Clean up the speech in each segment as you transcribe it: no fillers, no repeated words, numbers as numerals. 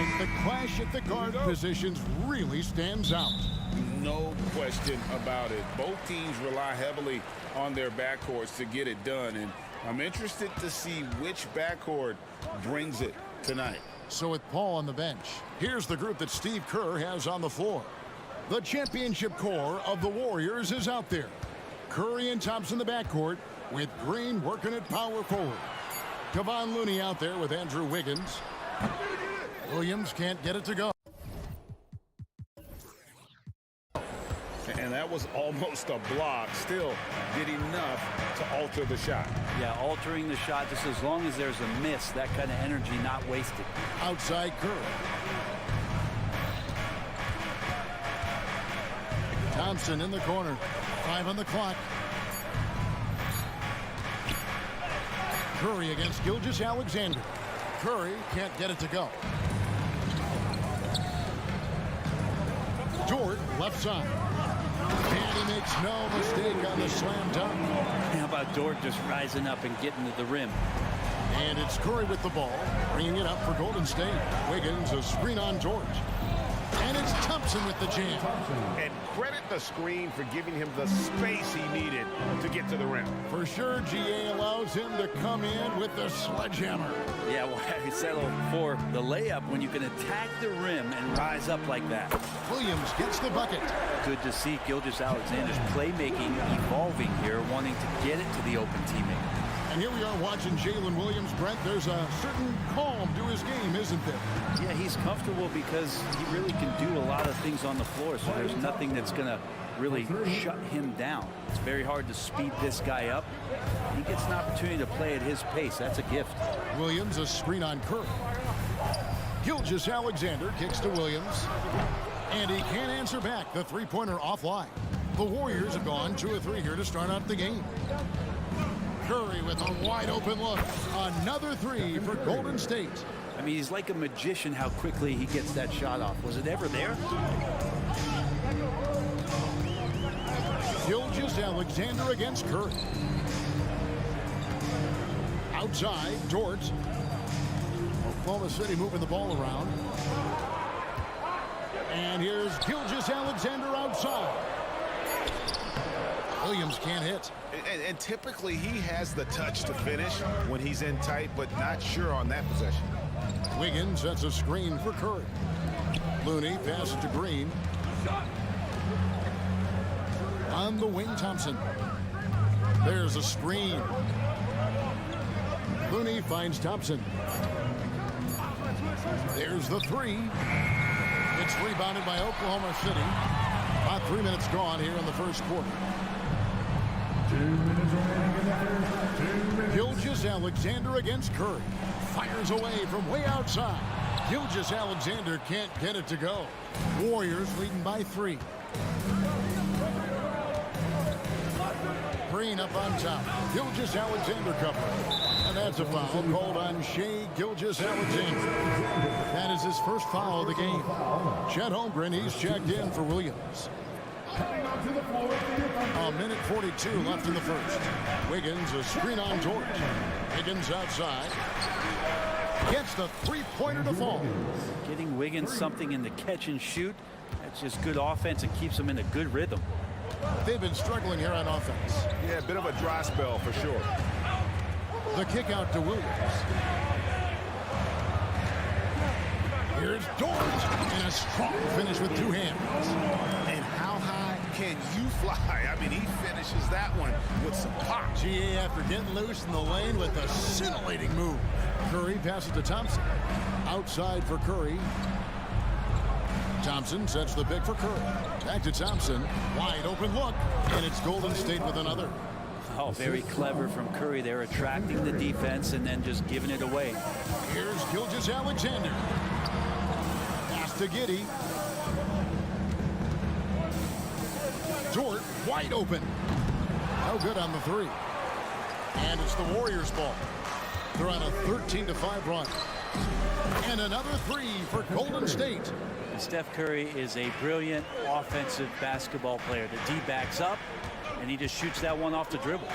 And the clash at the guard positions really stands out. No question about it. Both teams rely heavily on their backcourts to get it done, and I'm interested to see which backcourt brings it tonight. So with Paul on the bench, here's the group that Steve Kerr has on the floor. The championship core of the Warriors is out there. Curry and Thompson in the backcourt, with Green working at power forward. Kevon Looney out there with Andrew Wiggins. Williams can't get it to go. And that was almost a block. Still did enough to alter the shot. Yeah, altering the shot just as long as there's a miss. That kind of energy not wasted. Outside Curry. Thompson in the corner. 5 on the clock. Curry against Gilgeous-Alexander. Curry can't get it to go. Dort left side. And he makes no mistake on the slam dunk. How about Dort just rising up and getting to the rim? And it's Curry with the ball, bringing it up for Golden State. Wiggins, a screen on Dort. And it's Thompson with the jam. And credit the screen for giving him the space he needed to get to the rim. For sure, GA allows him to come in with the sledgehammer. Yeah, why settle for the layup when you can attack the rim and rise up like that? Williams gets the bucket. Good to see Gilgeous-Alexander's playmaking evolving here, wanting to get it to the open teammate. And here we are watching Jalen Williams. Brent, there's a certain calm to his game, isn't there? Yeah, he's comfortable because he really can do a lot of things on the floor, so there's nothing that's going to really shut him down. It's very hard to speed this guy up. He gets an opportunity to play at his pace. That's a gift. Williams, a screen on Curry. Gilgeous-Alexander kicks to Williams. And he can't answer back. The three-pointer offline. The Warriors have gone 2 of 3 here to start out the game. Curry with a wide open look. Another 3 for Golden State. I mean, he's like a magician how quickly he gets that shot off. Was it ever there? Gilgeous-Alexander against Curry. Outside, Dort. Oklahoma City moving the ball around. And here's Gilgeous-Alexander outside. Williams can't hit. And typically he has the touch to finish when he's in tight, but not sure on that possession. Wiggins sets a screen for Curry. Looney passes to Green. On the wing, Thompson. There's a screen. Looney finds Thompson. There's the 3. It's rebounded by Oklahoma City. About 3 minutes gone here in the first quarter. Gilgeous-Alexander against Curry. Fires away from way outside. Gilgeous-Alexander can't get it to go. Warriors leading by 3. Green up on top. Gilgeous-Alexander covering. And that's a foul called on Shai Gilgeous-Alexander. That is his first foul of the game. Chet Holmgren, he's checked in for Williams. A minute 42 left in the first. Wiggins, a screen on Dort. Wiggins outside. Gets the three-pointer to fall. Getting Wiggins something in the catch and shoot, that's just good offense and keeps him in a good rhythm. They've been struggling here on offense. Yeah, a bit of a dry spell for sure. The kick out to Williams. Here's Dort. And a strong finish with 2 hands. And how high can you fly? I mean, he finishes that one with some pop. GA after getting loose in the lane with a scintillating move. Curry passes to Thompson. Outside for Curry. Thompson sets the pick for Curry. Back to Thompson. Wide open look. And it's Golden State with another. Oh, very clever from Curry. They're attracting the defense and then just giving it away. Here's Gilgeous-Alexander. Pass to Giddey. Dort wide open. No good on the 3. And it's the Warriors' ball. They're on a 13-5 run. And another 3 for Golden State. And Steph Curry is a brilliant offensive basketball player. The D backs up, and he just shoots that one off the dribble.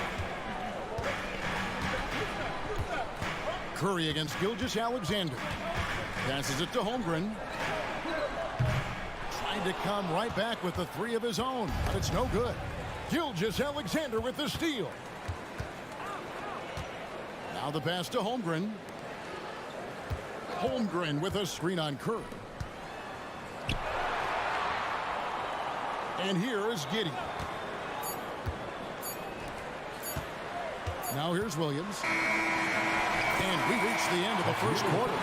Curry against Gilgeous-Alexander. Passes it to Holmgren. Trying to come right back with the three of his own, but it's no good. Gilgeous-Alexander with the steal. Now the pass to Holmgren. Holmgren with a screen on Kerr. And here is Giddey. Now here's Williams. And we reach the end of the first quarter.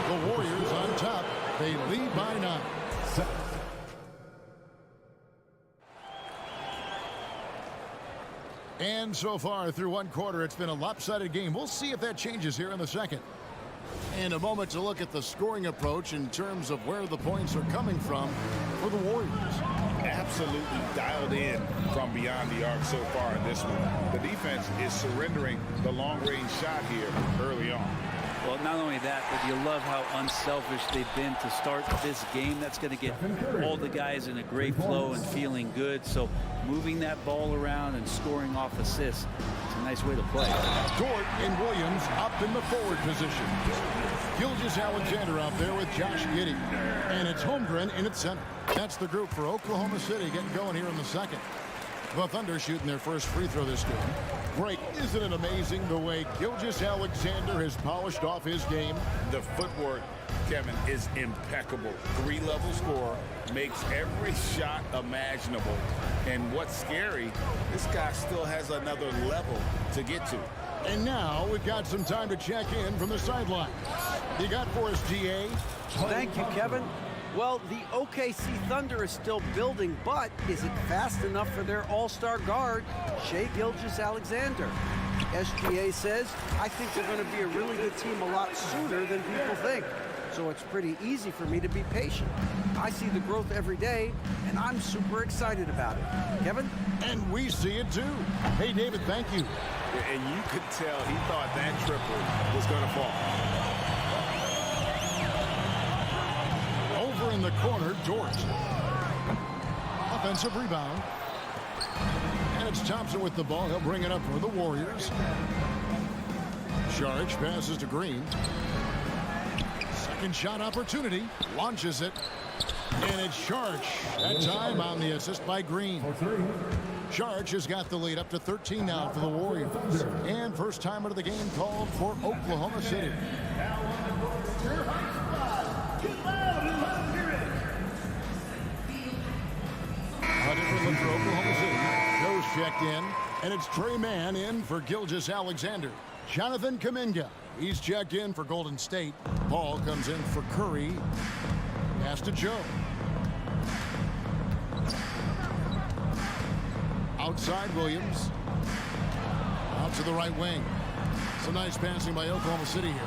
The Warriors on top. They lead by 9. And so far through one quarter, it's been a lopsided game. We'll see if that changes here in the second. And a moment to look at the scoring approach in terms of where the points are coming from for the Warriors. Absolutely dialed in from beyond the arc so far in this one. The defense is surrendering the long-range shot here early on. Well, not only that, but you love how unselfish they've been to start this game. That's going to get all the guys in a great flow and feeling good. So moving that ball around and scoring off assists, it's a nice way to play. Dort and Williams up in the forward position. Gilgeous-Alexander out there with Josh Giddey. And it's Holmgren in its center. That's the group for Oklahoma City getting going here in the second. The Thunder shooting their first free throw this game. Break, isn't it amazing the way Gilgeous-Alexander has polished off his game? The footwork, Kevin, is impeccable. 3-level scorer, makes every shot imaginable. And what's scary, this guy still has another level to get to. And now we've got some time to check in from the sideline. You got for us, GA? Thank you, Kevin. Well, the OKC Thunder is still building, but is it fast enough for their all-star guard, Shai Gilgeous-Alexander? SGA says, I think they're going to be a really good team a lot sooner than people think. So it's pretty easy for me to be patient. I see the growth every day, and I'm super excited about it. Kevin? And we see it too. Hey, David, thank you. And you could tell he thought that triple was going to fall. Over in the corner, Dort. Offensive rebound. And it's Thompson with the ball. He'll bring it up for the Warriors. Saric passes to Green. Second shot opportunity. Launches it. And it's Saric. That time on the assist by Green. Saric has got the lead up to 13 now for the Warriors. And first time out of the game called for Oklahoma City. A different look for Oklahoma City. Those checked in. And it's Trey Mann in for Gilgeous-Alexander. Jonathan Kuminga. He's checked in for Golden State. Paul comes in for Curry. Pass to Joe. Outside Williams. Out to the right wing. Some nice passing by Oklahoma City here.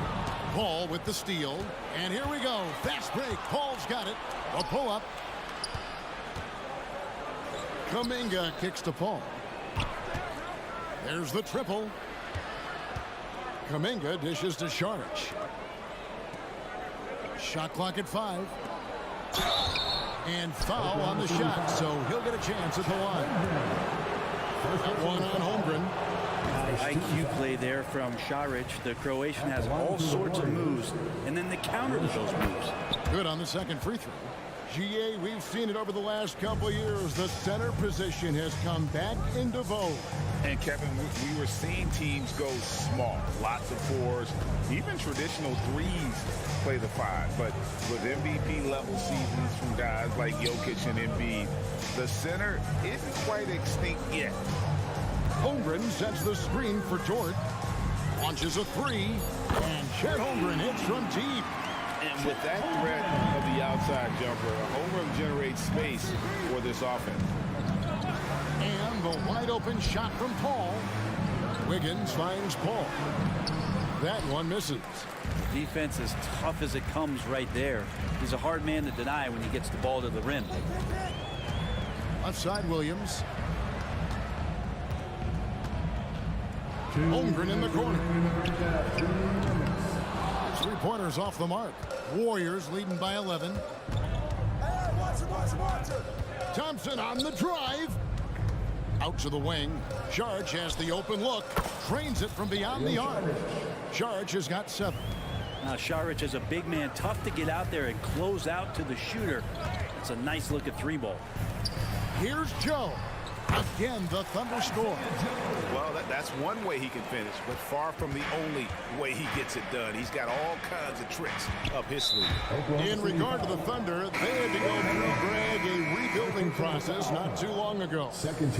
Paul with the steal. And here we go. Fast break. Paul's got it. A pull-up. Kuminga kicks to Paul. There's the triple. Kuminga dishes to Saric. Shot clock at 5. And foul on the shot, so he'll get a chance at the line. That one on Holmgren. IQ play there from Saric. The Croatian has all sorts of moves, and then the counter to those moves. Good on the second free throw. GA, we've seen it over the last couple of years. The center position has come back into vogue. And Kevin, we were seeing teams go small, lots of 4s, even traditional 3s play the 5. But with MVP level seasons from guys like Jokic and Embiid, the center isn't quite extinct yet. Holmgren sets the screen for Dort. Launches a 3. And Chet Holmgren hits from deep. And with that threat of the outside jumper, Holmgren generates space for this offense. And the wide open shot from Paul. Wiggins finds Paul. That one misses. Defense as tough as it comes right there. He's a hard man to deny when he gets the ball to the rim. Left side Williams. Holmgren in the corner. 3-pointers off the mark. Warriors leading by 11. Thompson on the drive. Out to the wing. Saric has the open look. Trains it from beyond the arc. Saric has got 7. Now Šarić is a big man, tough to get out there and close out to the shooter. It's a nice look at 3-ball. Here's Joe. Again, the Thunder score. Well, that's one way he can finish, but far from the only way he gets it done. He's got all kinds of tricks up his sleeve. In regard to the Thunder, they had to go through, Greg, a rebuilding process not too long ago.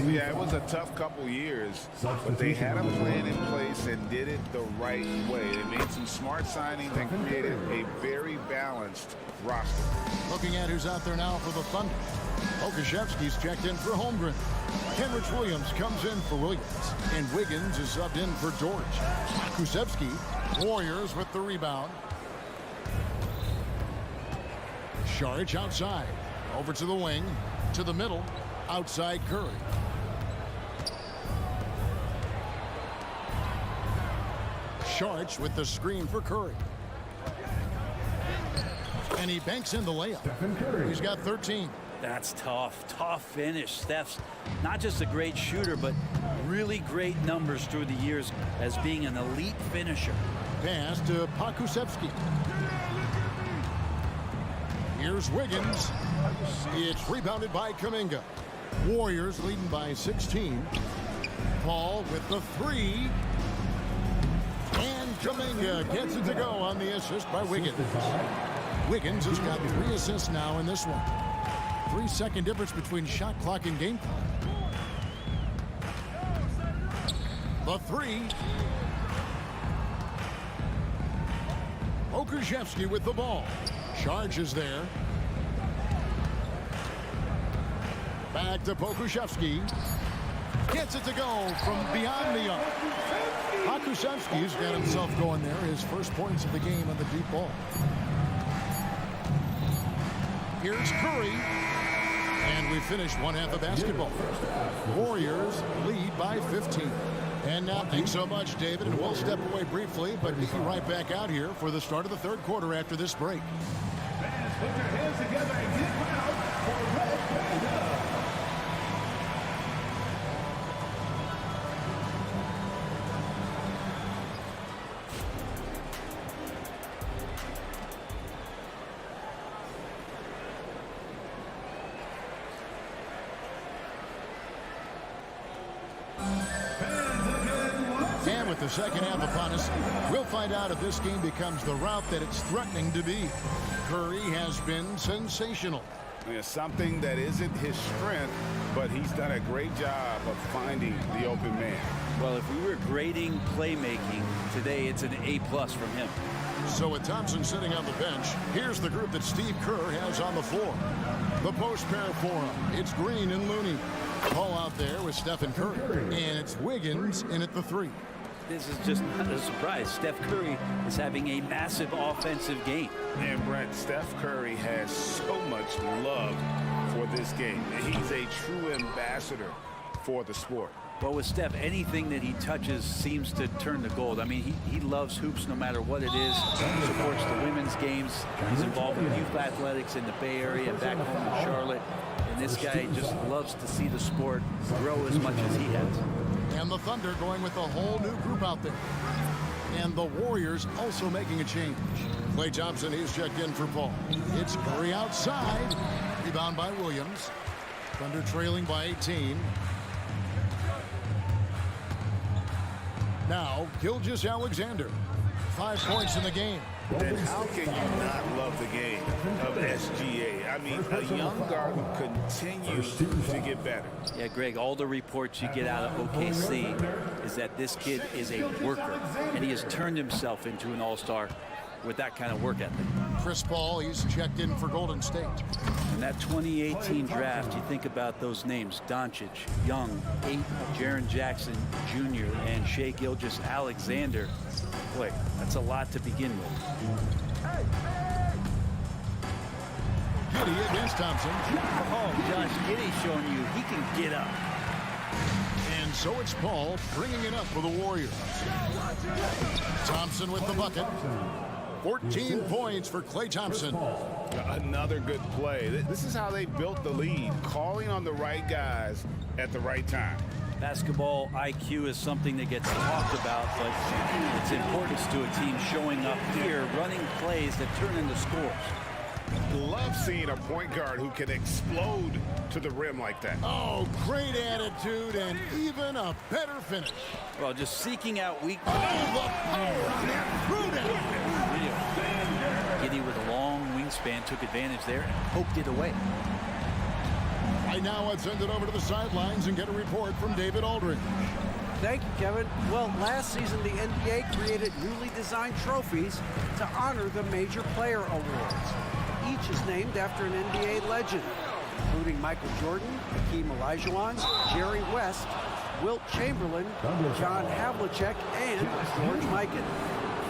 Yeah, it was a tough couple years, but they had a plan in place and did it the right way. They made some smart signings and created a very balanced roster. Looking at who's out there now for the Thunder. Okashevsky's checked in for Holmgren. Kenrich Williams comes in for Williams. And Wiggins is subbed in for George. Kusevsky, Warriors with the rebound. Šarić outside. Over to the wing. To the middle. Outside Curry. Šarić with the screen for Curry. And he banks in the layup. He's got 13. That's tough. Tough finish. Steph's not just a great shooter, but really great numbers through the years as being an elite finisher. Pass to Kusevsky. Here's Wiggins. It's rebounded by Kuminga. Warriors leading by 16. Paul with the 3. And Kuminga gets it to go on the assist by Wiggins. Wiggins has got 3 assists now in this one. 3-second difference between shot clock and game clock. The 3. Okashevsky with the ball. Charges there. Back to Pokusevski. Gets it to go from beyond the arc. Pokusevski's got himself going there. His first points of the game on the deep ball. Here's Curry. And we finish one half of basketball. Warriors lead by 15. And now, thanks so much, David. And we'll step away briefly, but be right back out here for the start of the third quarter after this break. Fans, put your hands together and get loud for Red Canada. And with the second half upon us, we'll find out if this game becomes the route that it's threatening to be. Curry has been sensational. Yeah, something that isn't his strength, but he's done a great job of finding the open man. Well, if we were grading playmaking today, it's an A+ from him. So with Thompson sitting on the bench, here's the group that Steve Kerr has on the floor. The post pair for him. It's Green and Looney. Paul out there with Steph and Curry. And it's Wiggins in at the 3. This is just not a surprise. Steph Curry is having a massive offensive game. And Brent, Steph Curry has so much love for this game. He's a true ambassador for the sport. Well, with Steph, anything that he touches seems to turn to gold. I mean, he loves hoops no matter what it is. He supports the women's games. He's involved with youth athletics in the Bay Area and back home in Charlotte. And this guy just loves to see the sport grow as much as he has. And the Thunder going with a whole new group out there. And the Warriors also making a change. Klay Thompson, he's checked in for Paul. It's Curry outside. Rebound by Williams. Thunder trailing by 18. Now, Gilgeous-Alexander. 5 points in the game. And how can you not love the game of SGA? I mean, a young guard who continues to get better. Yeah, Greg, all the reports you get out of OKC is that this kid is a worker, and he has turned himself into an all-star with that kind of work ethic. Chris Paul, he's checked in for Golden State. In that 2018 draft, you think about those names: Doncic, Young, Jaren Jackson Jr., and Shai Gilgeous-Alexander. Boy, that's a lot to begin with. Giddey against Thompson. Oh, Josh Giddey showing you he can get up. And so it's Paul bringing it up for the Warriors. Thompson with the bucket. 14 points for Klay Thompson. Another good play. This is how they built the lead, calling on the right guys at the right time. Basketball IQ is something that gets talked about, but its importance to a team showing up here, running plays that turn into scores. Love seeing a point guard who can explode to the rim like that. Oh, great attitude and even a better finish. Well, just seeking out weakness. Oh, the power on that threw down. Giddy with a long wingspan took advantage there and poked it away. Right now, let's send it over to the sidelines and get a report from David Aldridge. Thank you, Kevin. Well, last season, the NBA created newly designed trophies to honor the major player awards. Each is named after an NBA legend, including Michael Jordan, Hakeem Olajuwon, Jerry West, Wilt Chamberlain, John Havlicek, and George Mikan.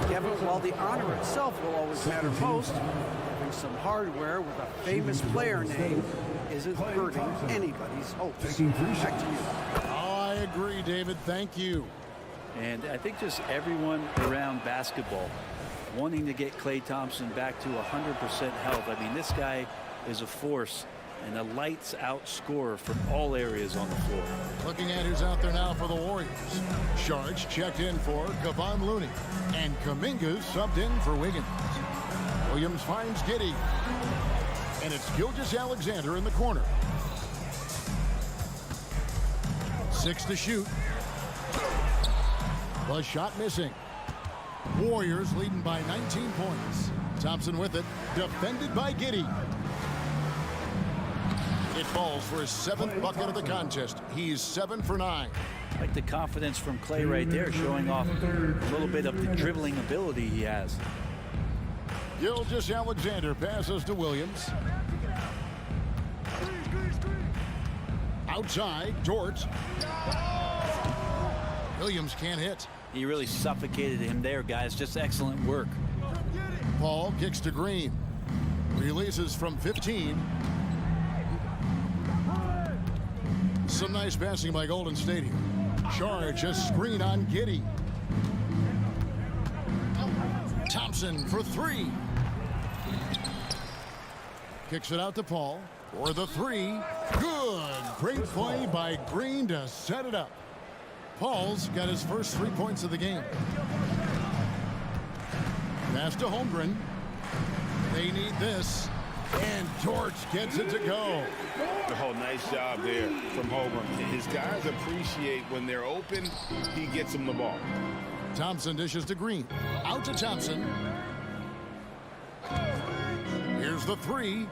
Kevin, while the honor itself will always matter most, having some hardware with a famous player name isn't hurting anybody's hopes. Back to you. Oh, I agree, David. Thank you. And I think just everyone around basketball wanting to get Klay Thompson back to 100% health. I mean, this guy is a force and a lights-out scorer from all areas on the floor. Looking at who's out there now for the Warriors. Sharge checked in for Kevon Looney. And Kuminga subbed in for Wiggins. Williams finds Giddey. And it's Gilgeous-Alexander in the corner. 6 to shoot. The shot missing. Warriors leading by 19 points. Thompson with it. Defended by Giddey. It falls for his 7th bucket of the contest. He's 7 for 9. I like the confidence from Klay right there, showing off a little bit of the dribbling ability he has. Gilgeous-Alexander passes to Williams. Outside, Dort. Williams can't hit. He really suffocated him there, guys. Just excellent work. Paul kicks to Green. Releases from 15. Some nice passing by Golden State here. Charge a screen on Giddey. Thompson for 3. Kicks it out to Paul for the 3. Good. Great play by Green to set it up. Paul's got his first 3 points of the game. Pass to Holmgren. They need this. And Torch gets it to go. Oh, nice job there from Holmgren. His guys appreciate when they're open, he gets them the ball. Thompson dishes to Green. Out to Thompson. Here's the 3.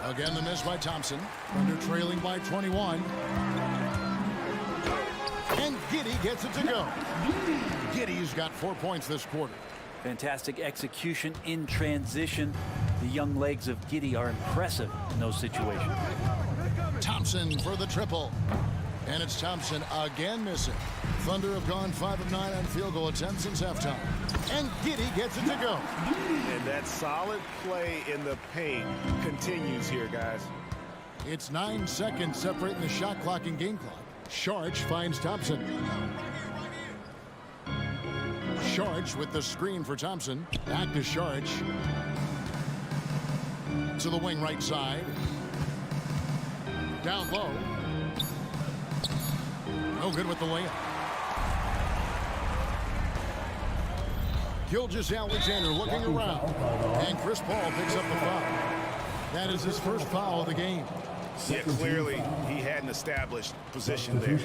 Again, the miss by Thompson. Under trailing by 21. And Giddey gets it to go. Giddey's got 4 points this quarter. Fantastic execution in transition. The young legs of Giddey are impressive in those situations. Thompson for the triple. And it's Thompson again missing. Thunder have gone 5 of 9 on field goal attempts since halftime. And Giddey gets it to go. And that solid play in the paint continues here, guys. It's 9 seconds separating the shot clock and game clock. Sharge finds Thompson. Sharge with the screen for Thompson. Back to Sharge. To the wing right side. Down low. No good with the layup. Gilgeous-Alexander looking around. And Chris Paul picks up the foul. That is his first foul of the game. Yeah, clearly he had an established position there.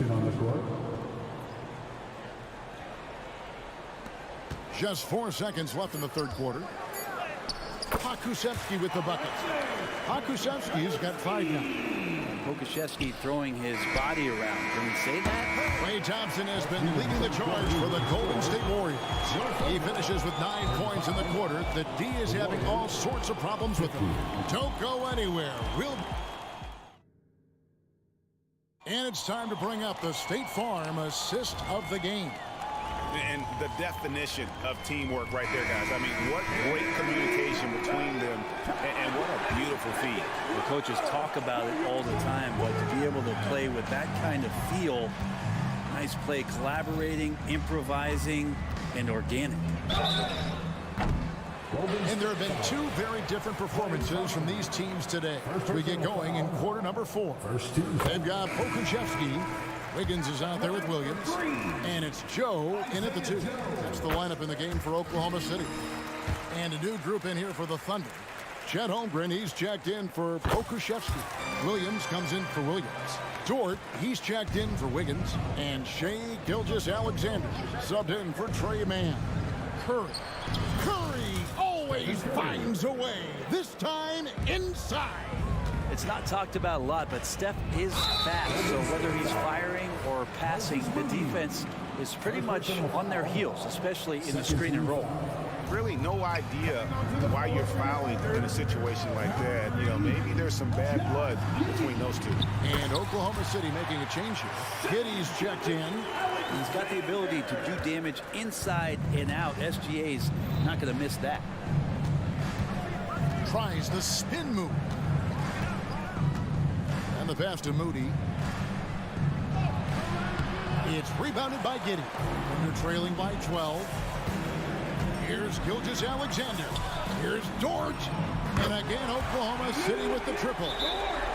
Just 4 seconds left in the third quarter. Pokusevski with the bucket. Pokusevski's got 5 now. Pokusevski throwing his body around. Can we say that? Klay Thompson has been leading the charge for the Golden State Warriors. He finishes with 9 points in the quarter. The D is having all sorts of problems with him. Don't go anywhere. And it's time to bring up the State Farm assist of the game. And the definition of teamwork right there, guys. I mean, what great communication between them, and what a beautiful feed. The coaches talk about it all the time, but to be able to play with that kind of feel, nice play, collaborating, improvising, and organic. And there have been 2 very different performances from these teams today. As we get going in quarter number 4. They've got Pokusevski Wiggins is out there with Williams. And it's Joe in at the 2. That's the lineup in the game for Oklahoma City. And a new group in here for the Thunder. Chet Holmgren, he's checked in for Pokuševski. Williams comes in for Williams. Dort, he's checked in for Wiggins. And Shai Gilgeous-Alexander subbed in for Trey Mann. Curry always finds a way. This time inside. It's not talked about a lot, but Steph is fast. So whether he's firing or passing, the defense is pretty much on their heels, especially in the screen and roll. Really no idea why you're fouling in a situation like that. You know, maybe there's some bad blood between those two. And Oklahoma City making a change here. Kitty's checked in. He's got the ability to do damage inside and out. SGA's not going to miss that. Tries the spin move. And the pass to Moody. It's rebounded by Giddey. They're trailing by 12. Here's Gilgeous-Alexander. Here's Dort. And again, Oklahoma City with the triple.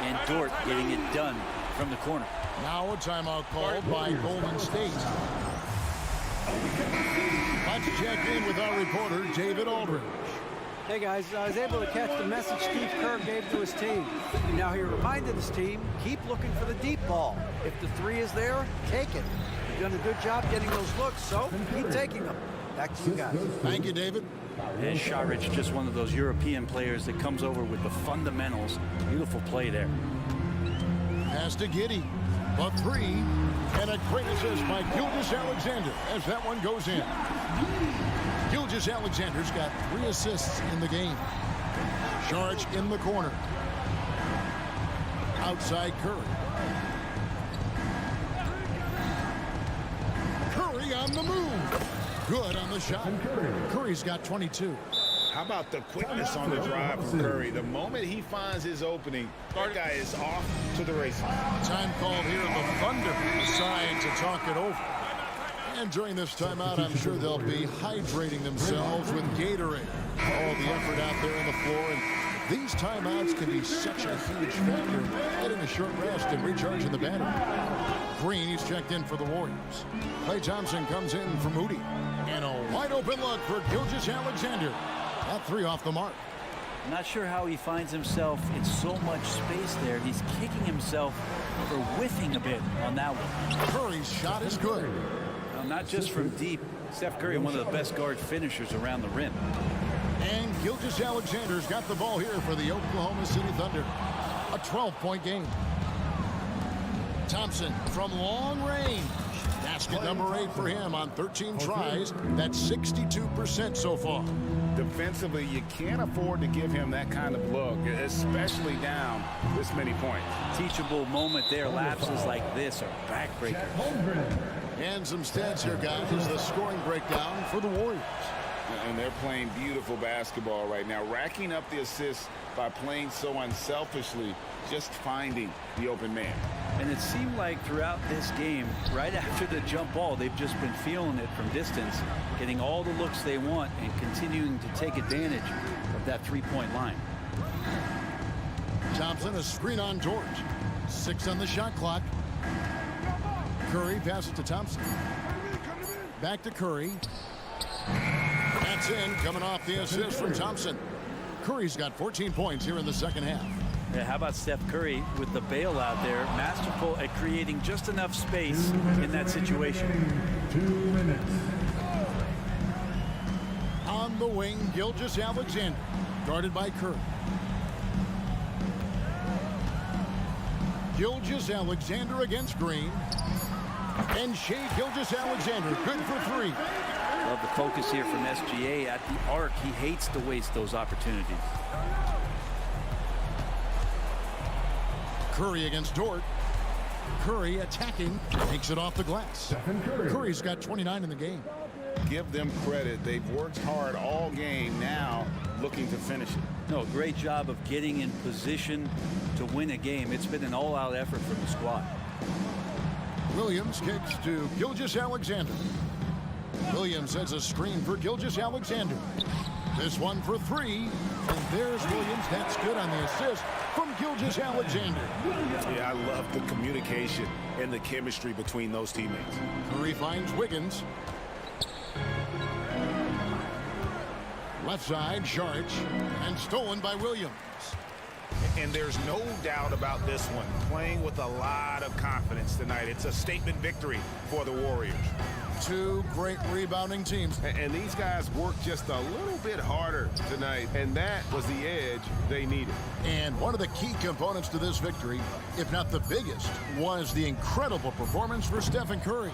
And Dort getting it done from the corner. Now a timeout called by Golden State. Let's check in with our reporter, David Aldridge. Hey guys, I was able to catch the message Steve Kerr gave to his team. Now he reminded his team, keep looking for the deep ball. If the 3 is there, take it. You've done a good job getting those looks, so keep taking them. Back to you guys. Thank you, David. And Šarić, just one of those European players that comes over with the fundamentals. Beautiful play there. Pass to Giddey. A 3. And a great assist by Gilgeous-Alexander as that one goes in. Gilgeous-Alexander's got 3 assists in the game. Šarić in the corner. Outside Curry. Curry on the move. Good on the shot. Curry's got 22. How about the quickness on the drive from Curry? The moment he finds his opening, that guy is off to the races. Time called here. The Thunder decide to talk it over. And during this timeout, I'm sure they'll be hydrating themselves with Gatorade. All the effort out there on the floor. And these timeouts can be such a huge factor in getting a short rest and recharging the battery. Green, he's checked in for the Warriors. Klay Thompson comes in for Moody. And a wide open look for Gilgeous-Alexander. That 3 off the mark. I'm not sure how he finds himself in so much space there. He's kicking himself for whiffing a bit on that one. Curry's shot is good. Not just from deep. Steph Curry, one of the best guard finishers around the rim. And Gilgeous-Alexander's got the ball here for the Oklahoma City Thunder. A 12-point game. Thompson from long range. Basket number 8 for him on 13 tries. That's 62% so far. Defensively, you can't afford to give him that kind of look, especially down this many points. Teachable moment there. Lapses like this are backbreakers. And some stats here, guys, is the scoring breakdown for the Warriors. And they're playing beautiful basketball right now, racking up the assists by playing so unselfishly, just finding the open man. And it seemed like throughout this game, right after the jump ball, they've just been feeling it from distance, getting all the looks they want and continuing to take advantage of that three-point line. Thompson, a screen on Dort. 6 on the shot clock. Curry passes to Thompson. Back to Curry. That's in, coming off the assist from Thompson. Curry's got 14 points here in the second half. Yeah, how about Steph Curry with the bailout there? Masterful at creating just enough space in that situation. 2 minutes. On the wing, Gilgeous-Alexander, guarded by Curry. Gilgeous-Alexander against Green. And Shai Gilgeous-Alexander, good for 3. Love the focus here from SGA at the arc. He hates to waste those opportunities. Curry against Dort. Curry attacking, takes it off the glass. Curry's got 29 in the game. Give them credit. They've worked hard all game, now looking to finish it. No, great job of getting in position to win a game. It's been an all-out effort from the squad. Williams kicks to Gilgeous-Alexander. Williams sends a screen for Gilgeous-Alexander. This one for 3. And there's Williams. That's good on the assist from Gilgeous-Alexander. Yeah, I love the communication and the chemistry between those teammates. Curry finds Wiggins. Left side, Saric, and stolen by Williams. And there's no doubt about this one. Playing with a lot of confidence tonight. It's a statement victory for the Warriors. Two great rebounding teams. And these guys worked just a little bit harder tonight, and that was the edge they needed. And one of the key components to this victory, if not the biggest, was the incredible performance for Stephen Curry.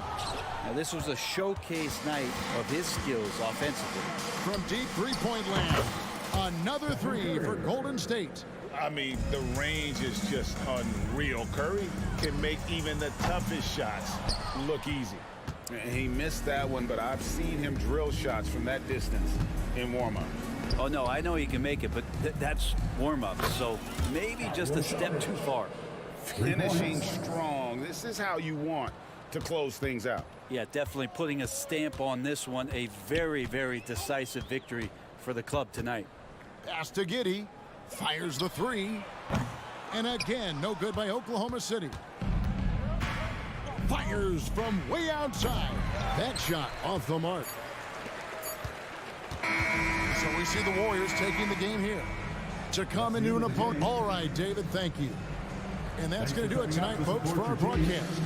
Now, this was a showcase night of his skills offensively. From deep three-point land, another three for Golden State. I mean, the range is just unreal. Curry can make even the toughest shots look easy. And he missed that one, but I've seen him drill shots from that distance in warm-up. Oh, no, I know he can make it, but that's warm-up, so maybe just a step too far. Finishing strong. This is how you want to close things out. Yeah, definitely putting a stamp on this one. A very, very decisive victory for the club tonight. Pass to Giddey. Fires the three. And again, no good by Oklahoma City. Fires from way outside. That shot off the mark. So we see the Warriors taking the game here. To come into an opponent. All right, David, thank you. And that's going to do it tonight, folks, for our broadcast.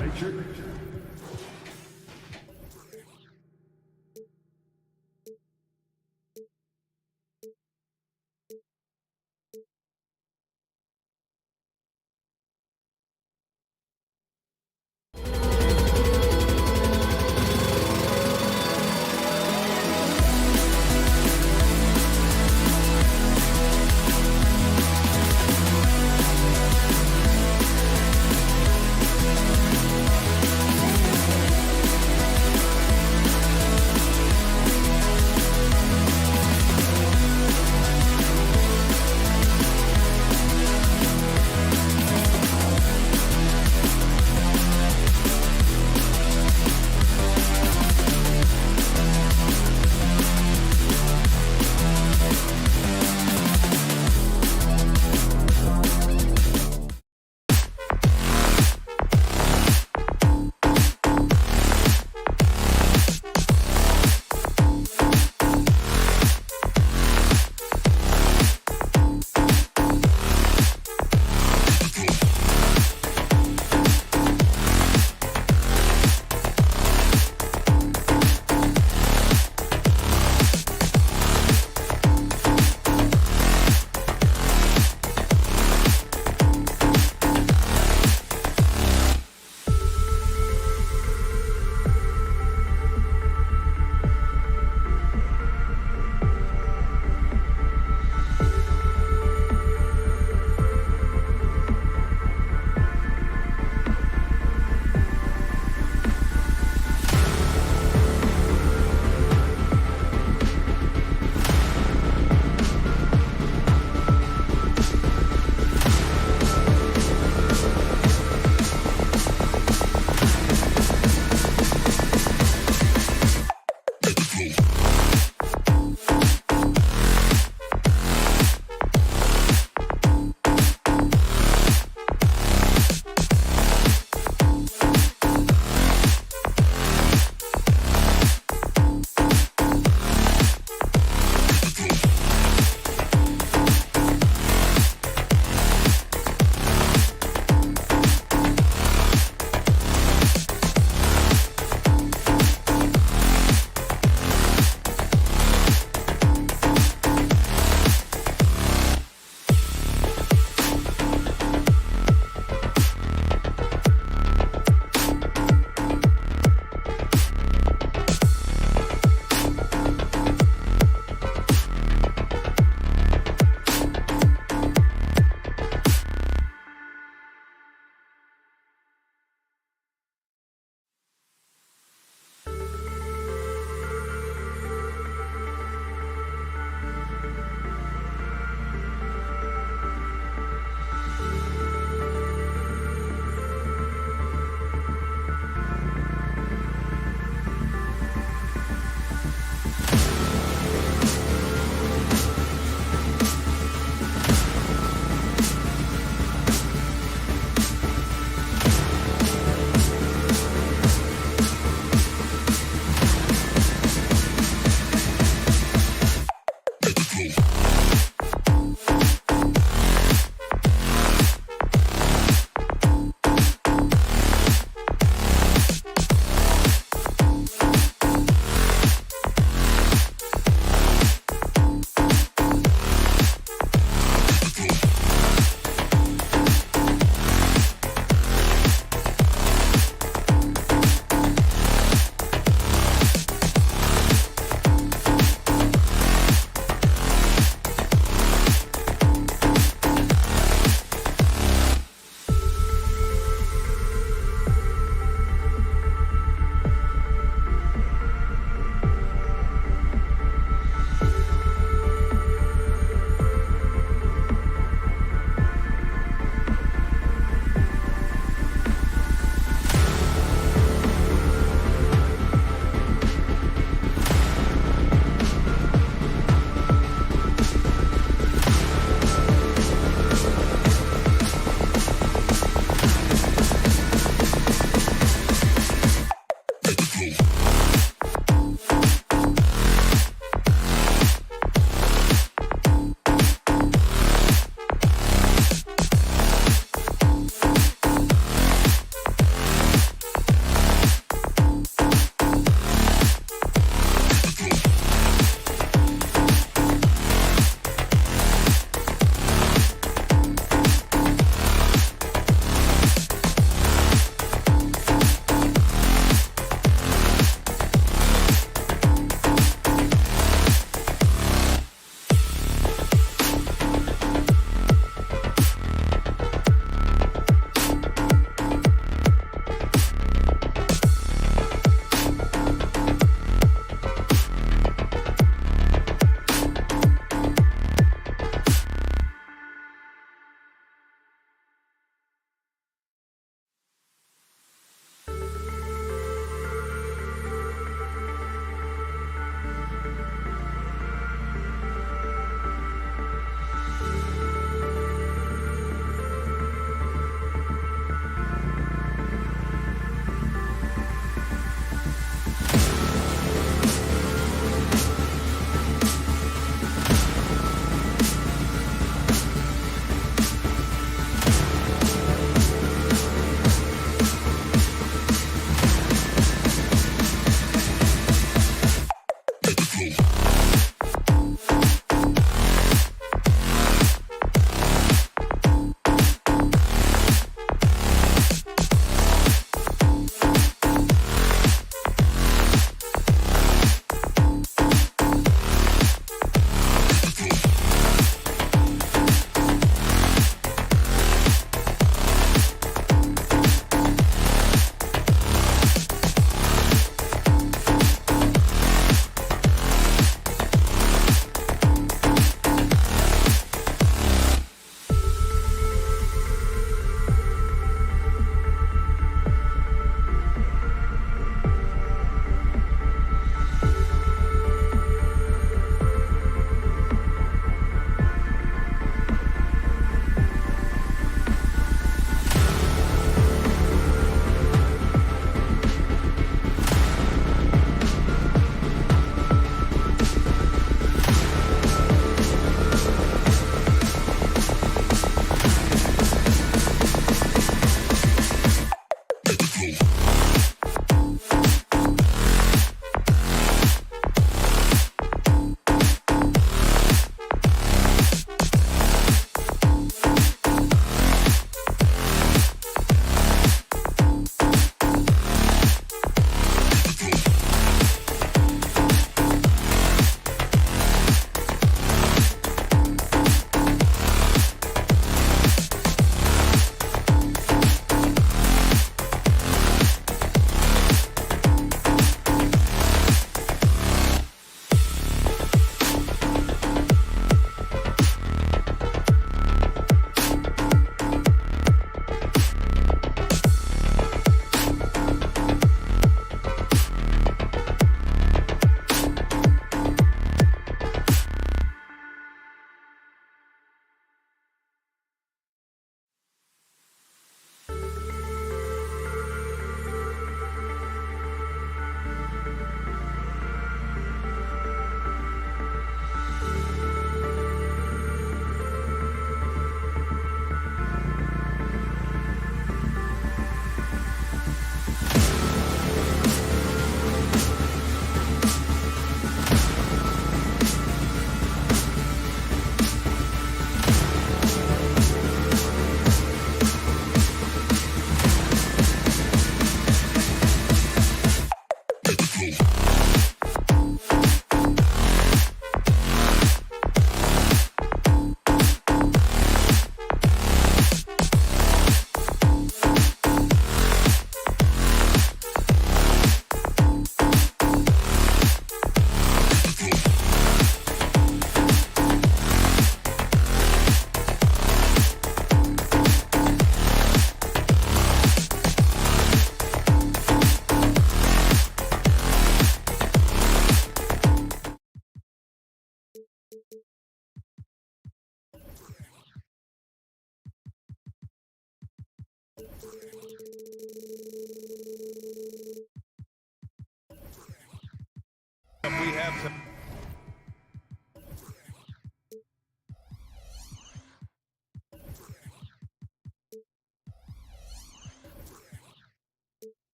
have to.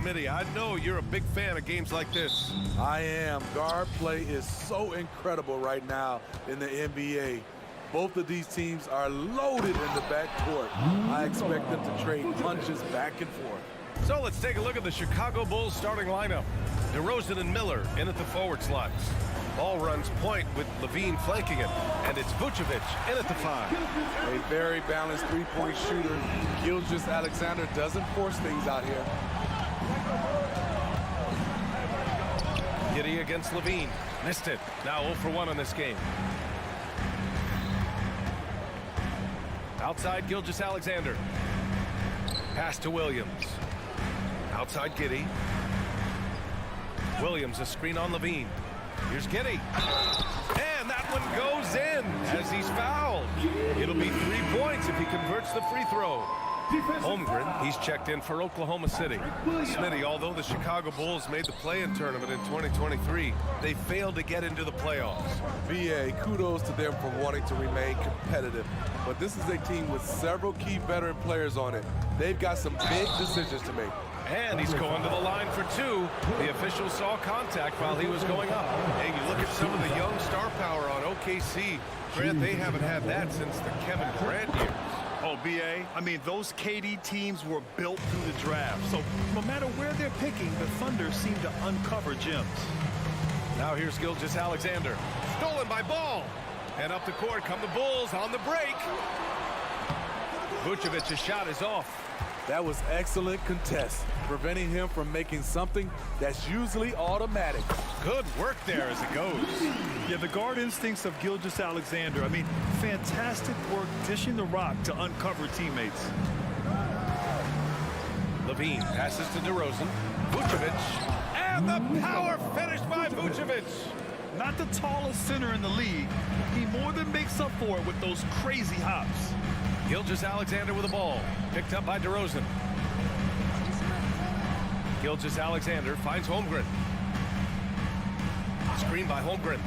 Smitty, I know you're a big fan of games like this. I am. Guard play is so incredible right now in the NBA. Both of these teams are loaded in the backcourt. I expect them to trade punches back and forth. So let's take a look at the Chicago Bulls starting lineup. DeRozan and Miller in at the forward slots. Ball runs point with Levine flanking it, and it's Vucevic in at the 5. A very balanced three-point shooter. Gilgeous-Alexander doesn't force things out here. Giddey against Levine. Missed it. Now 0 for 1 in this game. Outside Gilgeous-Alexander. Pass to Williams. Outside Giddey. Williams a screen on Levine. Here's Giddey. And that one goes in as he's fouled. It'll be 3 points if he converts the free throw. Holmgren, he's checked in for Oklahoma City. Smitty, although the Chicago Bulls made the play-in tournament in 2023, they failed to get into the playoffs. BA, kudos to them for wanting to remain competitive. But this is a team with several key veteran players on it. They've got some big decisions to make. And he's going to the line for 2. The official saw contact while he was going up. Hey, you look at some of the young star power on OKC. Grant, they haven't had that since the Kevin Durant years. Oh, BA, I mean, those KD teams were built through the draft. So no matter where they're picking, the Thunder seem to uncover gems. Now here's Gilgeous-Alexander. Stolen by Ball. And up the court come the Bulls on the break. Vucevic's shot is off. That was excellent contest, preventing him from making something that's usually automatic. Good work there as it goes. Yeah, the guard instincts of Gilgeous-Alexander. I mean, fantastic work dishing the rock to uncover teammates. Levine passes to DeRozan. Vucevic. And the power finish by Vucevic. Not the tallest center in the league. He more than makes up for it with those crazy hops. Gilgeous-Alexander with the ball. Picked up by DeRozan. Gilgeous-Alexander finds Holmgren. Screen by Holmgren.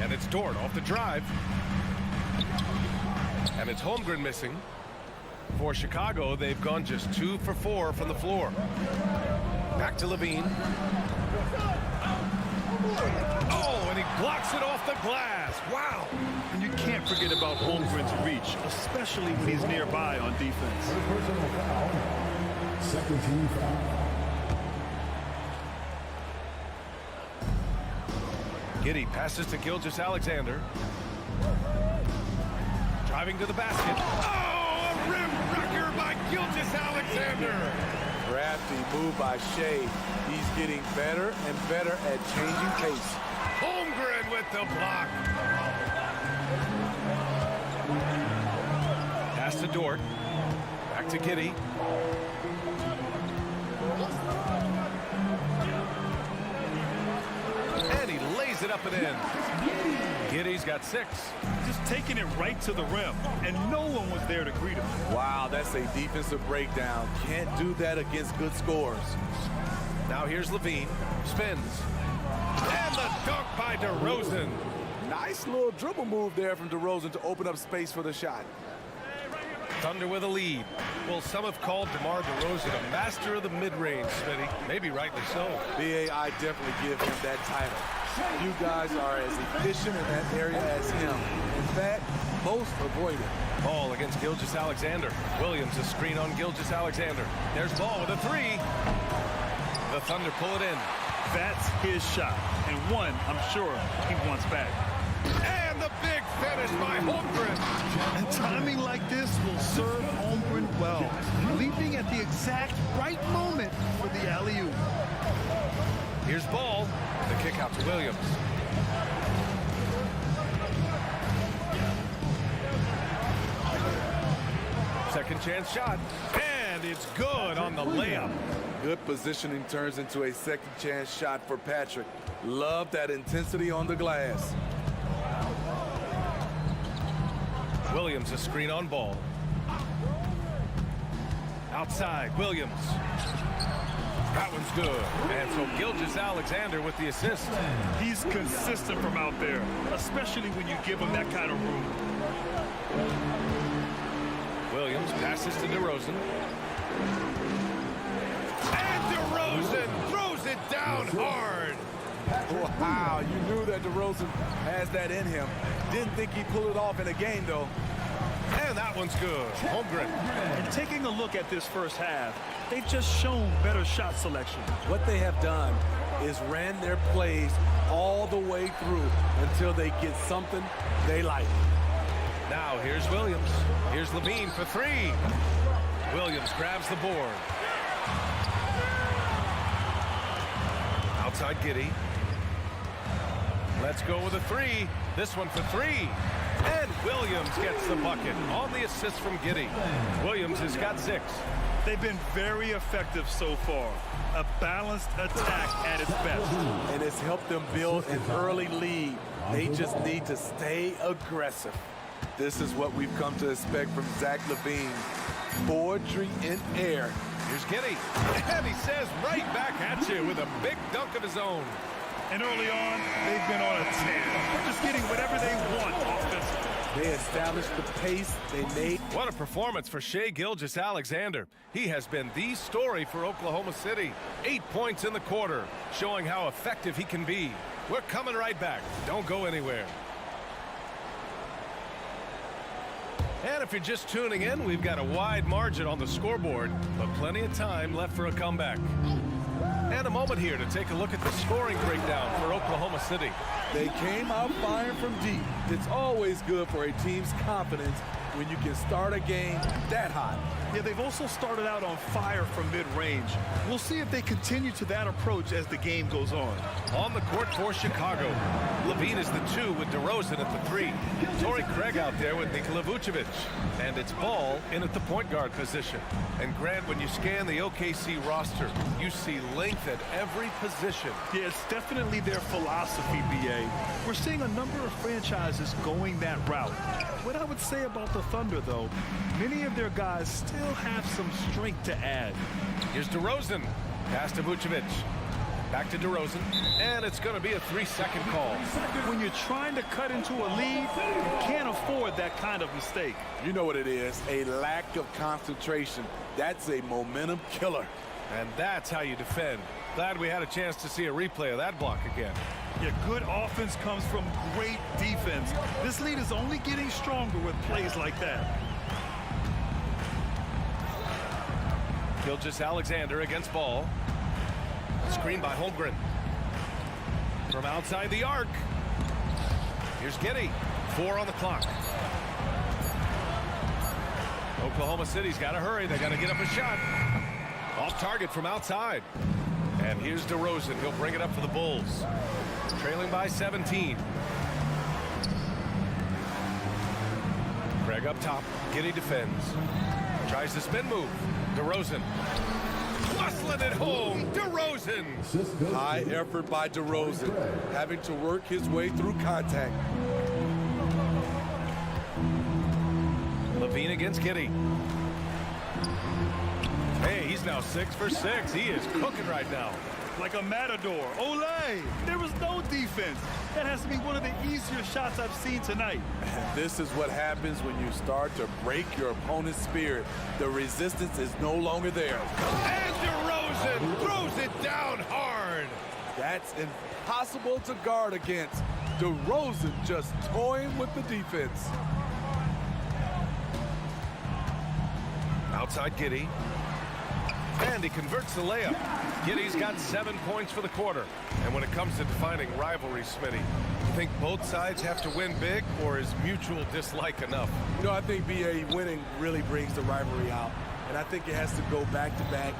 And it's Dort off the drive. And it's Holmgren missing. For Chicago, they've gone just 2 for 4 from the floor. Back to Levine. Oh, and he blocks it off the glass. Wow. And you can't forget about Holmgren's reach, especially when he's nearby on defense. Second team foul. Giddey passes to Gilgeous-Alexander. Driving to the basket. Oh, a rim wrecker by Gilgeous-Alexander. Crafty move by Shea. He's getting better and better at changing pace. Holmgren with the block. Pass to Dort. Back to Giddey. And he lays it up and in. Giddey's got 6. Just taking it right to the rim, and no one was there to greet him. Wow, that's a defensive breakdown. Can't do that against good scores. Now here's Levine. Spins. And the dunk by DeRozan. Nice little dribble move there from DeRozan to open up space for the shot. Thunder with a lead. Well, some have called DeMar DeRozan a master of the mid-range, Smitty. Maybe rightly so. BA, I definitely give him that title. You guys are as efficient in that area as him. In fact, most avoid it. Ball against Gilgeous-Alexander. Williams a screen on Gilgeous-Alexander. There's Ball with a 3. The Thunder pull it in. That's his shot, and one I'm sure he wants back. And the big finish by Holmgren. And timing like this will serve Holmgren well, leaping at the exact right moment for the alley-oop. Here's Ball. The kick out to Williams. Second chance shot. And And it's good on the layup. Good positioning turns into a second chance shot for Patrick. Love that intensity on the glass. Williams a screen on ball. Outside, Williams. That one's good. And so Gilgeous-Alexander with the assist. He's consistent from out there, especially when you give him that kind of room. Williams passes to DeRozan. And DeRozan throws it down hard. Wow, you knew that DeRozan has that in him. Didn't think he'd pull it off in a game, though. And that one's good. Holmgren. And taking a look at this first half, they've just shown better shot selection. What they have done is ran their plays all the way through until they get something they like. Now here's Williams. Here's Levine for three. Williams grabs the board. Outside Giddey. Let's go with a three. This one for three. And Williams gets the bucket on the assist from Giddey. Williams has got 6. They've been very effective so far. A balanced attack at its best. And it's helped them build an early lead. They just need to stay aggressive. This is what we've come to expect from Zach LaVine. Poetry in air. Here's Giddey. And he says right back at you with a big dunk of his own. And early on, they've been on a tear. They're just getting whatever they want offensively. They established the pace. They made. What a performance for Shai Gilgeous-Alexander. He has been the story for Oklahoma City. 8 points in the quarter, showing how effective he can be. We're coming right back. Don't go anywhere. And if you're just tuning in, we've got a wide margin on the scoreboard, but plenty of time left for a comeback. And a moment here to take a look at the scoring breakdown for Oklahoma City. They came out firing from deep. It's always good for a team's confidence when you can start a game that hot. Yeah, they've also started out on fire from mid-range. We'll see if they continue to that approach as the game goes on. On the court for Chicago, Levine is the 2 with DeRozan at the 3. Torrey Craig out there with Nikola Vucevic. And it's Ball in at the point guard position. And Grant, when you scan the OKC roster, you see length at every position. Yeah, it's definitely their philosophy, BA. We're seeing a number of franchises going that route. What I would say about the Thunder, though, many of their guys still have some strength to add. Here's DeRozan. Pass to Vucevic. Back to DeRozan. And it's going to be a 3-second call. When you're trying to cut into a lead, you can't afford that kind of mistake. You know what it is, a lack of concentration. That's a momentum killer. And that's how you defend. Glad we had a chance to see a replay of that block again. Yeah, good offense comes from great defense. This lead is only getting stronger with plays like that. Gilgeous-Alexander against Ball. Screen by Holmgren. From outside the arc. Here's Giddey. 4 on the clock. Oklahoma City's got to hurry. They got to get up a shot. Off target from outside. And here's DeRozan. He'll bring it up for the Bulls. Trailing by 17. Craig up top. Giddey defends. Tries the spin move. DeRozan. Hustling it home. DeRozan. High effort by DeRozan. Having to work his way through contact. Levine against Giddey. Hey, he's now 6 for 6. He is cooking right now. Like a matador. Olay! There was no defense. That has to be one of the easier shots I've seen tonight. And this is what happens when you start to break your opponent's spirit. The resistance is no longer there. And DeRozan throws it down hard. That's impossible to guard against. DeRozan just toying with the defense. Outside Giddey. And he converts the layup. Giddey's got 7 points for the quarter. And when it comes to defining rivalry, Smitty, you think both sides have to win big, or is mutual dislike enough? You know, I think BA winning really brings the rivalry out. And I think it has to go back-to-back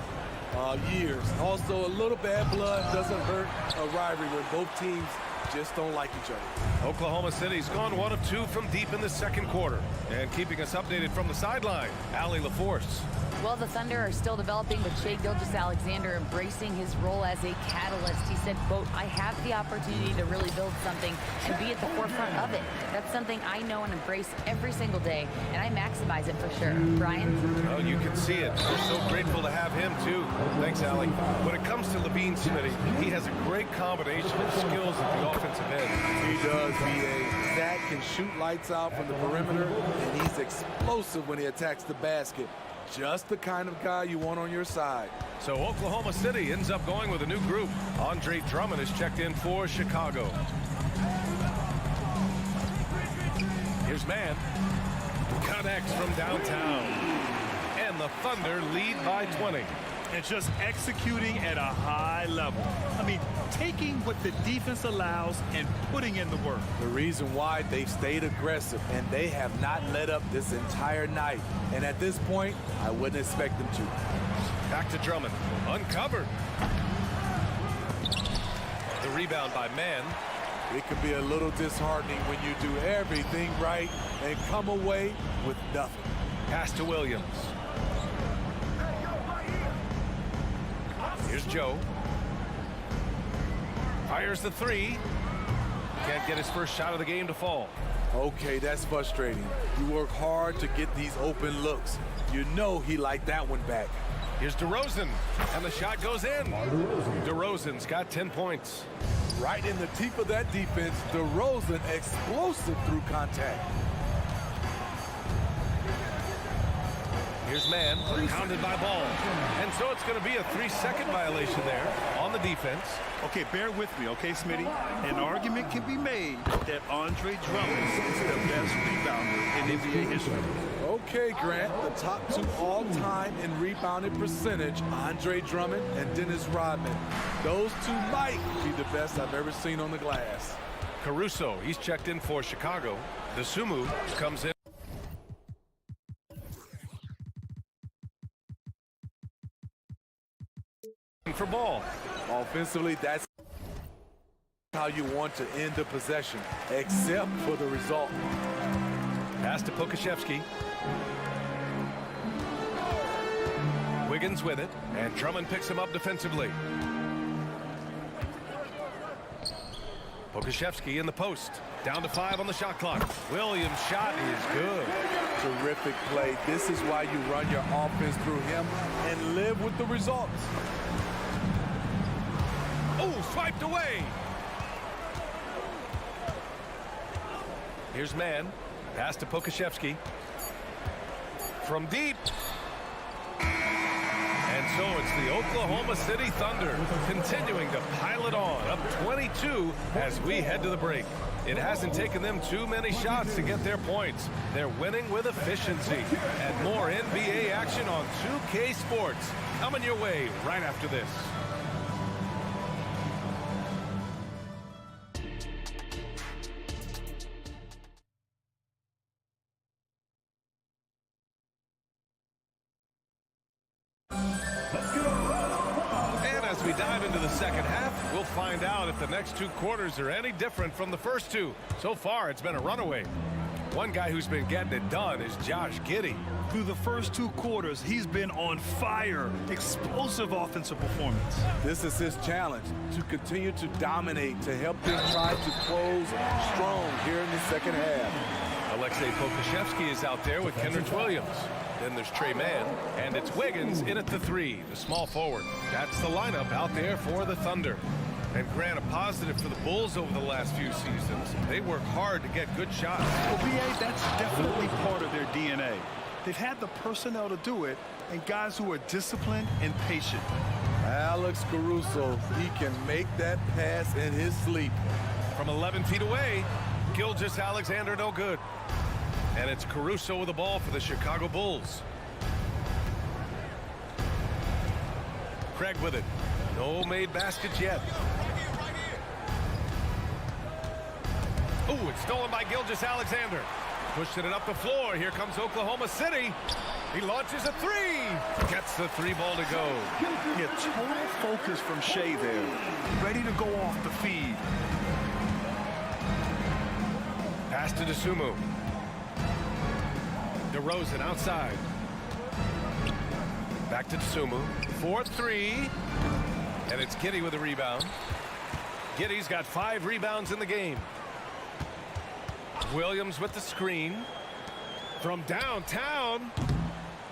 years. Also, a little bad blood doesn't hurt a rivalry when both teams just don't like each other. Oklahoma City's gone 1 of 2 from deep in the second quarter. And keeping us updated from the sideline, Allie LaForce. Well, the Thunder are still developing with Shai Gilgeous-Alexander embracing his role as a catalyst. He said, quote, "I have the opportunity to really build something and be at the forefront of it. That's something I know and embrace every single day, and I maximize it for sure." Brian? Well, you can see it. We're so grateful to have him, too. Thanks, Allie. When it comes to Levine Smitty, he has a great combination of skills at the offensive end. He does, B.A. Zach can shoot lights out from the perimeter, and he's explosive when he attacks the basket. Just the kind of guy you want on your side. So Oklahoma City ends up going with a new group. Andre Drummond is checked in for Chicago. Here's Man. Connects from downtown. And the Thunder lead by 20. And just executing at a high level. I mean, taking what the defense allows and putting in the work. The reason why they've stayed aggressive, and they have not let up this entire night. And at this point, I wouldn't expect them to. Back to Drummond. Uncovered. The rebound by Man. It can be a little disheartening when you do everything right and come away with nothing. Pass to Williams. Here's Joe. Fires the three. Can't get his first shot of the game to fall. Okay, that's frustrating. You work hard to get these open looks. You know he liked that one back. Here's DeRozan, and the shot goes in. DeRozan's got 10 points. Right in the teeth of that defense, DeRozan explosive through contact. Here's Man, pounded by Ball. And so it's going to be a 3-second violation there on the defense. Okay, bear with me, okay, Smitty? An argument can be made that Andre Drummond is the best rebounder in NBA history. Okay, Grant, the top 2 all-time in rebounding percentage, Andre Drummond and Dennis Rodman. Those 2 might be the best I've ever seen on the glass. Caruso, he's checked in for Chicago. The Sumu comes in. For Ball. Offensively, that's how you want to end the possession, except for the result. Pass to Pokashevsky. Wiggins with it, and Drummond picks him up defensively. Pokashevsky in the post. Down to 5 on the shot clock. Williams' shot is good. Terrific play. This is why you run your offense through him and live with the results. Oh, swiped away. Here's Man. Pass to Pokashevsky. From deep. And so it's the Oklahoma City Thunder continuing to pile it on, up 22 as we head to the break. It hasn't taken them too many shots to get their points. They're winning with efficiency. And more NBA action on 2K Sports coming your way right after this. As we dive into the second half, we'll find out if the next 2 quarters are any different from the first 2. So far, it's been a runaway. One guy who's been getting it done is Josh Giddey. Through the first 2 quarters, he's been on fire. Explosive offensive performance. This is his challenge, to continue to dominate, to help them try to close strong here in the second half. Alexei Pokashevsky is out there with Kendrick Williams. Then there's Trey Mann, and it's Wiggins in at the 3, the small forward. That's the lineup out there for the Thunder. And Grant, a positive for the Bulls over the last few seasons. They work hard to get good shots. Well, B.A., that's definitely part of their DNA. They've had the personnel to do it, and guys who are disciplined and patient. Alex Caruso, he can make that pass in his sleep. From 11 feet away, Gilgeous-Alexander no good. And it's Caruso with the ball for the Chicago Bulls. Craig with it. No made baskets yet. Oh, it's stolen by Gilgeous-Alexander. Pushing it up the floor. Here comes Oklahoma City. He launches a 3. Gets the 3-ball to go. Yeah, total focus from Shai there. Ready to go off the feed. Pass to DeSumo. DeRozan outside. Back to DeSumo. 4-3. And it's Giddey with a rebound. Giddey's got 5 rebounds in the game. Williams with the screen. From downtown.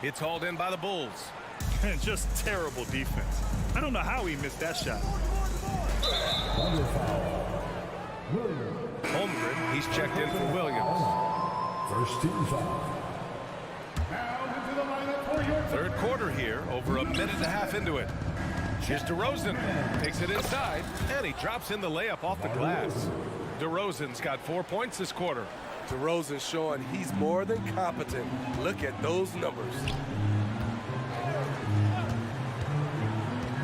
It's hauled in by the Bulls. Just terrible defense. I don't know how he missed that shot. Holmgren, he's checked in for Williams. First team foul. Third quarter here, over a minute and a half into it. Here's DeRozan, takes it inside, and he drops in the layup off the glass. DeRozan's got 4 points this quarter. DeRozan showing he's more than competent. Look at those numbers.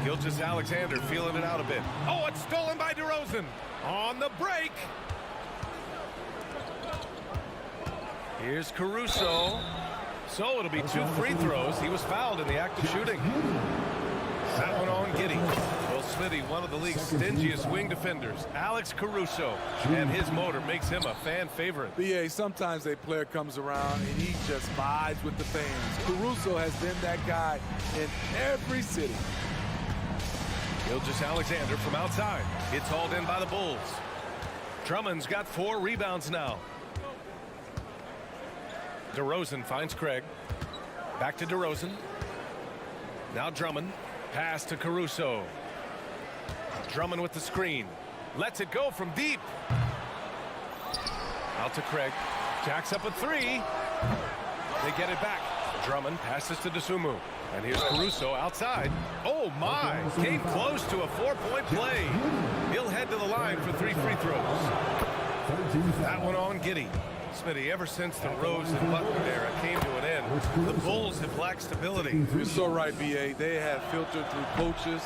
Gilgeous-Alexander feeling it out a bit. Oh, it's stolen by DeRozan on the break. Here's Caruso. So it'll be 2 free throws. He was fouled in the act of shooting. That one on Giddey. Well, Smitty, one of the league's stingiest wing defenders, Alex Caruso, and his motor makes him a fan favorite. BA, sometimes a player comes around and he just vibes with the fans. Caruso has been that guy in every city. Gilgeous-Alexander from outside. It's hauled in by the Bulls. Drummond's got 4 rebounds now. DeRozan finds Craig. Back to DeRozan. Now Drummond. Pass to Caruso. Drummond with the screen. Lets it go from deep. Out to Craig. Jacks up a 3. They get it back. Drummond passes to DeSumo. And here's Caruso outside. Oh my! Came close to a 4-point play. He'll head to the line for 3 free throws. That one on Giddey. Smitty, ever since the Rose and Butler era came to an end, the Bulls have lacked stability. You're so right, BA. They have filtered through coaches.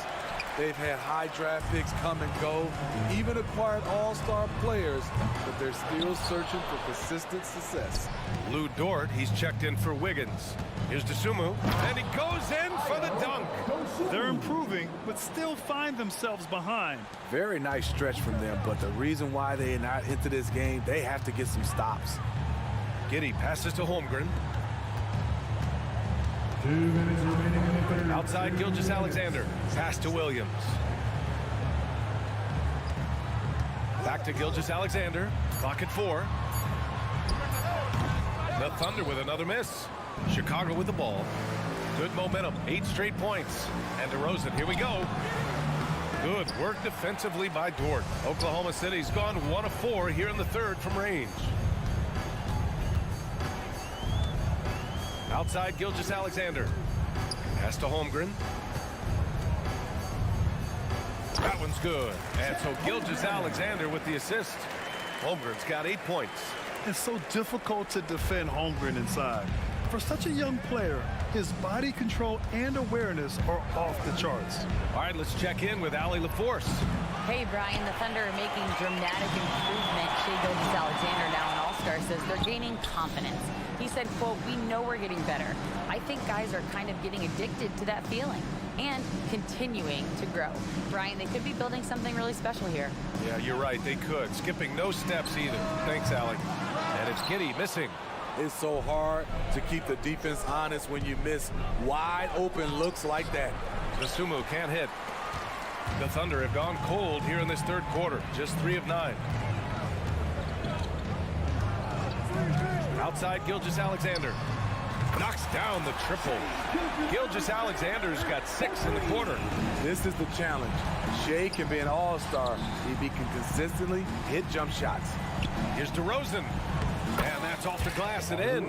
They've had high draft picks come and go, even acquired all-star players, but they're still searching for consistent success. Lou Dort, he's checked in for Wiggins. Here's DeSumo, and he goes in for the dunk. They're improving, but still find themselves behind. Very nice stretch from them, but the reason why they're not into this game, they have to get some stops. Giddey passes to Holmgren. 2 minutes remaining in the third. Outside Gilgeous-Alexander. Pass to Williams. Back to Gilgeous-Alexander. Clock at 4. The Thunder with another miss. Chicago with the ball. Good momentum. 8 straight points. And DeRozan, here we go. Good work defensively by Dort. Oklahoma City's gone 1 of 4 here in the third from range. Outside Gilgeous-Alexander. Pass to Holmgren. That one's good. And so Gilgeous-Alexander with the assist. Holmgren's got 8 points. It's so difficult to defend Holmgren inside. For such a young player, his body control and awareness are off the charts. All right, let's check in with Allie LaForce. Hey, Brian, the Thunder are making dramatic improvement. Shai Gilgeous-Alexander, now an All-Star, says they're gaining confidence. He said, quote, "We know we're getting better. I think guys are kind of getting addicted to that feeling and continuing to grow." Brian, they could be building something really special here. Yeah, you're right. They could. Skipping no steps either. Thanks, Allie. And it's Giddey missing. It's so hard to keep the defense honest when you miss wide open looks like that. DeSumo can't hit. The Thunder have gone cold here in this third quarter. Just 3 of 9. Outside Gilgeous-Alexander. Knocks down the triple. Gilgeous-Alexander's got 6 in the quarter. This is the challenge. Shai can be an all-star if he can consistently hit jump shots. Here's DeRozan. And that's off the glass and in.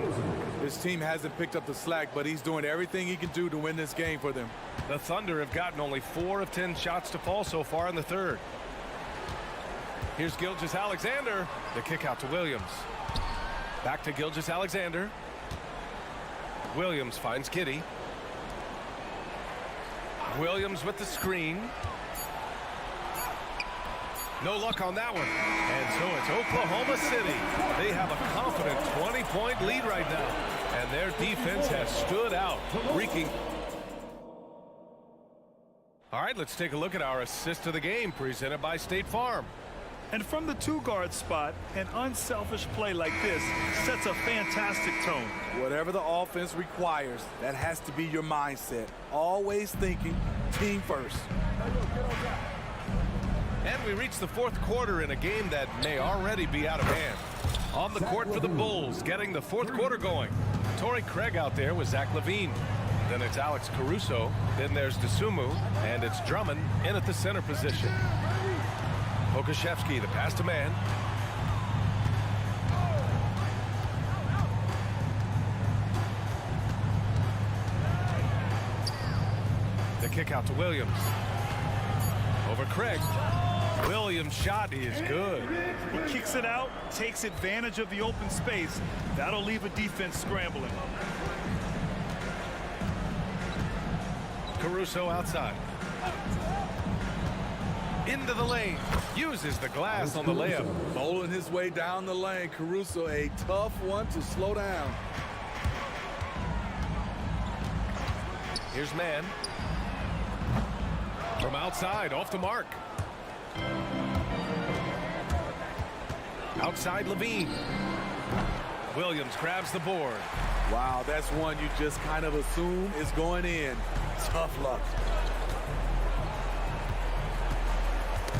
His team hasn't picked up the slack, but he's doing everything he can do to win this game for them. The Thunder have gotten only 4 of 10 shots to fall so far in the third. Here's Gilgeous-Alexander. The kick out to Williams. Back to Gilgeous-Alexander. Williams finds Giddey. Williams with the screen. No luck on that one. And so it's Oklahoma City. They have a confident 20-point lead right now. And their defense has stood out, wreaking. All right, let's take a look at our assist of the game presented by State Farm. And from the 2-guard spot, an unselfish play like this sets a fantastic tone. Whatever the offense requires, that has to be your mindset. Always thinking team first. And we reach the fourth quarter in a game that may already be out of hand. On the court for the Bulls, getting the fourth quarter going. Torrey Craig out there with Zach LaVine. Then it's Alex Caruso. Then there's Dosunmu. And it's Drummond in at the center position. Pokusevski, the pass to man. The kick out to Williams. Over Craig. Williams' shot is good. He kicks it out, takes advantage of the open space. That'll leave a defense scrambling. Caruso outside. Into the lane. Uses the glass on the layup. Bowling his way down the lane. Caruso, a tough one to slow down. Here's man. From outside, off the mark. Outside LaVine. Williams grabs the board. Wow, that's one you just kind of assume is going in. Tough luck.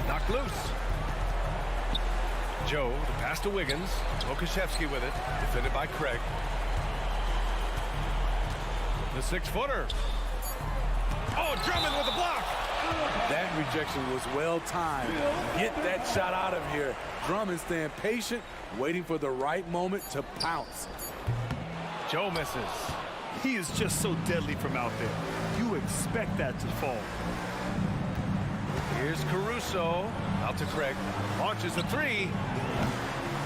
Knocked loose. Joe, the pass to Wiggins. Pokusevski with it. Defended by Craig. The 6-footer. Oh, Drummond with the block. That rejection was well timed. Get that shot out of here. Drummond staying patient, waiting for the right moment to pounce. Joe misses. He is just so deadly from out there. You expect that to fall. Here's Caruso. Out to Craig. Launches a 3.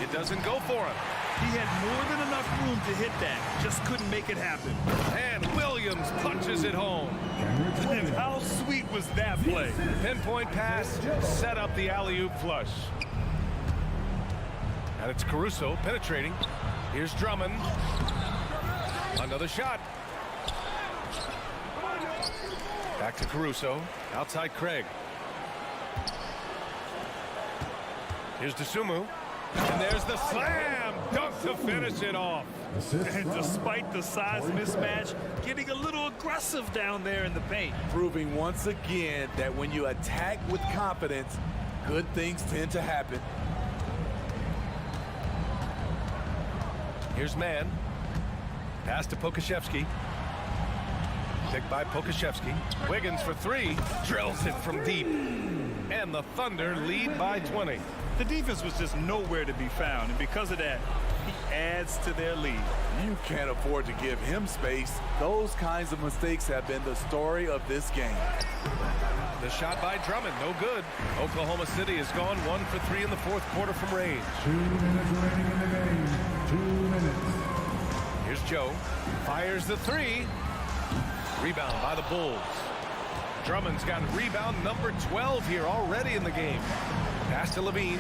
It doesn't go for him. He had more than enough room to hit that. Just couldn't make it happen. And Williams punches it home. And how sweet was that play? Pinpoint pass. Set up the alley-oop flush. And it's Caruso penetrating. Here's Drummond. Another shot. Back to Caruso. Outside Craig. Here's Dosunmu. And there's the slam dunk to finish it off. And despite the size mismatch, getting a little aggressive down there in the paint. Proving once again that when you attack with confidence, good things tend to happen. Here's man. Pass to Pokusevski. Picked by Pokusevski. Wiggins for 3. Drills it from deep. And the Thunder lead by 20. The defense was just nowhere to be found, and because of that, he adds to their lead. You can't afford to give him space. Those kinds of mistakes have been the story of this game. The shot by Drummond, no good. Oklahoma City has gone 1 for 3 in the fourth quarter from range. 2 minutes remaining in the game. 2 minutes. Here's Joe. Fires the 3. Rebound by the Bulls. Drummond's got rebound number 12 here already in the game. Pass to LaVine.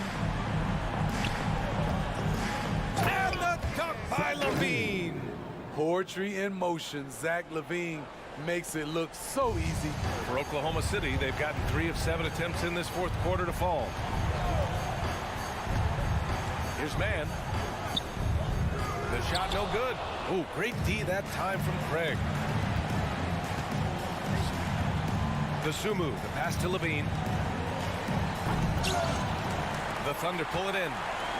And the dunk by LaVine. Poetry in motion. Zach LaVine makes it look so easy. For Oklahoma City, they've gotten 3 of 7 attempts in this fourth quarter to fall. Here's man. The shot no good. Ooh, great D that time from Craig. Dosunmu, the pass to LaVine. The Thunder pull it in.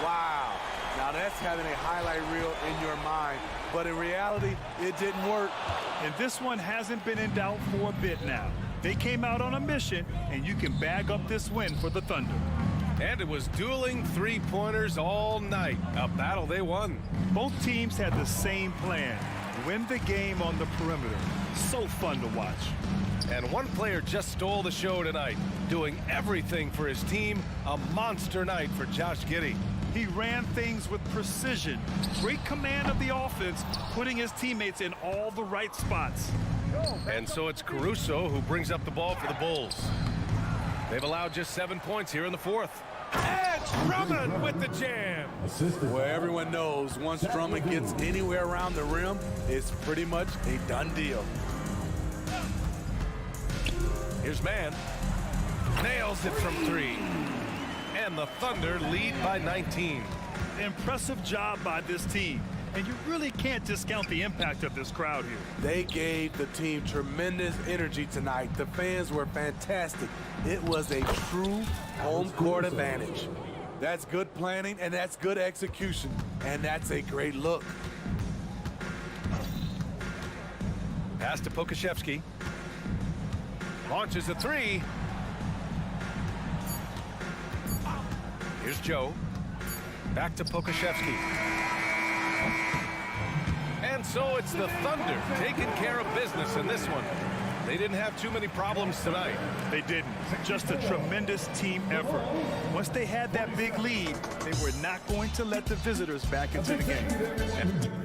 Wow. Now that's having a highlight reel in your mind. But in reality, it didn't work. And this one hasn't been in doubt for a bit now. They came out on a mission, and you can bag up this win for the Thunder. And it was dueling three-pointers all night. A battle they won. Both teams had the same plan. Win the game on the perimeter. So fun to watch. And one player just stole the show tonight, doing everything for his team. A monster night for Josh Giddey. He ran things with precision. Great command of the offense, putting his teammates in all the right spots. And so it's Caruso who brings up the ball for the Bulls. They've allowed just 7 points here in the fourth. And Drummond with the jam. Well, everyone knows once Drummond gets anywhere around the rim, it's pretty much a done deal. Here's man. Nails it from 3. And the Thunder lead by 19. Impressive job by this team. And you really can't discount the impact of this crowd here. They gave the team tremendous energy tonight. The fans were fantastic. It was a true home court advantage. That's good planning, and that's good execution. And that's a great look. Pass to Pokashevsky. Launches a three. Here's Joe. Back to Pokashevsky. And so it's the Thunder taking care of business in this one. They didn't have too many problems tonight. They didn't. Just a tremendous team effort. Once they had that big lead, they were not going to let the visitors back into the game.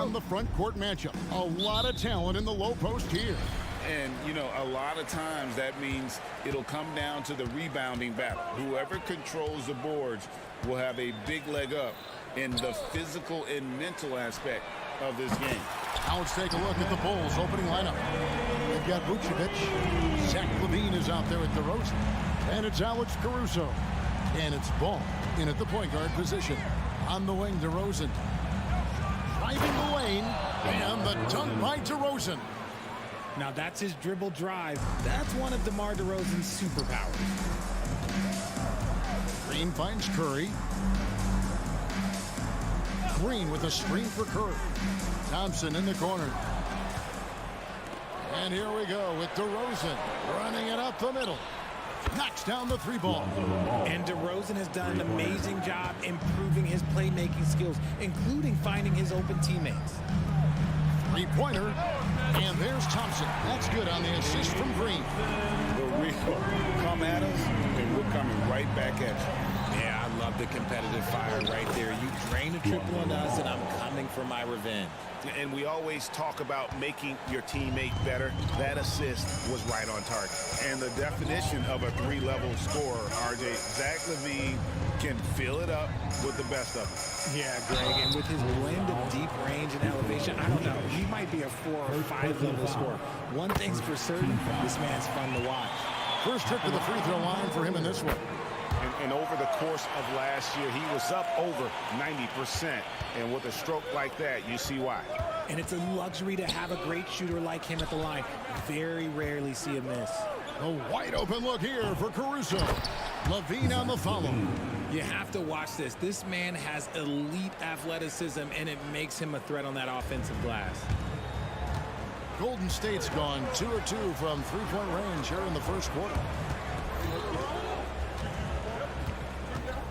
on the front court matchup. A lot of talent in the low post here. And, you know, a lot of times that means it'll come down to the rebounding battle. Whoever controls the boards will have a big leg up in the physical and mental aspect of this game. Now let's take a look at the Bulls opening lineup. They've got Vucevic. Zach LaVine is out there at DeRozan. And it's Alex Caruso. And it's Ball in at the point guard position. On the wing, DeRozan. Driving the lane. And the dunk by DeRozan. Now that's his dribble drive. That's one of DeMar DeRozan's superpowers. Green finds Curry. Green with a screen for Curry. Thompson in the corner. And here we go with DeRozan running it up the middle. Knocks down the three ball. And DeRozan has done an amazing job improving his playmaking skills, including finding his open teammates. Three-pointer. And there's Thompson. That's good on the assist from Green. The real come at us, and we're coming right back at you. Yeah, I love the competitive fire right there. You drain a triple on us, and I'm coming for my revenge. And we always talk about making your teammate better. That assist was right on target. And the definition of a three-level scorer, RJ, Zach LaVine can fill it up with the best of them. Yeah, Greg, and with his blend of deep range and elevation, I don't know, he might be a 4 or 5 level scorer. One thing's for certain, this man's fun to watch. First trip to the free throw line for him in this one. And over the course of last year, he was up over 90%. And with a stroke like that, you see why. And it's a luxury to have a great shooter like him at the line. Very rarely see him miss. A wide open look here for Caruso. LaVine on the follow. You have to watch this. This man has elite athleticism, and it makes him a threat on that offensive glass. Golden State's gone 2 of 2 from three-point range here in the first quarter.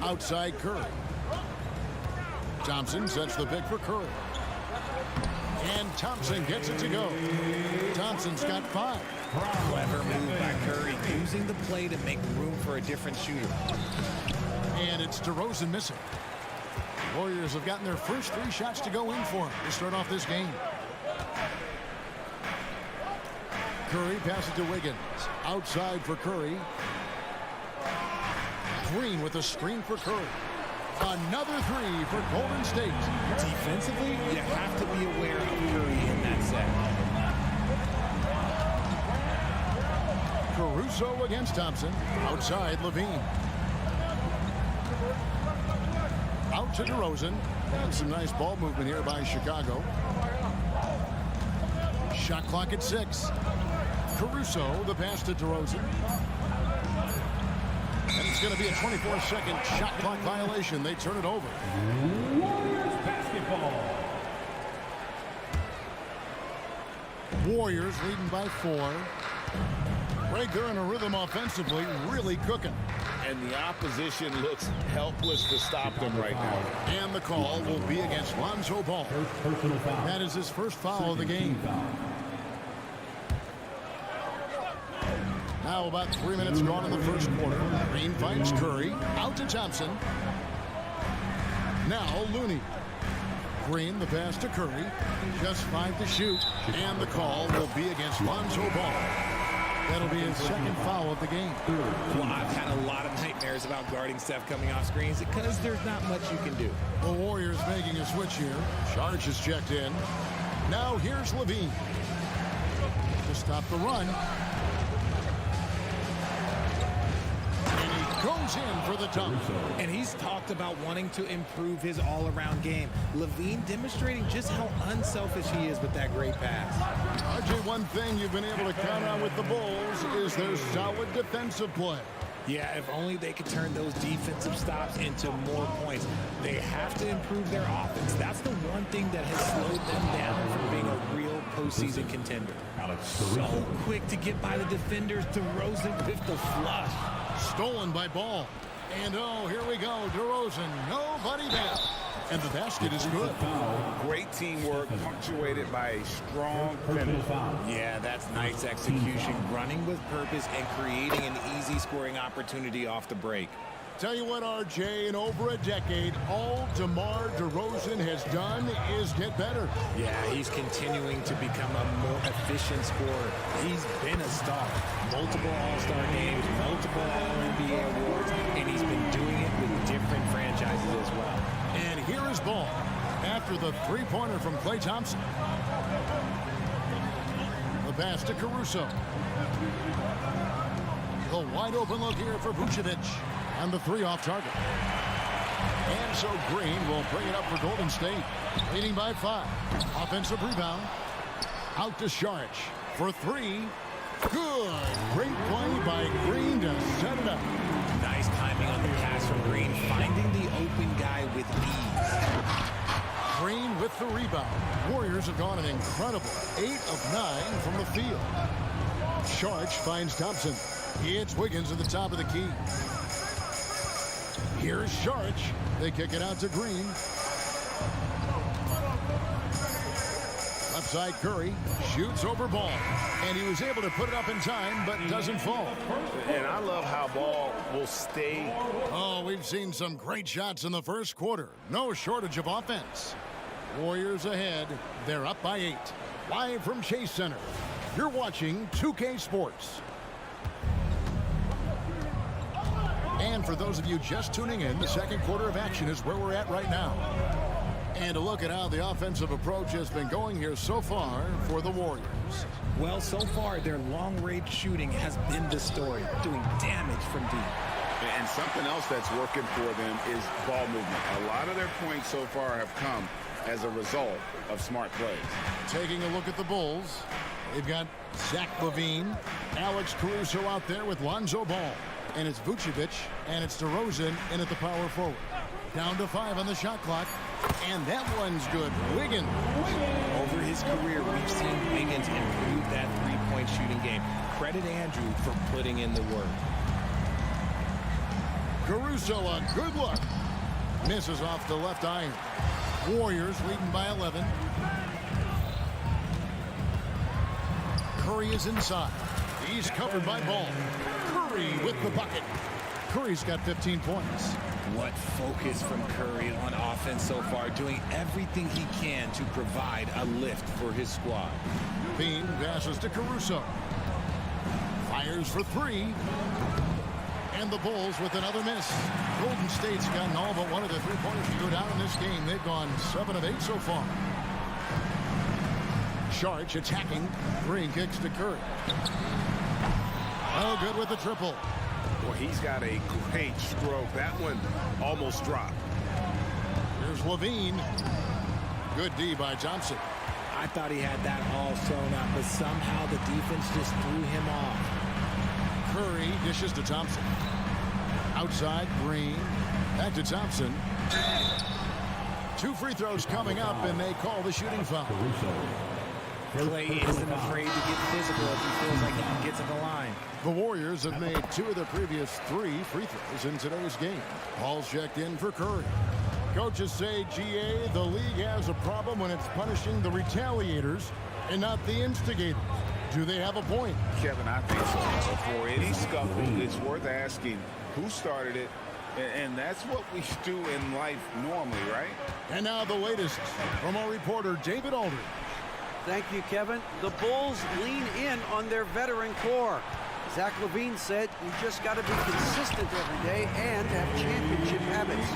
Outside Curry. Thompson sets the pick for Curry. And Thompson gets it to go. Thompson's got 5. Clever move by Curry, using the play to make room for a different shooter. And it's DeRozan missing. Warriors have gotten their first 3 shots to go in for him to start off this game. Curry passes to Wiggins. Outside for Curry. Green with a screen for Curry. Another 3 for Golden State. Defensively, you have to be aware of Curry in that set. Caruso against Thompson. Outside LaVine. Out to DeRozan. And some nice ball movement here by Chicago. Shot clock at 6. Caruso, the pass to DeRozan. And it's going to be a 24-second shot clock violation. They turn it over. Warriors basketball. Warriors leading by 4. Greg, they're in a rhythm offensively, really cooking. And the opposition looks helpless to stop them right now. And the call will be against Lonzo Ball. That is his first foul of the game. Now about 3 minutes gone in the first quarter. Green finds Curry. Out to Thompson. Now Looney. Green, the pass to Curry. Just 5 to shoot. And the call will be against Lonzo Ball. That'll be his second foul of the game. Well, I've had a lot of nightmares about guarding Steph coming off screens because there's not much you can do. The Warriors making a switch here. Charge is checked in. Now here's LaVine. To stop the run. Goes in for the dunk. And he's talked about wanting to improve his all-around game. LaVine demonstrating just how unselfish he is with that great pass. RJ, one thing you've been able to count on with the Bulls is their solid defensive play. Yeah, if only they could turn those defensive stops into more points. They have to improve their offense. That's the one thing that has slowed them down from being a real postseason contender. So quick to get by the defenders. DeRozan with the flush. Stolen by Ball. And oh, here we go. DeRozan, nobody down. And the basket is good. Great teamwork punctuated by a strong finish. Yeah, that's nice execution. Running with purpose and creating an easy scoring opportunity off the break. Tell you what, RJ, in over a decade, all DeMar DeRozan has done is get better. Yeah, he's continuing to become a more efficient scorer. He's been a star. Multiple All-Star games, multiple All-NBA awards, and he's been doing it with different franchises as well. And here is Ball after the three-pointer from Klay Thompson. The pass to Caruso. The wide-open look here for Vucevic. And the 3 off target. And so Green will bring it up for Golden State. Leading by 5. Offensive rebound. Out to Saric for 3. Good. Great play by Green to set it up. Nice timing on the pass from Green. Finding the open guy with ease. Green with the rebound. Warriors have gone an incredible 8 of 9 from the field. Saric finds Thompson. It's Wiggins at the top of the key. Here's Saric. They kick it out to Green. Left side, Curry shoots over Ball. And he was able to put it up in time, but doesn't fall. And I love how Ball will stay. Oh, we've seen some great shots in the first quarter. No shortage of offense. Warriors ahead. They're up by 8. Live from Chase Center. You're watching 2K Sports. And for those of you just tuning in, the second quarter of action is where we're at right now. And a look at how the offensive approach has been going here so far for the Warriors. Well, so far, their long-range shooting has been the story, doing damage from deep. And something else that's working for them is ball movement. A lot of their points so far have come as a result of smart plays. Taking a look at the Bulls, they've got Zach LaVine, Alex Caruso out there with Lonzo Ball. And it's Vucevic, and it's DeRozan in at the power forward. Down to 5 on the shot clock, and that one's good. Wiggins. Over his career, we've seen Wiggins improve that three-point shooting game. Credit Andrew for putting in the work. Caruso, a good look. Misses off the left iron. Warriors leading by 11. Curry is inside. He's covered by Ball. Curry with the bucket. Curry's got 15 points. What focus from Curry on offense so far, doing everything he can to provide a lift for his squad. Bean passes to Caruso. Fires for 3. And the Bulls with another miss. Golden State's gotten all but one of the 3-pointers to go down in this game. They've gone 7 of 8 so far. Sharch attacking. Green kicks to Curry. Oh, good with the triple. Well, he's got a great stroke. That one almost dropped. Here's LaVine. Good D by Thompson. I thought he had that all sewn up, but somehow the defense just threw him off. Curry dishes to Thompson. Outside, Green. Back to Thompson. 2 free throws coming up, and they call the shooting foul. Clay isn't afraid to get physical if he feels like he can get to the line. The Warriors have made 2 of their previous 3 free throws in today's game. Paul's checked in for Curry. Coaches say, GA, the league has a problem when it's punishing the retaliators and not the instigators. Do they have a point? Kevin, I think so. For any scuffle, it's worth asking who started it, and that's what we do in life normally, right? And now the latest from our reporter, David Aldridge. Thank you, Kevin. The Bulls lean in on their veteran core. Zach LaVine said, you just got to be consistent every day and have championship habits.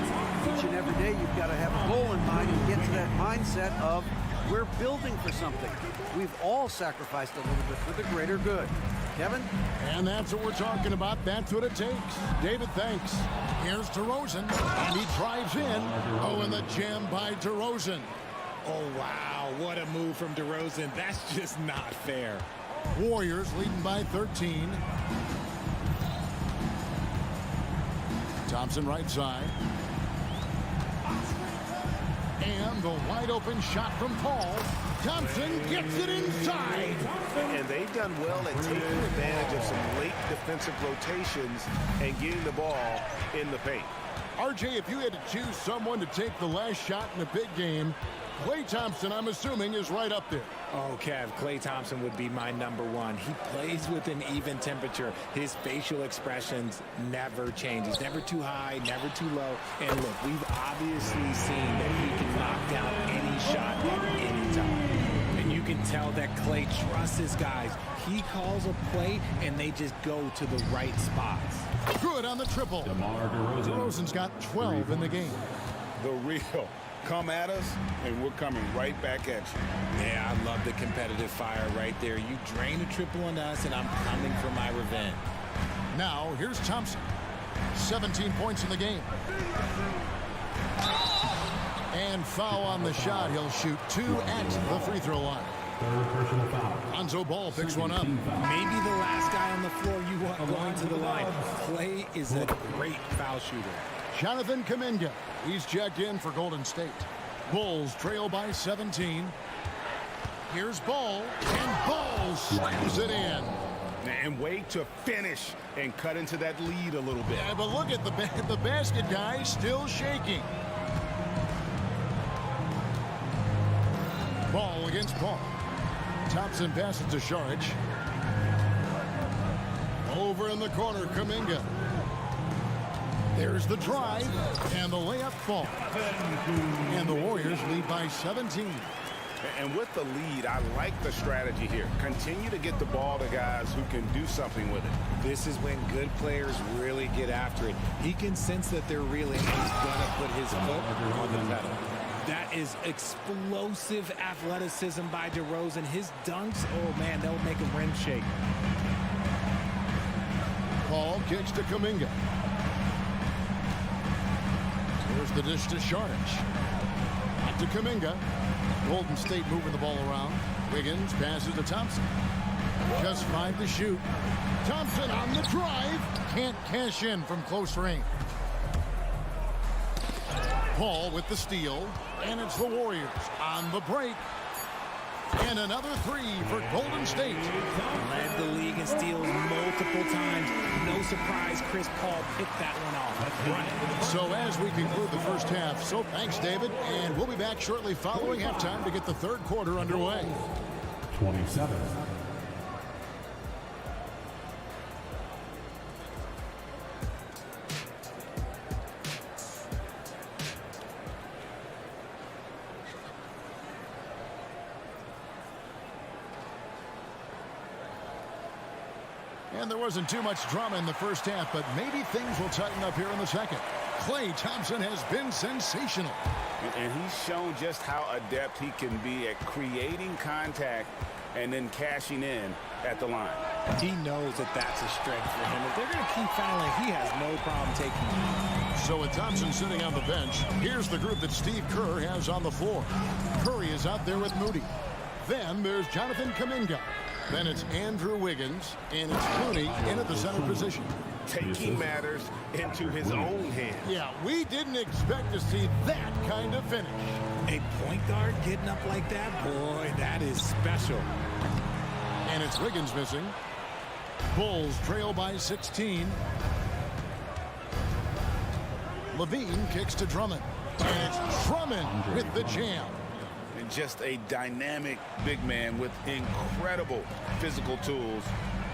Each and every day, you've got to have a goal in mind and get to that mindset of, we're building for something. We've all sacrificed a little bit for the greater good. Kevin? And that's what we're talking about. That's what it takes. David, thanks. Here's DeRozan, and he drives in. Oh, and the jam by DeRozan. Oh, wow. What a move from DeRozan. That's just not fair. Warriors leading by 13. Thompson right side. And the wide open shot from Paul. Thompson gets it inside. And they've done well at taking advantage of some late defensive rotations and getting the ball in the paint. RJ, if you had to choose someone to take the last shot in a big game, Klay Thompson, I'm assuming, is right up there. Oh, Kev, Klay Thompson would be my number 1. He plays with an even temperature. His facial expressions never change. He's never too high, never too low. And look, we've obviously seen that he can knock down any shot at any time. And you can tell that Klay trusts his guys. He calls a play, and they just go to the right spots. Good on the triple. DeRozan's got 12 in the game. The real. Come at us, and we're coming right back at you. Yeah, I love the competitive fire right there. You drain a triple on us, and I'm coming for my revenge. Now, here's Thompson. 17 points in the game. And foul on the shot. He'll shoot 2 at the free throw line. Lonzo Ball picks one up. Maybe the last guy on the floor you want going to the line. Klay is a great foul shooter. Jonathan Kuminga. He's checked in for Golden State. Bulls trail by 17. Here's Ball, and Ball slams it in. And wait to finish and cut into that lead a little bit. Yeah, but look at the basket guy still shaking. Ball against Paul. Thompson passes to Šarić. Over in the corner, Kuminga. There's the drive, and the layup falls. And the Warriors lead by 17. And with the lead, I like the strategy here. Continue to get the ball to guys who can do something with it. This is when good players really get after it. He can sense that they're reeling. He's going to put his foot on the pedal. That is explosive athleticism by DeRozan. His dunks, oh man, they'll make a rim shake. Paul kicks to Kuminga. Here's the dish to Šarić. Back to Kuminga. Golden State moving the ball around. Wiggins passes to Thompson. Just 5 to shoot. Thompson on the drive. Can't cash in from close range. Paul with the steal. And it's the Warriors on the break. And another 3 for Golden State. Led the league in steals multiple times. No surprise Chris Paul picked that one off. So as we conclude the first half, so thanks, David. And we'll be back shortly following halftime to get the third quarter underway. 27. And there wasn't too much drama in the first half, but maybe things will tighten up here in the second. Klay Thompson has been sensational. And he's shown just how adept he can be at creating contact and then cashing in at the line. He knows that that's a strength for him. If they're going to keep fouling, he has no problem taking it. So with Thompson sitting on the bench, here's the group that Steve Kerr has on the floor. Curry is out there with Moody. Then there's Jonathan Kuminga. Then it's Andrew Wiggins, and it's Clooney in at the center position. Taking matters into his own hands. Yeah, we didn't expect to see that kind of finish. A point guard getting up like that, boy, that is special. And it's Wiggins missing. Bulls trail by 16. Levine kicks to Drummond. And it's Drummond with the jam. And just a dynamic big man with incredible physical tools.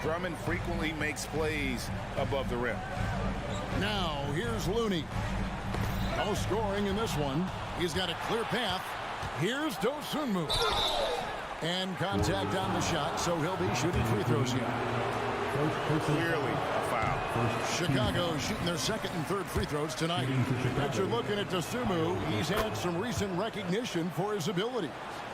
Drummond frequently makes plays above the rim. Now, here's Looney. No scoring in this one. He's got a clear path. Here's Dosunmu. And contact on the shot, so he'll be shooting free throws here. Clearly a foul. Chicago shooting their second and third free throws tonight. But you're looking at Dosunmu. He's had some recent recognition for his ability.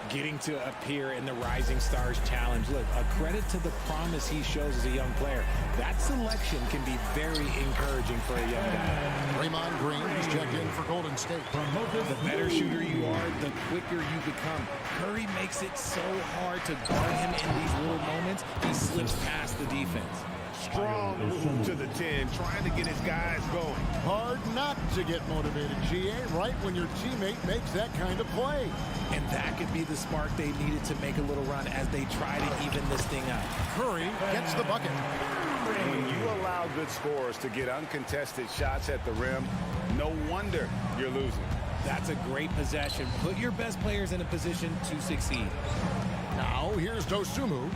Getting to appear in the Rising Stars Challenge. Look, a credit to the promise he shows as a young player. That selection can be very encouraging for a young guy. Draymond Green is checked in for Golden State. The better shooter you are, the quicker you become. Curry makes it so hard to guard him in these little moments. He slips past the defense. Strong move to the 10, trying to get his guys going. Hard not to get motivated, GA, right when your teammate makes that kind of play. And that could be the spark they needed to make a little run as they try to even this thing up. Curry gets the bucket. When you allow good scorers to get uncontested shots at the rim, no wonder you're losing. That's a great possession. Put your best players in a position to succeed. Now, here's Dosunmu.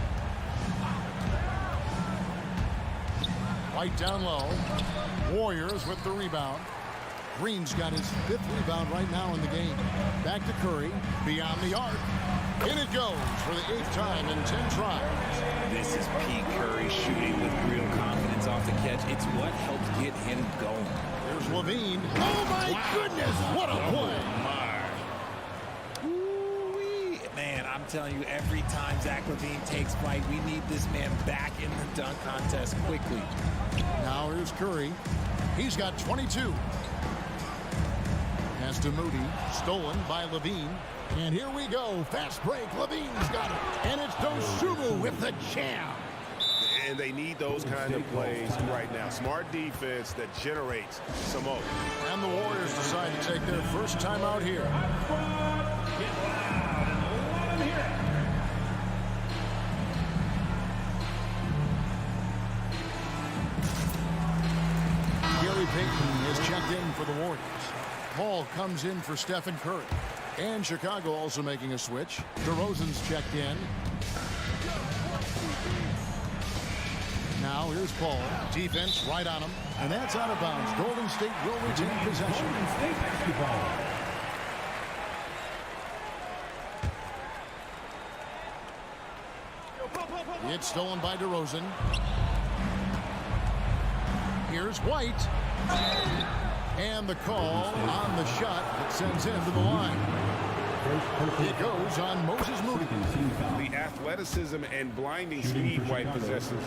White down low. Warriors with the rebound. Green's got his 5th rebound right now in the game. Back to Curry. Beyond the arc. In it goes for the 8th time in 10 tries. This is Pete Curry shooting with real confidence off the catch. It's what helps get him going. There's Levine. Oh, my goodness. What a play. Man, I'm telling you, every time Zach LaVine takes flight, we need this man back in the dunk contest quickly. Now here's Curry. He's got 22. Pass to Moody. Stolen by Levine. And here we go. Fast break. Levine's got it. And it's Dosunmu with the jam. And they need those kind of plays right now. Smart defense that generates some open. And the Warriors decide to take their first time out here. Gary Payton is checked in for the Warriors. Paul comes in for Stephen Curry. And Chicago also making a switch. DeRozan's checked in. Now here's Paul. Defense right on him. And that's out of bounds. Golden State will retain possession. Golden State basketball. It's stolen by DeRozan. Here's White. And the call on the shot that sends him to the line. It goes on Moses Moody. The athleticism and blinding speed White possesses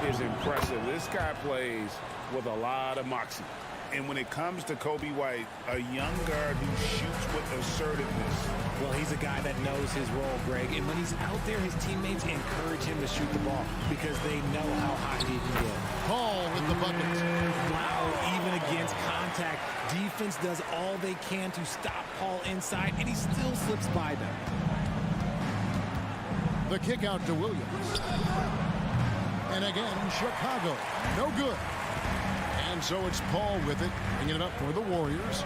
is impressive. This guy plays with a lot of moxie. And when it comes to Kobe White, a young guard who shoots with assertiveness. Well, he's a guy that knows his role, Greg. And when he's out there, his teammates encourage him to shoot the ball because they know how high he can get. Paul with the bucket. Wow, even against contact, defense does all they can to stop Paul inside, and he still slips by them. The kick out to Williams. And again, Chicago. No good. And so it's Paul with it, bringing it up for the Warriors.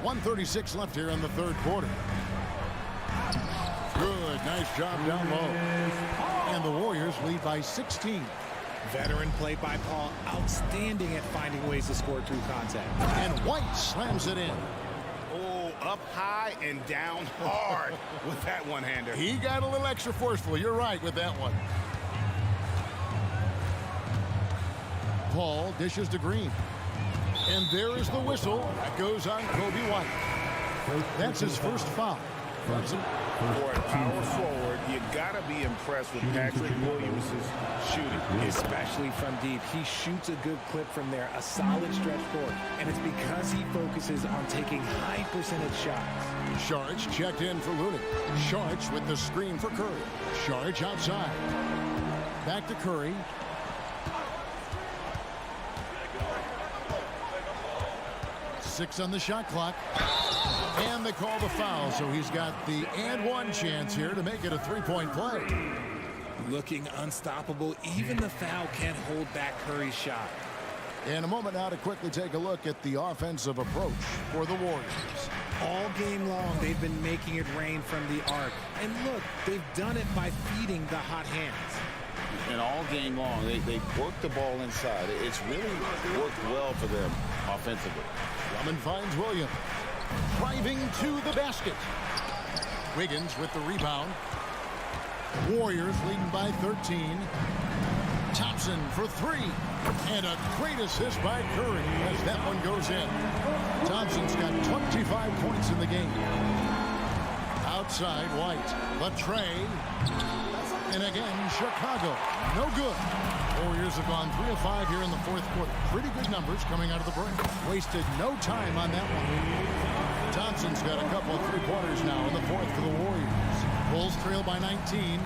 1:36 left here in the third quarter. Good, nice job down low. And the Warriors lead by 16. Veteran play by Paul, outstanding at finding ways to score through contact. And White slams it in. Oh, up high and down hard with that one-hander. He got a little extra forceful. You're right with that one. Paul dishes to Green. And there is the whistle. That goes on Kobe White. That's his first foul. For a power forward, you got to be impressed with Patrick Williams' shooting. Especially from deep. He shoots a good clip from there, a solid stretch forward. And it's because he focuses on taking high percentage shots. Saric checked in for Looney. Saric with the screen for Curry. Saric outside. Back to Curry. Six on the shot clock. And they call the foul, so he's got the and one chance here to make it a three-point play. Looking unstoppable. Even the foul can't hold back Curry's shot. In a moment now to quickly take a look at the offensive approach for the Warriors. All game long, they've been making it rain from the arc. And look, they've done it by feeding the hot hands. And all game long, they work the ball inside. It's really worked well for them offensively. Drummond finds Williams. Driving to the basket. Wiggins with the rebound. Warriors leading by 13. Thompson for three. And a great assist by Curry as that one goes in. Thompson's got 25 points in the game. Outside White. Latrey. And again, Chicago. No good. Warriors have gone 3 of 5 here in the fourth quarter. Pretty good numbers coming out of the break. Wasted no time on that one. Thompson's got a couple of three-pointers now in the fourth for the Warriors. Bulls trail by 19.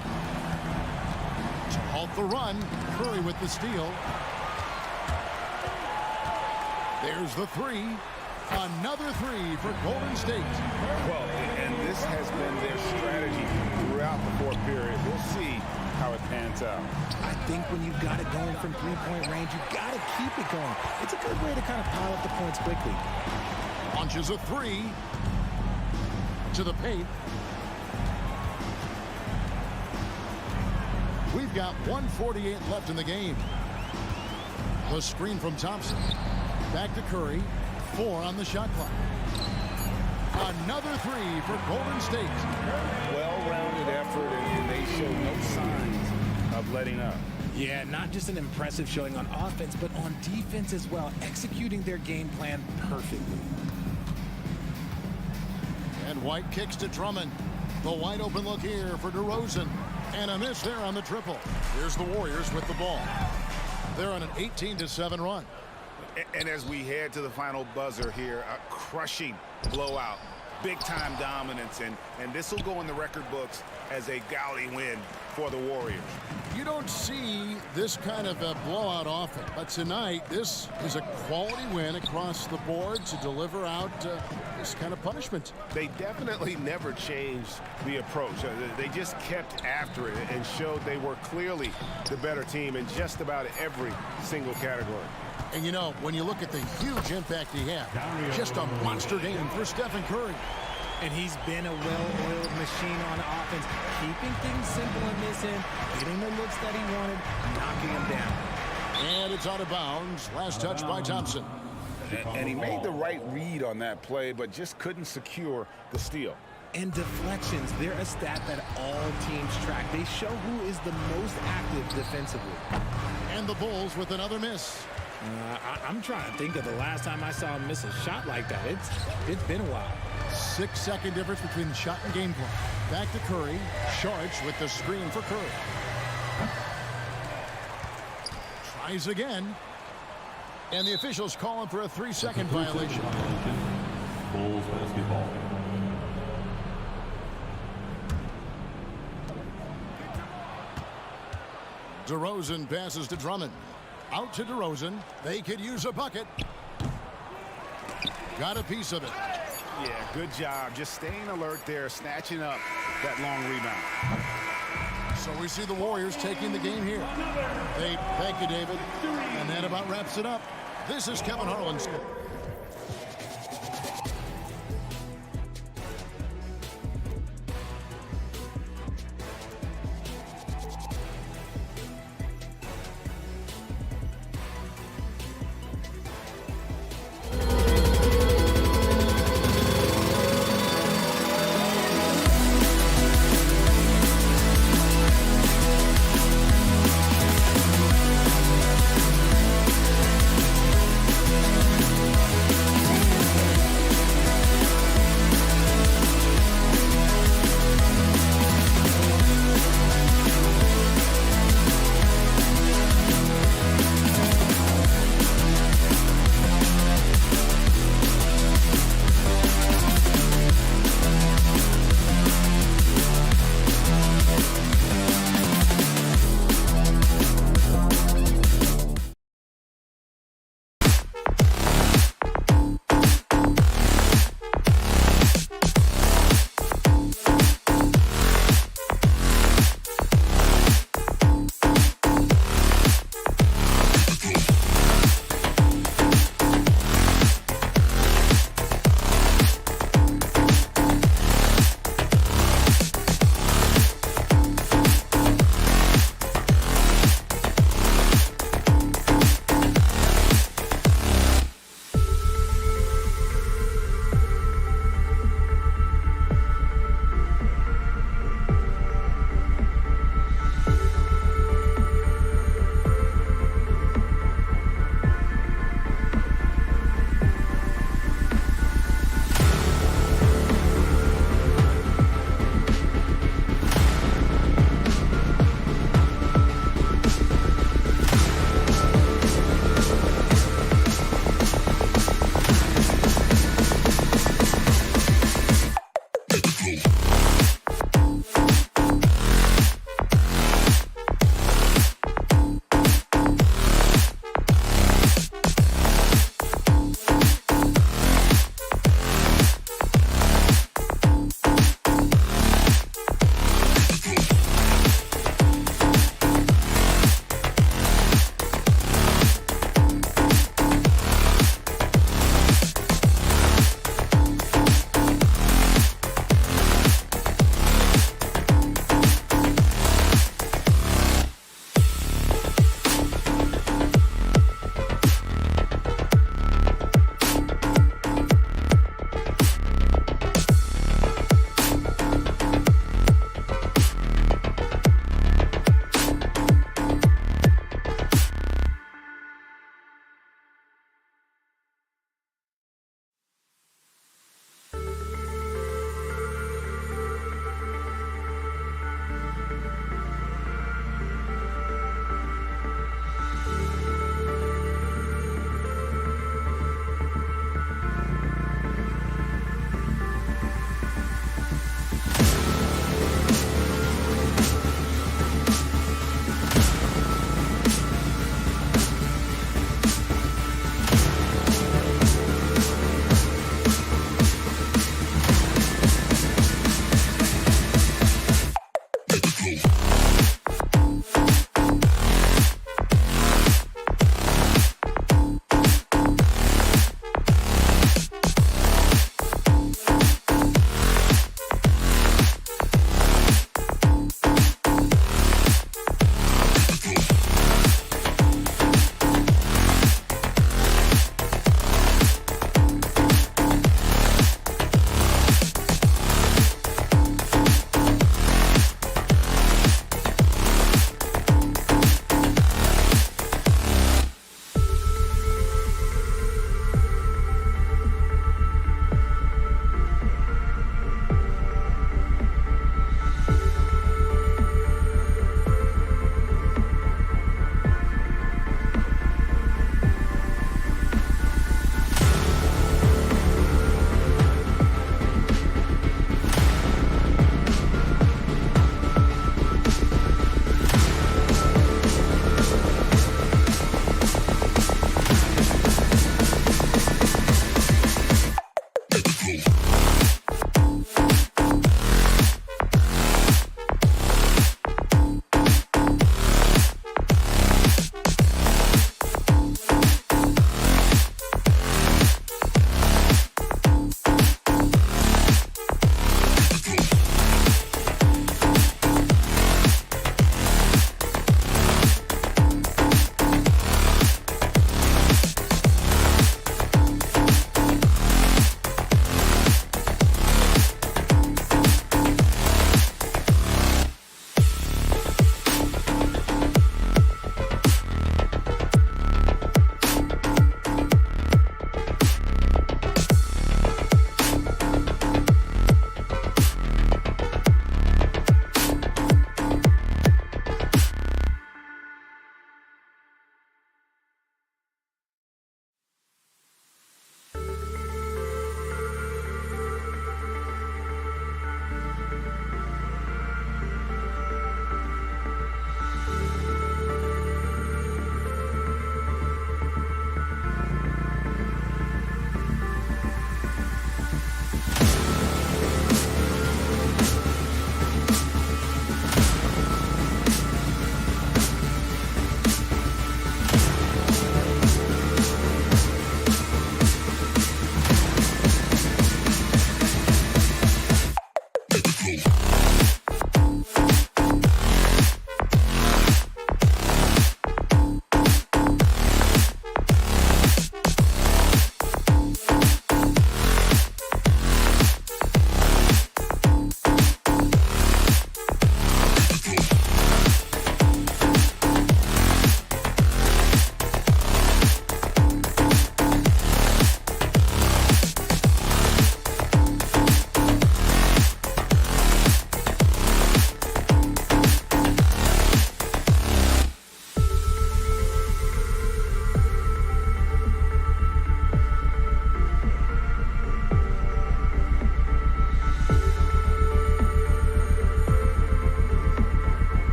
To halt the run, Curry with the steal. There's the three. Another three for Golden State. Well, and this has been their strategy throughout the fourth period. We'll see how it pans out. I think when you've got it going from three-point range, you've got to keep it going. It's a good way to kind of pile up the points quickly. Launches a three to the paint. We've got 1:48 left in the game. The screen from Thompson. Back to Curry. 4 on the shot clock. Another three for Golden State. Well-rounded effort, and they show no signs of letting up. Yeah, not just an impressive showing on offense, but on defense as well, executing their game plan perfectly. And White kicks to Drummond. The wide open look here for DeRozan. And a miss there on the triple. Here's the Warriors with the ball. They're on an 18-7 run. And as we head to the final buzzer here, a crushing blowout, big-time dominance, and this will go in the record books as a gaudy win for the Warriors. You don't see this kind of a blowout often, but tonight this is a quality win across the board to deliver out this kind of punishment. They definitely never changed the approach. They just kept after it and showed they were clearly the better team in just about every single category. And you know, when you look at the huge impact he had, just a monster game for Stephen Curry. And he's been a well-oiled machine on offense, keeping things simple in this end, getting the looks that he wanted, knocking him down. And it's out of bounds. Last touch by Thompson. And he made the right read on that play, but just couldn't secure the steal. And deflections, they're a stat that all teams track. They show who is the most active defensively. And the Bulls with another miss. I'm trying to think of the last time I saw him miss a shot like that. It's been a while. 6-second difference between the shot and game clock. Back to Curry. Sharch with the screen for Curry. Tries again. And the officials call him for a 3-second violation. Bulls basketball. DeRozan passes to Drummond. Out to DeRozan. They could use a bucket. Got a piece of it. Yeah, good job. Just staying alert there, snatching up that long rebound. So we see the Warriors taking the game here. Thank you, David. And that about wraps it up. This is Kevin Harlan.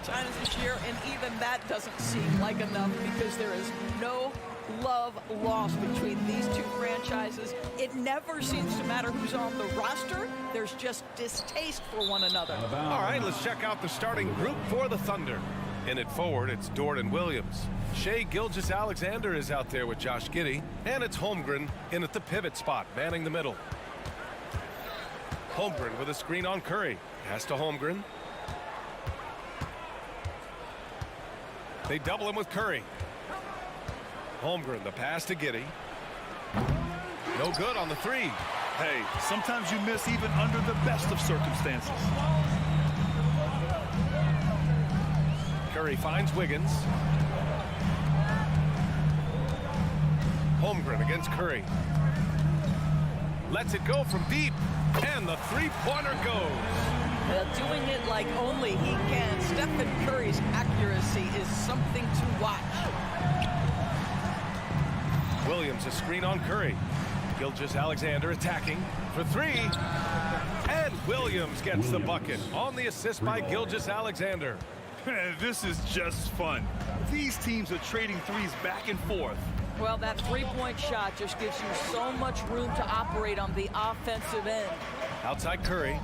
times this year, and even that doesn't seem like enough because there is no love lost between these two franchises. It never seems to matter who's on the roster. There's just distaste for one another. All right, let's check out the starting group for the Thunder. In it forward, it's Jordan Williams. Shai Gilgeous-Alexander is out there with Josh Giddey. And it's Holmgren in at the pivot spot, manning the middle. Holmgren with a screen on Curry. Pass to Holmgren. They double him with Curry. Holmgren, the pass to Giddey. No good on the three. Hey, sometimes you miss even under the best of circumstances. Curry finds Wiggins. Holmgren against Curry. Lets it go from deep. And the three-pointer goes. Doing it like only he can. Stephen Curry's accuracy is something to watch. Williams, a screen on Curry. Gilgeous-Alexander attacking for three. And Williams gets the bucket on the assist by Gilgeous-Alexander. This is just fun. These teams are trading threes back and forth. Well, that three-point shot just gives you so much room to operate on the offensive end. Outside Curry.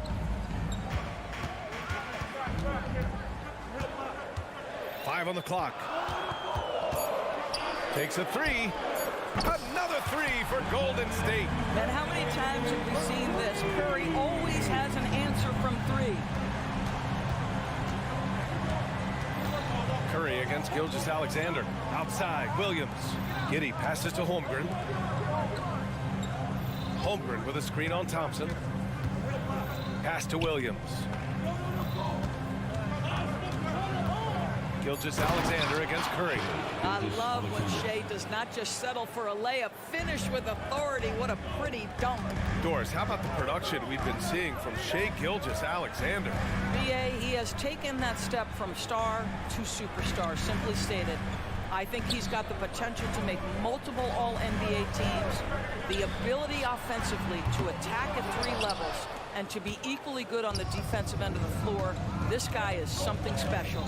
Five on the clock. Takes a three. Another three for Golden State. And how many times have we seen this? Curry always has an answer from three. Curry against Gilgeous-Alexander. Outside, Williams. Giddey passes to Holmgren. Holmgren with a screen on Thompson. Pass to Williams. Gilgeous-Alexander against Curry. I love when Shea does not just settle for a layup, finish with authority. What a pretty dunk. Doris, how about the production we've been seeing from Shea Gilgeous-Alexander? BA, he has taken that step from star to superstar, simply stated. I think he's got the potential to make multiple All-NBA teams, the ability offensively to attack at 3 levels, and to be equally good on the defensive end of the floor. This guy is something special.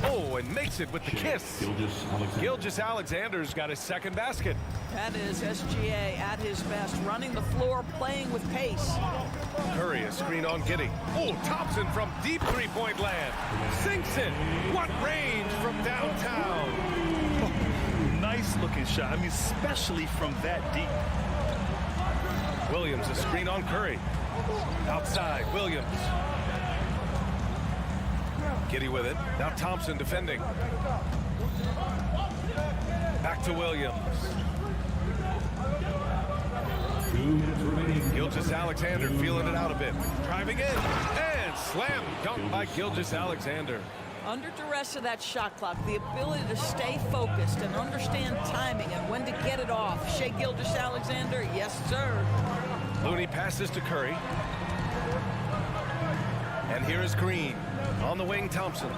Oh, and makes it with the kiss. Gilgeous-Alexander's got his second basket. That is SGA at his best, running the floor, playing with pace. Curry, a screen on Giddey. Oh, Thompson from deep three-point land. Sinks it. What range from downtown. Oh, nice looking shot. I mean, especially from that deep. Williams, a screen on Curry. Outside, Williams. Giddey with it. Now Thompson defending. Back to Williams. Gilgeous-Alexander feeling it out a bit. Driving in. And slam dunk by Gilgeous-Alexander. Under duress of that shot clock, the ability to stay focused and understand timing and when to get it off. Shea Gilgeous-Alexander, yes, sir. Looney passes to Curry. And here is Green. On the wing, Thompson.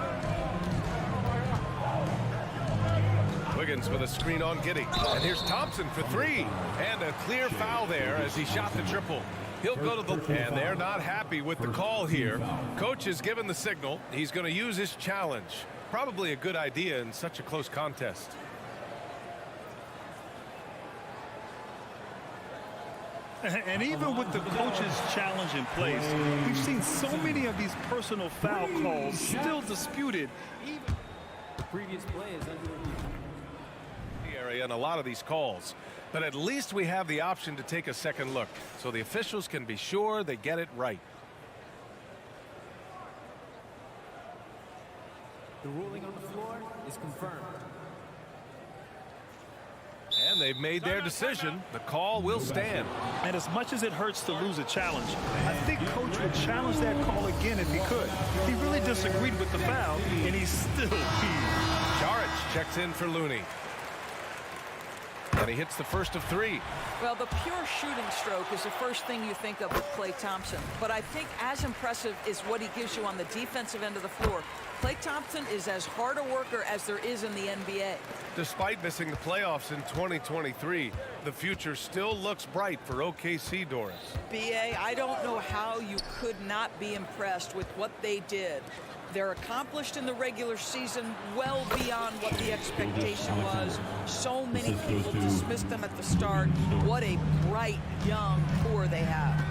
Wiggins with a screen on Giddey. And here's Thompson for 3. And a clear foul there as he shot the triple. He'll go to the... And they're not happy with the call here. Coach has given the signal. He's going to use his challenge. Probably a good idea in such a close contest. And even with the coach's challenge in place, we've seen so many of these personal foul calls still disputed. The previous play is under the area and a lot of these calls. But at least we have the option to take a second look, so the officials can be sure they get it right. The ruling on the floor is confirmed. And they've made their decision. The call will stand. And as much as it hurts to lose a challenge, I think Coach would challenge that call again if he could. He really disagreed with the foul, and he's still peeved. Saric checks in for Looney. And he hits the first of 3. Well, the pure shooting stroke is the first thing you think of with Klay Thompson. But I think as impressive is what he gives you on the defensive end of the floor. Klay Thompson is as hard a worker as there is in the NBA. Despite missing the playoffs in 2023, the future still looks bright for OKC, Doris. BA, I don't know how you could not be impressed with what they did. They're accomplished in the regular season well beyond what the expectation was. So many people dismissed them at the start. What a bright, young core they have.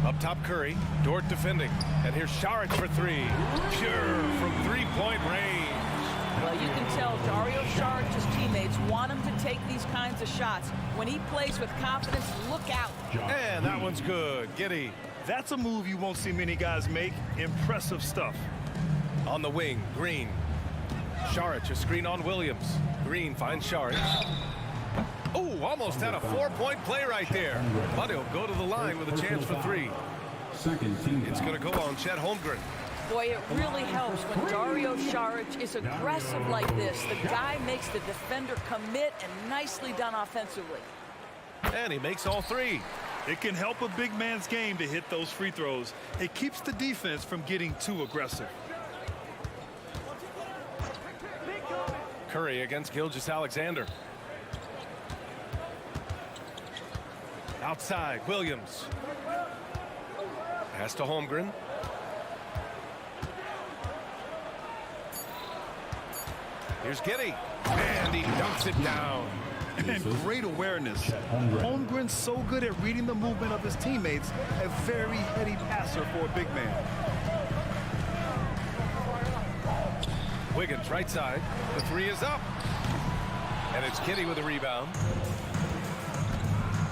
Up top, Curry. Dort defending. And here's Saric for 3. Pure from three-point range. Well, you can tell Dario Saric's teammates want him to take these kinds of shots. When he plays with confidence, look out. And that one's good. Giddey. That's a move you won't see many guys make. Impressive stuff. On the wing, Green. Saric, a screen on Williams. Green finds Saric. Oh, almost had a 4-point play right there. But he'll go to the line with a chance for 3. It's going to go on Chet Holmgren. Boy, it really helps when Dario Saric is aggressive like this. The guy makes the defender commit, and nicely done offensively. And he makes all 3. It can help a big man's game to hit those free throws. It keeps the defense from getting too aggressive. Curry against Gilgeous-Alexander. Outside, Williams. Pass to Holmgren. Here's Giddey. And he dunks it down. And great awareness. Holmgren's so good at reading the movement of his teammates. A very heady passer for a big man. Wiggins right side. The 3 is up. And it's Giddey with a rebound.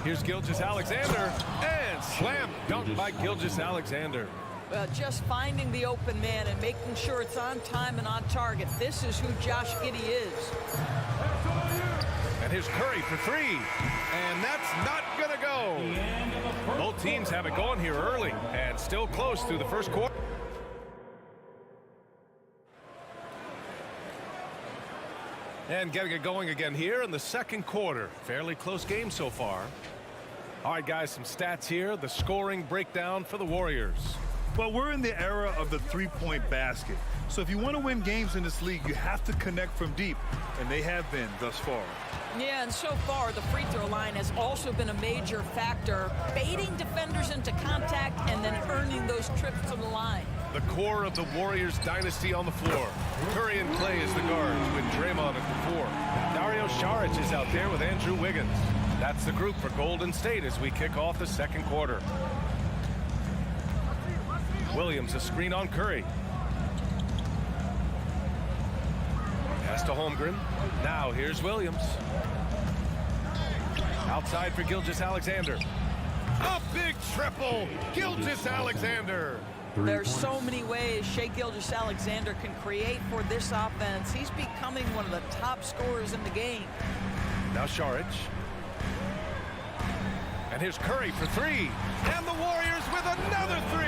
Here's Gilgeous-Alexander. And slam dunk by Gilgeous-Alexander. Well, just finding the open man and making sure it's on time and on target. This is who Josh Giddey is. And here's Curry for 3. And that's not going to go. Both teams have it going here early and still close through the first quarter. And getting it going again here in the second quarter. Fairly close game so far. All right, guys, some stats here. The scoring breakdown for the Warriors. Well, we're in the era of the three-point basket. So if you want to win games in this league, you have to connect from deep, and they have been thus far. Yeah, and so far, the free throw line has also been a major factor, baiting defenders into contact and then earning those trips to the line. The core of the Warriors dynasty on the floor. Curry and Clay as the guards with Draymond at the 4. Dario Saric is out there with Andrew Wiggins. That's the group for Golden State as we kick off the second quarter. Williams, a screen on Curry. Pass to Holmgren. Now here's Williams. Outside for Gilgeous-Alexander. A big triple. Gilgeous-Alexander. There's so many ways Shai Gilgeous-Alexander can create for this offense. He's becoming one of the top scorers in the game. Now Saric. And here's Curry for 3. And the Warriors with another 3.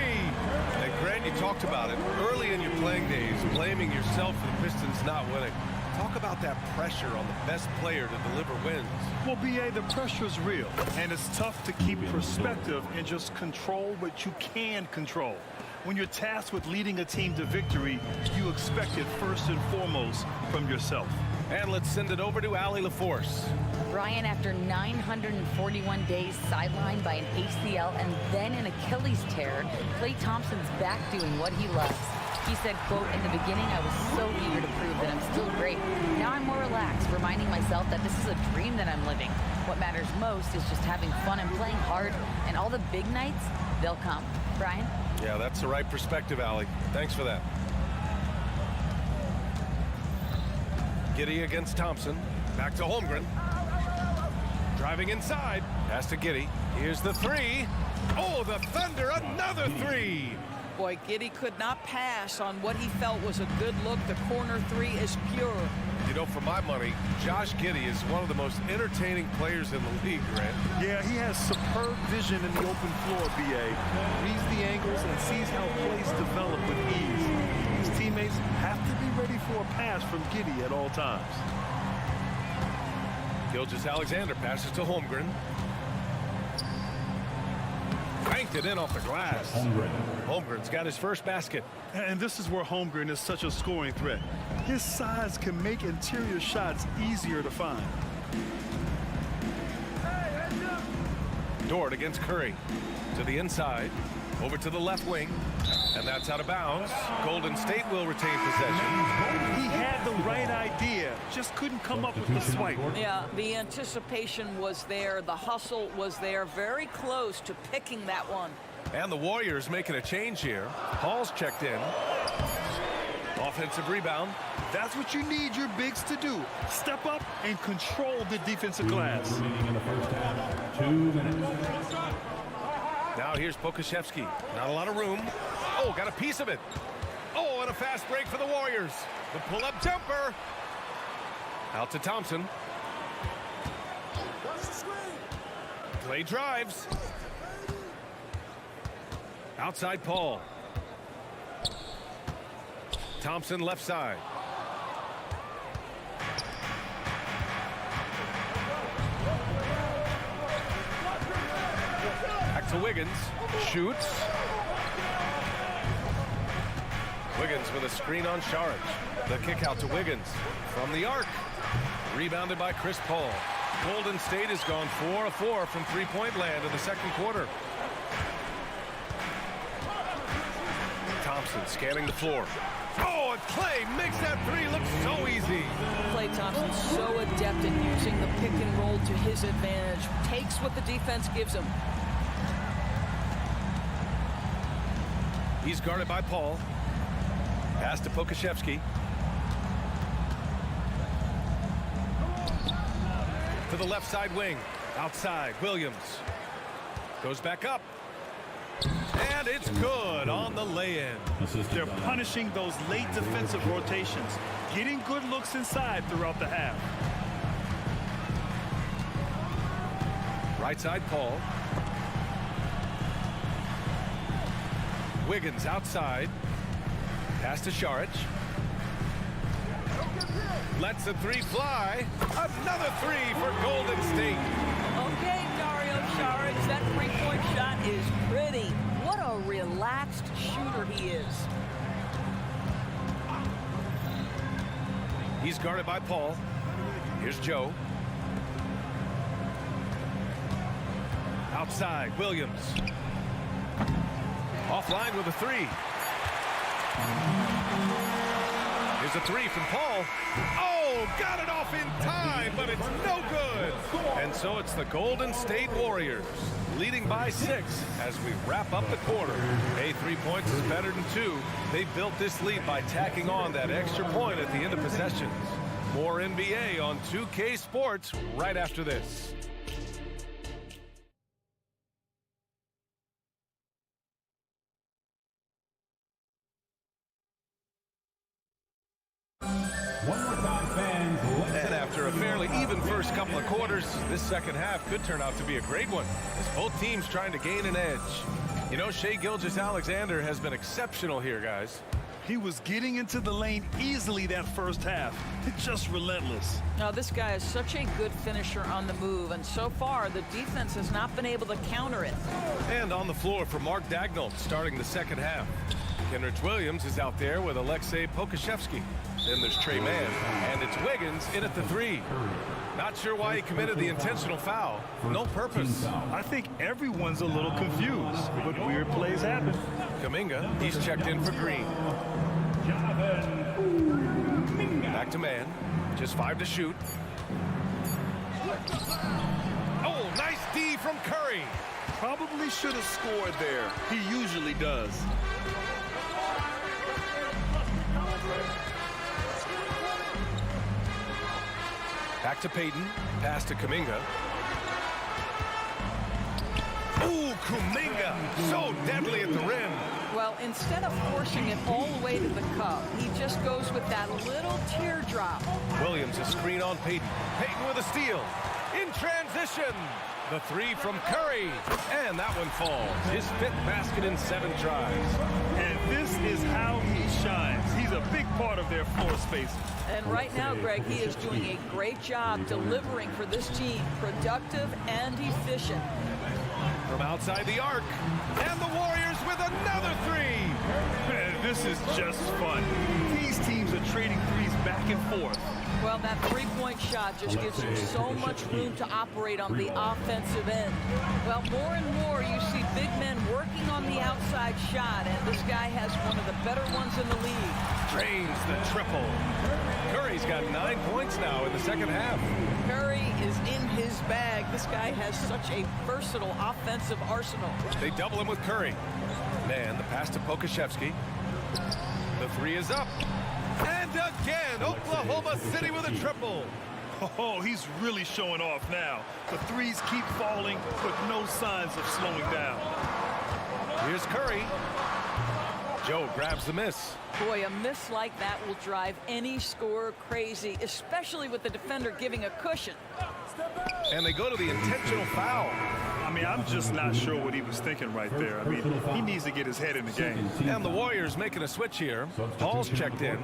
And Grant, you talked about it early in your playing days, blaming yourself for the Pistons not winning. Talk about that pressure on the best player to deliver wins. Well, B.A., the pressure is real, and it's tough to keep perspective and just control what you can control. When you're tasked with leading a team to victory, you expect it first and foremost from yourself. And let's send it over to Allie LaForce. Brian, after 941 days sidelined by an ACL and then an Achilles tear, Klay Thompson's back doing what he loves. He said, quote, "In the beginning, I was so eager to prove that I'm still great. Now I'm more relaxed, reminding myself that this is a dream that I'm living. What matters most is just having fun and playing hard, and all the big nights, they'll come." Brian? Yeah, that's the right perspective, Allie. Thanks for that. Giddey against Thompson. Back to Holmgren. Driving inside. Pass to Giddey. Here's the 3. Oh, the Thunder, another 3. Boy, Giddey could not pass on what he felt was a good look. The corner 3 is pure. You know, for my money, Josh Giddey is one of the most entertaining players in the league, Grant. Yeah, he has superb vision in the open floor, B.A. Reads the angles and sees how plays develop with ease. His teammates have to be ready for a pass from Giddey at all times. Gilgeous-Alexander passes to Holmgren. Banked it in off the glass. Holmgren's got his first basket. And this is where Holmgren is such a scoring threat. His size can make interior shots easier to find. Dort against Curry. To the inside. Over to the left wing. And that's out of bounds. Golden State will retain possession. He had the right idea, just couldn't come up with the swipe. Yeah, the anticipation was there. The hustle was there. Very close to picking that one. And the Warriors making a change here. Paul's checked in. Offensive rebound. That's what you need your bigs to do. Step up and control the defensive glass. In the first half, 2 minutes. Now here's Pokusevski. Not a lot of room. Oh, got a piece of it. Oh, and a fast break for the Warriors. The pull-up jumper. Out to Thompson. Clay drives. Outside Paul. Thompson left side. Back to Wiggins. Shoots. Wiggins with a screen on Saric. The kick out to Wiggins from the arc. Rebounded by Chris Paul. Golden State has gone 4 of 4 from three-point land in the second quarter. Thompson scanning the floor. Oh, and Clay makes that 3 look so easy. Klay Thompson's so adept at using the pick and roll to his advantage. Takes what the defense gives him. He's guarded by Paul. Pass to Pokusevski. To the left side wing. Outside, Williams. Goes back up. And it's good on the lay-in. They're punishing those late defensive rotations, getting good looks inside throughout the half. Right side, Paul. Wiggins outside. Pass to Saric. Lets a three fly. Another three for Golden State. Okay, Dario Saric, that three-point shot is pretty. What a relaxed shooter he is. He's guarded by Paul. Here's Joe. Outside, Williams. Offline with a three. Here's a three from Paul. Oh, got it off in time, but it's no good. And so it's the Golden State Warriors leading by 6 as we wrap up the quarter. Hey, 3 points is better than 2. They built this lead by tacking on that extra point at the end of possessions. More NBA on 2K Sports right after this. And after a fairly even first couple of quarters, this second half could turn out to be a great one, as both teams trying to gain an edge. You know, Shai Gilgeous-Alexander has been exceptional here, guys. He was getting into the lane easily that first half. It's just relentless. Now, this guy is such a good finisher on the move, and so far, the defense has not been able to counter it. And on the floor for Mark Daigneault starting the second half. Kenrich Williams is out there with Alexei Pokusevski. Then there's Trey Mann, and it's Wiggins in at the 3. Not sure why he committed the intentional foul. No purpose. I think everyone's a little confused, but weird plays happen. Kuminga, he's checked in for Green. Back to Mann. Just 5 to shoot. Oh, nice D from Curry. Probably should have scored there. He usually does. Back to Payton. Pass to Kuminga. Ooh, Kuminga. So deadly at the rim. Well, instead of forcing it all the way to the cup, he just goes with that little teardrop. Williams a screen on Payton. Payton with a steal. In transition. The 3 from Curry. And that one falls. His 5th basket in 7 tries. And this is how he shines. He's a big part of their floor space. And right now, Greg, he is doing a great job delivering for this team. Productive and efficient. From outside the arc. And the Warriors with another 3. Man, this is just fun. These teams are trading threes back and forth. Well, that three-point shot just gives you so much room to operate on the offensive end. Well, more and more you see big men working on the outside shot, and this guy has one of the better ones in the league. Drains the triple. Curry's got 9 points now in the second half. Curry is in his bag. This guy has such a versatile offensive arsenal. They double him with Curry. Man, the pass to Pokusevski. The 3 is up. And again, Oklahoma City with a triple. Oh, he's really showing off now. The threes keep falling, but no signs of slowing down. Here's Curry. Joe grabs the miss. Boy, a miss like that will drive any scorer crazy, especially with the defender giving a cushion. And they go to the intentional foul. I mean, I'm just not sure what he was thinking right there. I mean, he needs to get his head in the game. And the Warriors making a switch here. Paul's checked in.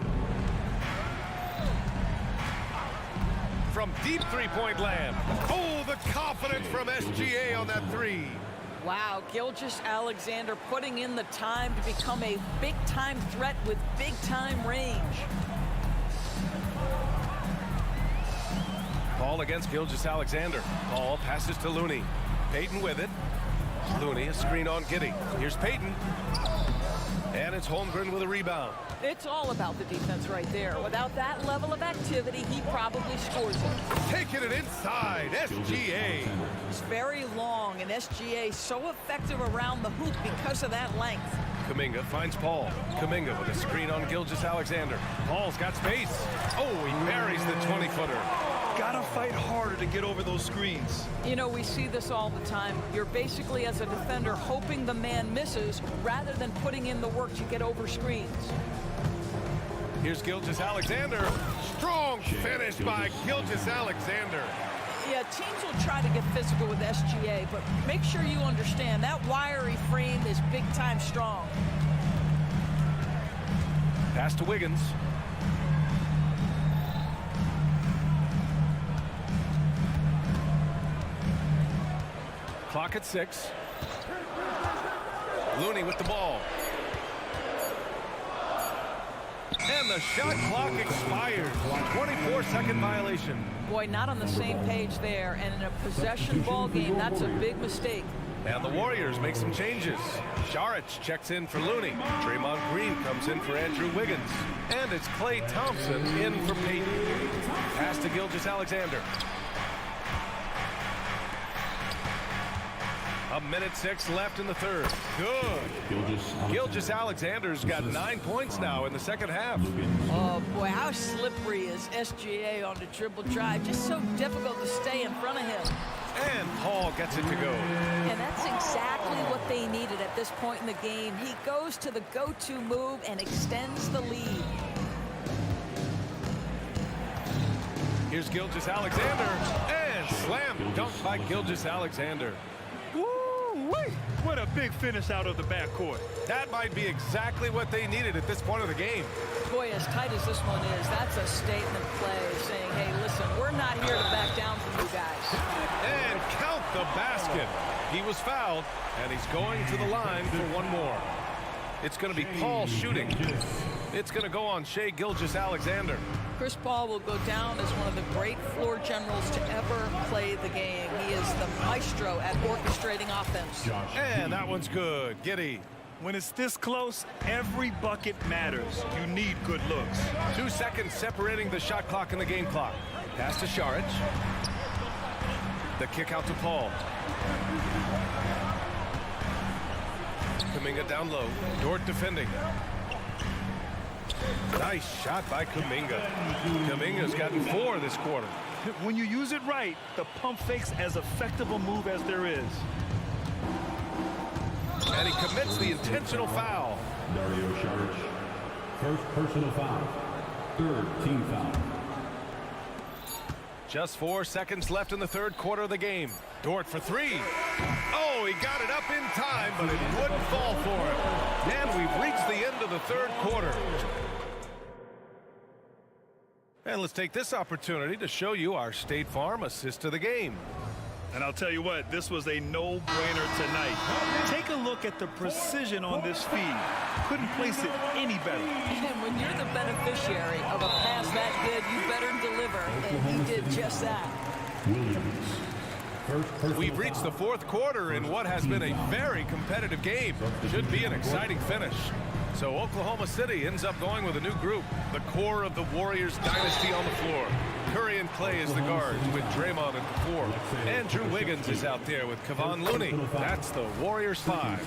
From deep three-point land. Oh, the confidence from SGA on that 3. Wow, Gilgeous-Alexander putting in the time to become a big-time threat with big-time range. Paul against Gilgeous-Alexander. Paul passes to Looney. Payton with it. Looney, a screen on Giddey. Here's Payton. And it's Holmgren with a rebound. It's all about the defense right there. Without that level of activity, he probably scores it. Taking it inside, SGA. He's very long, and SGA so effective around the hoop because of that length. Kuminga finds Paul. Kuminga with a screen on Gilgeous-Alexander. Paul's got space. Oh, he buries the 20-footer. Gotta fight harder to get over those screens. You know, we see this all the time. You're basically, as a defender, hoping the man misses rather than putting in the work to get over screens. Here's Gilgeous-Alexander. Strong finish by Gilgeous-Alexander. Yeah, teams will try to get physical with SGA, but make sure you understand that wiry frame is big-time strong. Pass to Wiggins. Clock at 6. Looney with the ball. And the shot clock expires. 24-second violation. Boy, not on the same page there. And in a possession ball game, that's a big mistake. And the Warriors make some changes. Saric checks in for Looney. Draymond Green comes in for Andrew Wiggins. And it's Klay Thompson in for Payton. Pass to Gilgeous-Alexander. A minute 6 left in the third. Good. Gilgeous-Alexander's got 9 points now in the second half. Oh, boy, how slippery is SGA on the dribble drive. Just so difficult to stay in front of him. And Paul gets it to go. And that's exactly what they needed at this point in the game. He goes to the go-to move and extends the lead. Here's Gilgeous-Alexander. And slam dunk by Gilgeous-Alexander. Woo-wee! What a big finish out of the backcourt. That might be exactly what they needed at this point of the game. Boy, as tight as this one is, that's a statement play saying, hey, listen, we're not here to back down from you guys. And count the basket. He was fouled, and he's going to the line for one more. It's going to be Paul shooting. It's going to go on Shai Gilgeous-Alexander. Chris Paul will go down as one of the great floor generals to ever play the game. He is the maestro at orchestrating offense. And that one's good. Giddey. When it's this close, every bucket matters. You need good looks. 2 seconds separating the shot clock and the game clock. Pass to Saric. The kick out to Paul. Kuminga down low. Dort defending. Nice shot by Kuminga. Kuminga's gotten 4 this quarter. When you use it right, the pump fake's as effective a move as there is. And he commits the intentional foul. Dario Saric, first personal foul, third team foul. Just 4 seconds left in the third quarter of the game. Dort for 3. Oh, he got it up in time, but it wouldn't fall for him. And we've reached the end of the third quarter. And let's take this opportunity to show you our State Farm assist of the game. And I'll tell you what, this was a no-brainer tonight. Take a look at the precision on this feed. Couldn't place it any better. And when you're the beneficiary of a pass that good, you better deliver. And he did just that. We've reached the fourth quarter in what has been a very competitive game. Should be an exciting finish. So Oklahoma City ends up going with a new group, the core of the Warriors dynasty on the floor. Curry and Klay as the guards with Draymond at the 4. Andrew Wiggins is out there with Kevon Looney. That's the Warriors 5.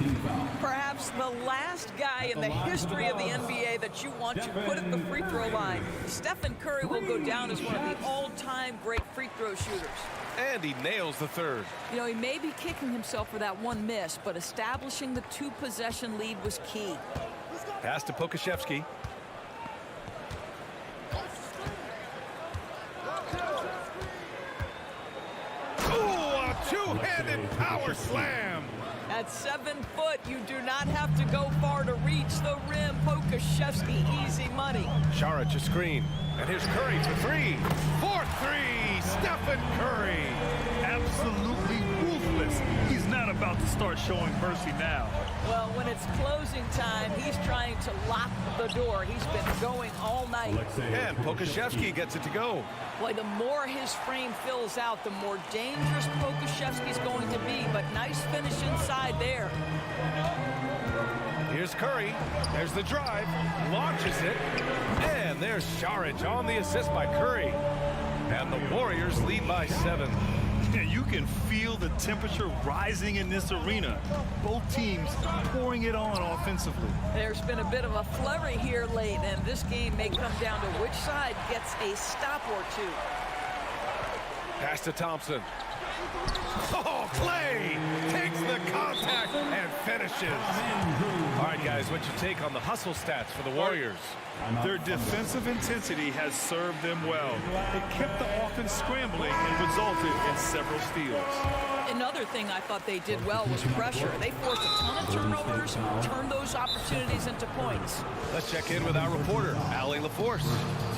Perhaps the last guy in the history of the NBA that you want to put at the free throw line. Stephen Curry will go down as one of the all-time great free throw shooters. And he nails the third. You know, he may be kicking himself for that one miss, but establishing the 2-possession lead was key. Pass to Pokashevsky. Oh, a two-handed power slam. At 7 foot, you do not have to go far to reach the rim. Pokashevsky, easy money. Saric a screen. And here's Curry for 3. 4-3, Stephen Curry. Absolutely ruthless. He's not about to start showing mercy now. Well, when it's closing time, he's trying to lock the door. He's been going all night. And Pokashevsky gets it to go. Boy, the more his frame fills out, the more dangerous Pokashevsky's going to be. But nice finish inside there. Here's Curry. There's the drive. Launches it. And there's Saric on the assist by Curry. And the Warriors lead by 7. You can feel the temperature rising in this arena. Both teams pouring it on offensively. There's been a bit of a flurry here late, and this game may come down to which side gets a stop or 2. Pass to Thompson. Oh, Klay takes the contact and finishes. All right, guys, what's your take on the hustle stats for the Warriors? Their defensive intensity has served them well. It kept the offense scrambling and resulted in several steals. Another thing I thought they did well was pressure. They forced a ton of turnovers, turned those opportunities into points. Let's check in with our reporter, Allie LaForce.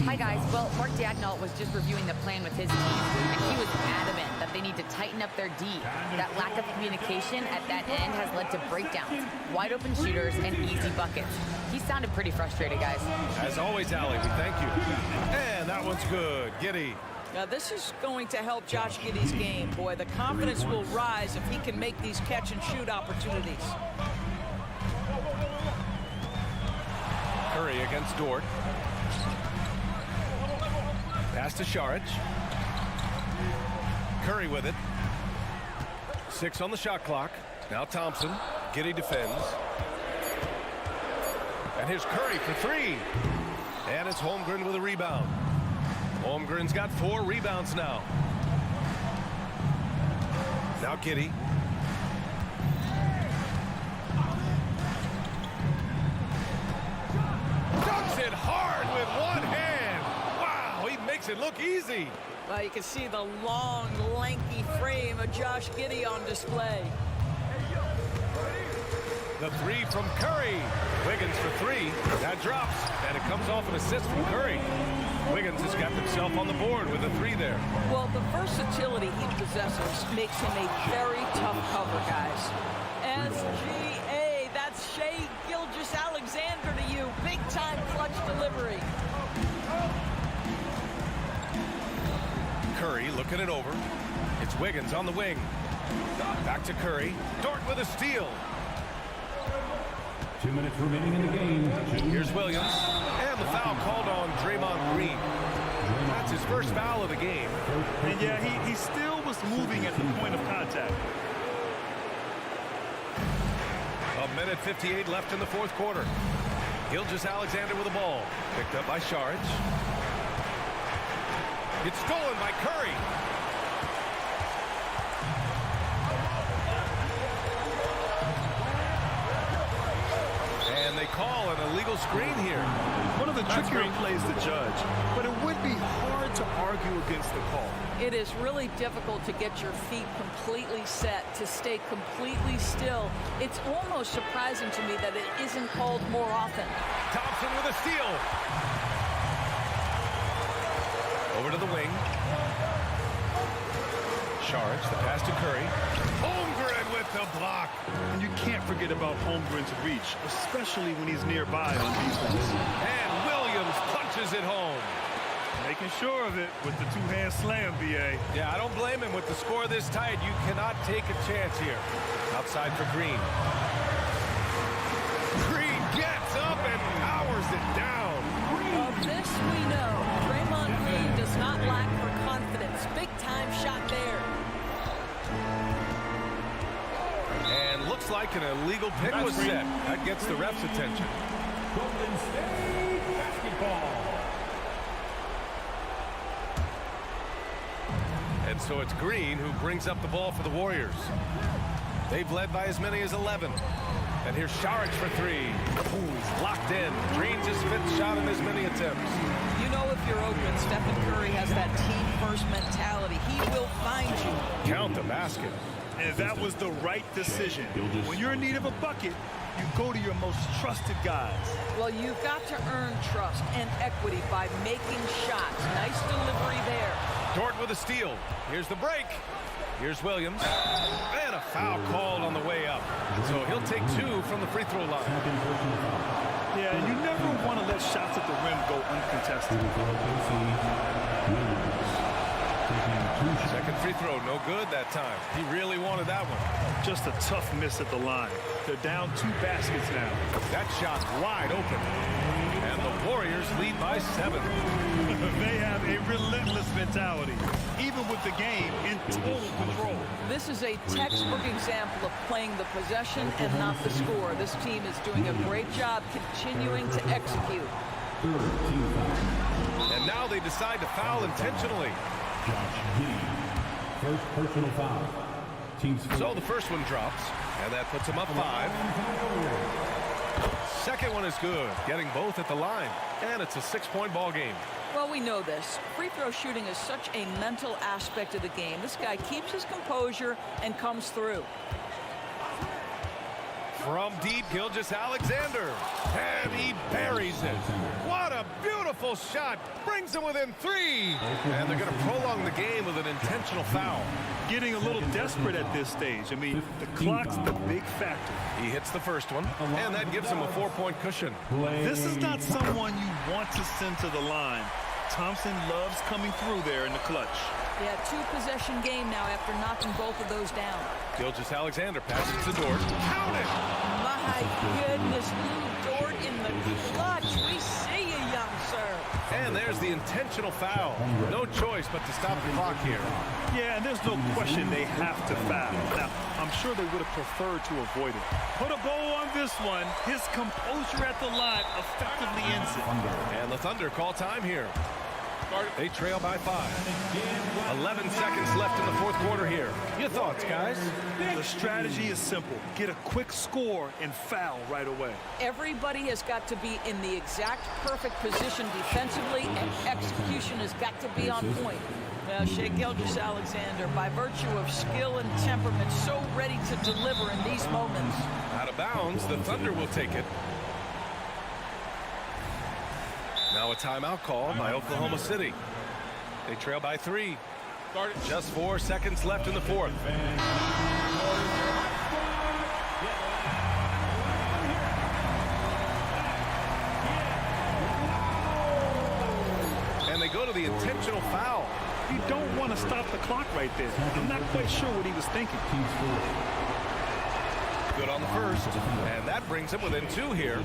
Hi, guys. Well, Mark Dagnall was just reviewing the plan with his team, and he was adamant that they need to tighten up their D. That lack of communication at that end has led to breakdowns, wide-open shooters, and easy buckets. He sounded pretty frustrated, guys. As always, Allie, we thank you. And that one's good. Giddey. Now, this is going to help Josh Giddey's game. Boy, the confidence will rise if he can make these catch-and-shoot opportunities. Curry against Dort. Pass to Šarić. Curry with it. 6 on the shot clock. Now Thompson. Giddey defends. And here's Curry for 3. And it's Holmgren with a rebound. Holmgren's got 4 rebounds now. Now Giddey. Dunks it hard with one hand. Wow, he makes it look easy. Well, you can see the long, lanky frame of Josh Giddey on display. The 3 from Curry. Wiggins for 3. That drops, and it comes off an assist from Curry. Wiggins has got himself on the board with a 3 there. Well, the versatility he possesses makes him a very tough cover, guys. SGA, that's Shai Gilgeous-Alexander to you. Big-time clutch delivery. Curry looking it over. It's Wiggins on the wing. Back to Curry. Dort with a steal. 2 minutes remaining in the game. Here's Williams. And the foul called on Draymond Green. That's his first foul of the game. And yeah, he still was moving at the point of contact. 1:58 left in the fourth quarter. Gilgeous-Alexander with the ball. Picked up by Šarić. It's stolen by Curry. And they call an illegal screen here. One of the trickier plays to judge, but it would be hard to argue against the call. It is really difficult to get your feet completely set, to stay completely still. It's almost surprising to me that it isn't called more often. Thompson with a steal. Over to the wing. Šarić, the pass to Curry. Holmgren with the block. And you can't forget about Holmgren's reach, especially when he's nearby on defense. And Williams punches it home. Making sure of it with the two-hand slam, BA. Yeah, I don't blame him. With the score this tight, you cannot take a chance here. Outside for Green. Green gets up and powers it down. Of this we know. Draymond Green does not lack for confidence. Big-time shot there. And looks like an illegal pick was set. That gets the ref's attention. Golden State basketball. And so it's Green who brings up the ball for the Warriors. They've led by as many as 11. And here's Šarić for 3. Ooh, he's locked in. Green's his 5th shot in as many attempts. You know if you're open, Stephen Curry has that team-first mentality. He will find you. Count the basket. And that was the right decision. When you're in need of a bucket, you go to your most trusted guys. Well, you've got to earn trust and equity by making shots. Nice delivery there. Dort with a steal. Here's the break. Here's Williams. And a foul called on the way up. So he'll take 2 from the free throw line. Yeah, you never want to let shots at the rim go uncontested. Second free throw, no good that time. He really wanted that one. Just a tough miss at the line. They're down 2 baskets now. That shot's wide open. And the Warriors lead by 7. They have a relentless mentality, even with the game in total control. This is a textbook example of playing the possession and not the score. This team is doing a great job continuing to execute. And now they decide to foul intentionally. Josh Giddey, first personal foul. Team's so the first one drops, and that puts him up 5. Second one is good, getting both at the line. And it's a 6-point ball game. Well, we know this. Free throw shooting is such a mental aspect of the game. This guy keeps his composure and comes through. From deep, Gilgeous-Alexander. And he buries it. What a beautiful shot. Brings him within 3. And they're going to prolong the game with an intentional foul. Getting a little desperate at this stage. I mean, the clock's the big factor. He hits the first one, and that gives him a 4-point cushion. This is not someone you want to send to the line. Thompson loves coming through there in the clutch. Yeah, 2-possession game now after knocking both of those down. Gilgeous-Alexander passes to Dort. Count it! My goodness, Lou Dort in the clutch. We see you, young sir. And there's the intentional foul. No choice but to stop the clock here. Yeah, and there's no question they have to foul. Now, I'm sure they would have preferred to avoid it. Put a bow on this one. His composure at the line effectively ends it. And the Thunder call time here. They trail by 5. 11 seconds left in the fourth quarter here. Your thoughts, guys? The strategy is simple. Get a quick score and foul right away. Everybody has got to be in the exact perfect position defensively, and execution has got to be on point. Well, Shai Gilgeous-Alexander, by virtue of skill and temperament, so ready to deliver in these moments. Out of bounds, the Thunder will take it. Now a timeout call by Oklahoma City. They trail by 3. Just 4 seconds left in the fourth. And they go to the intentional foul. You don't want to stop the clock right there. I'm not quite sure what he was thinking. Good on the first, and that brings him within 2 here.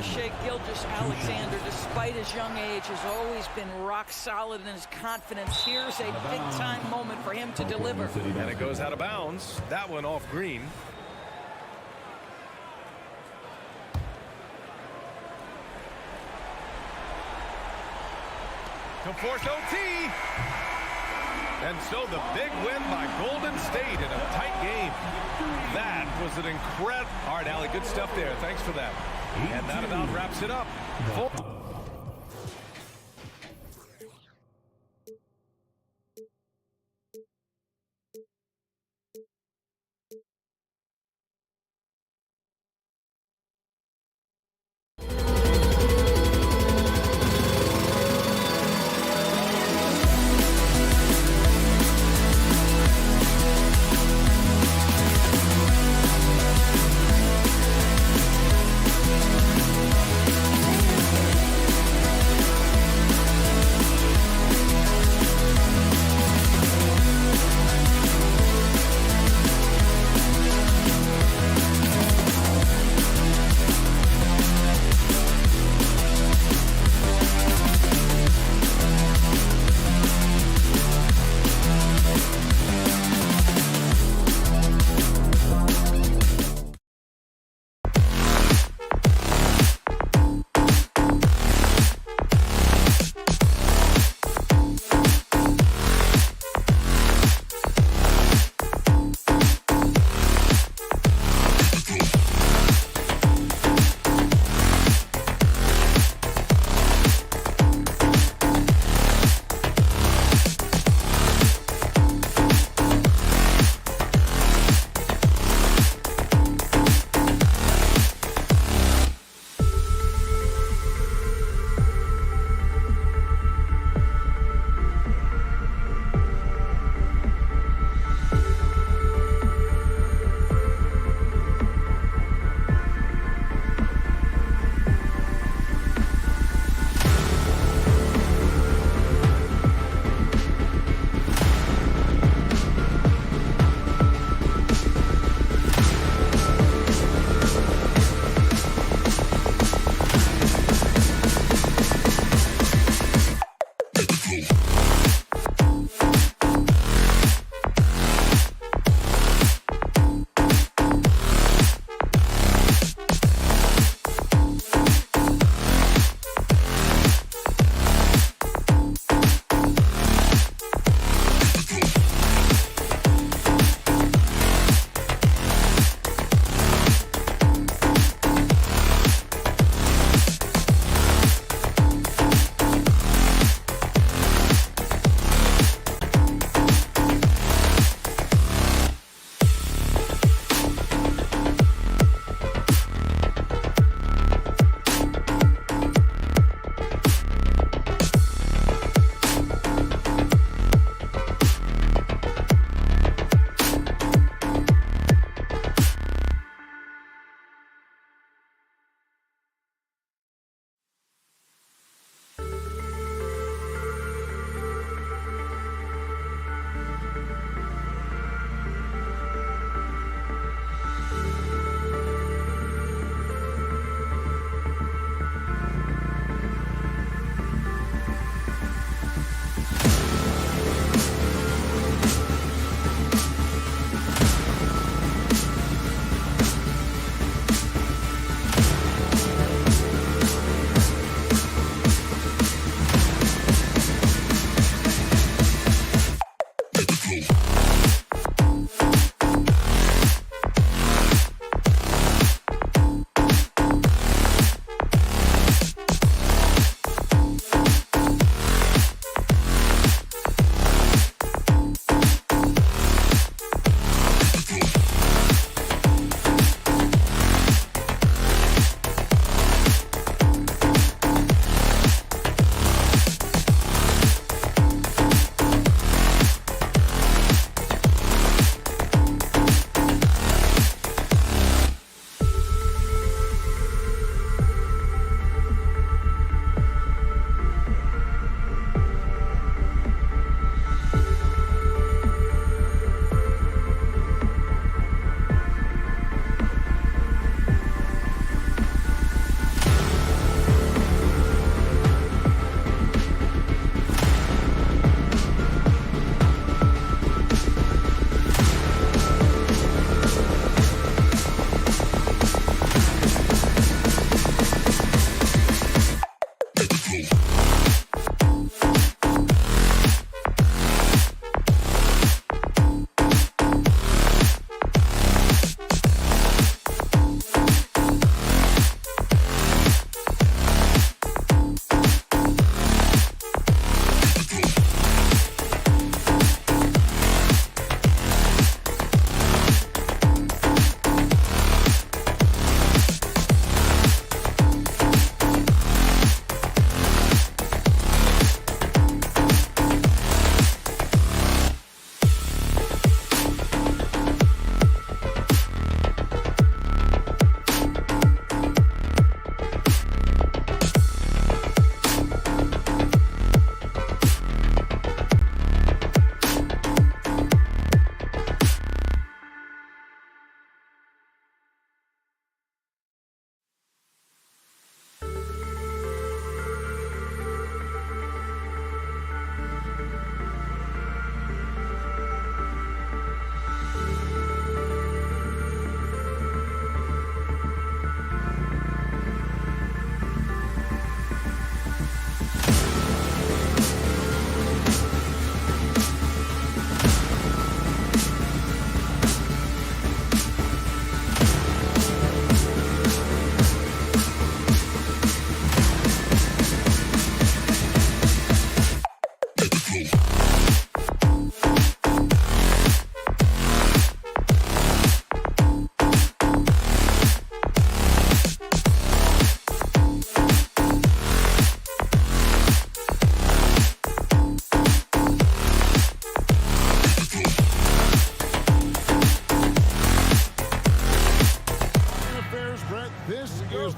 Shai Gilgeous-Alexander, despite his young age, has always been rock solid in his confidence. Here's a big-time moment for him to deliver. And it goes out of bounds. That one off Green. To force OT. And so the big win by Golden State in a tight game. That was an incredible... All right, Allie, good stuff there. Thanks for that. And that about wraps it up.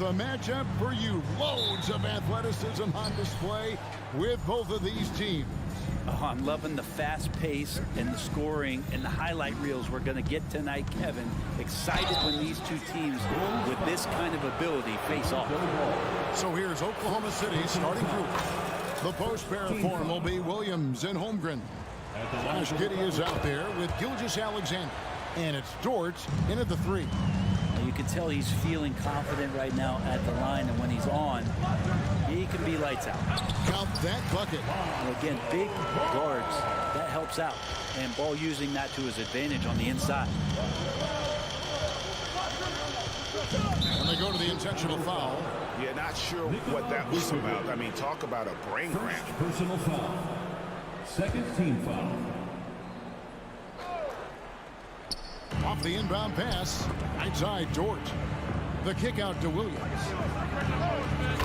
the matchup for you. Loads of athleticism on display with both of these teams. Oh, I'm loving the fast pace and the scoring and the highlight reels we're going to get tonight, Kevin. Excited when these two teams with this kind of ability face off. So here's Oklahoma City's starting group. The post pair form will be Williams and Holmgren. Josh Giddey is out there with Gilgeous-Alexander. And it's Dort in at the 3. You can tell he's feeling confident right now at the line, and when he's on, he can be lights out. Count that bucket. And again, big guards, that helps out. And Ball using that to his advantage on the inside. And they go to the intentional foul. Yeah, not sure what that was about. I mean, talk about a brain cramp. Personal foul. Second team foul. Off the inbound pass, right side Dort. The kick out to Williams.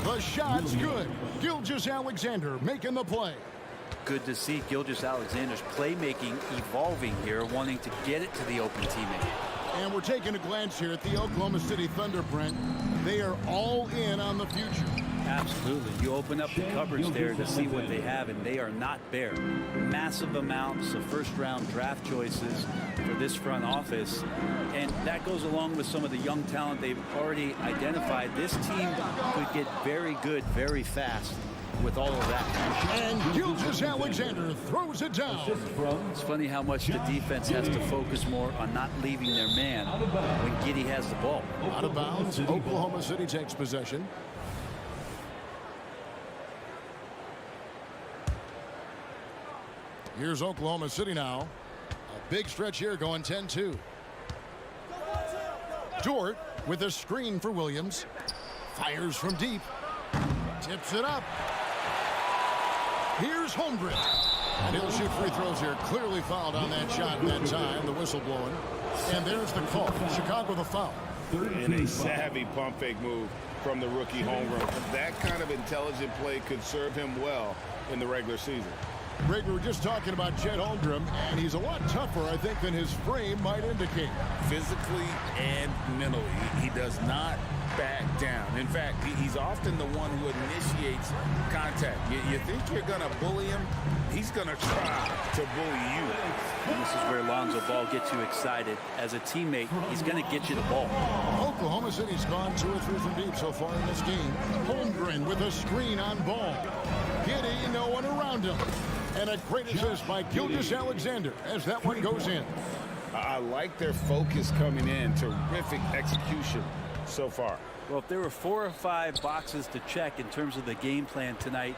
The shot's good. Gilgeous-Alexander making the play. Good to see Gilgeous-Alexander's playmaking evolving here, wanting to get it to the open teammate. And we're taking a glance here at the Oklahoma City Thunder, Brent. They are all in on the future. Absolutely. You open up the cupboards there to see what they have, and they are not bare. Massive amounts of first-round draft choices for this front office, and that goes along with some of the young talent they've already identified. This team could get very good very fast with all of that. And Gilgeous-Alexander throws it down. It's funny how much the defense has to focus more on not leaving their man when Giddey has the ball. Out of bounds, Oklahoma City takes possession. Here's Oklahoma City now. A big stretch here going 10-2. Dort with a screen for Williams. Fires from deep. Tips it up. Here's Holmgren. And he'll shoot free throws here. Clearly fouled on that shot that time. The whistle blowing. And there's the call. Chicago the foul. And a savvy pump fake move from the rookie Holmgren. That kind of intelligent play could serve him well in the regular season. Greg, we were just talking about Chet Holmgren, and he's a lot tougher, I think, than his frame might indicate. Physically and mentally, he does not back down. In fact, he's often the one who initiates contact. You think you're going to bully him? He's going to try to bully you. And this is where Lonzo Ball gets you excited. As a teammate, he's going to get you the ball. Oklahoma City's gone 2 or 3 from deep so far in this game. Holmgren with a screen on Ball. Giddey, no one around him. And a great assist by Gilgeous-Alexander as that one goes in. I like their focus coming in. Terrific execution so far. Well, if there were 4 or 5 boxes to check in terms of the game plan tonight,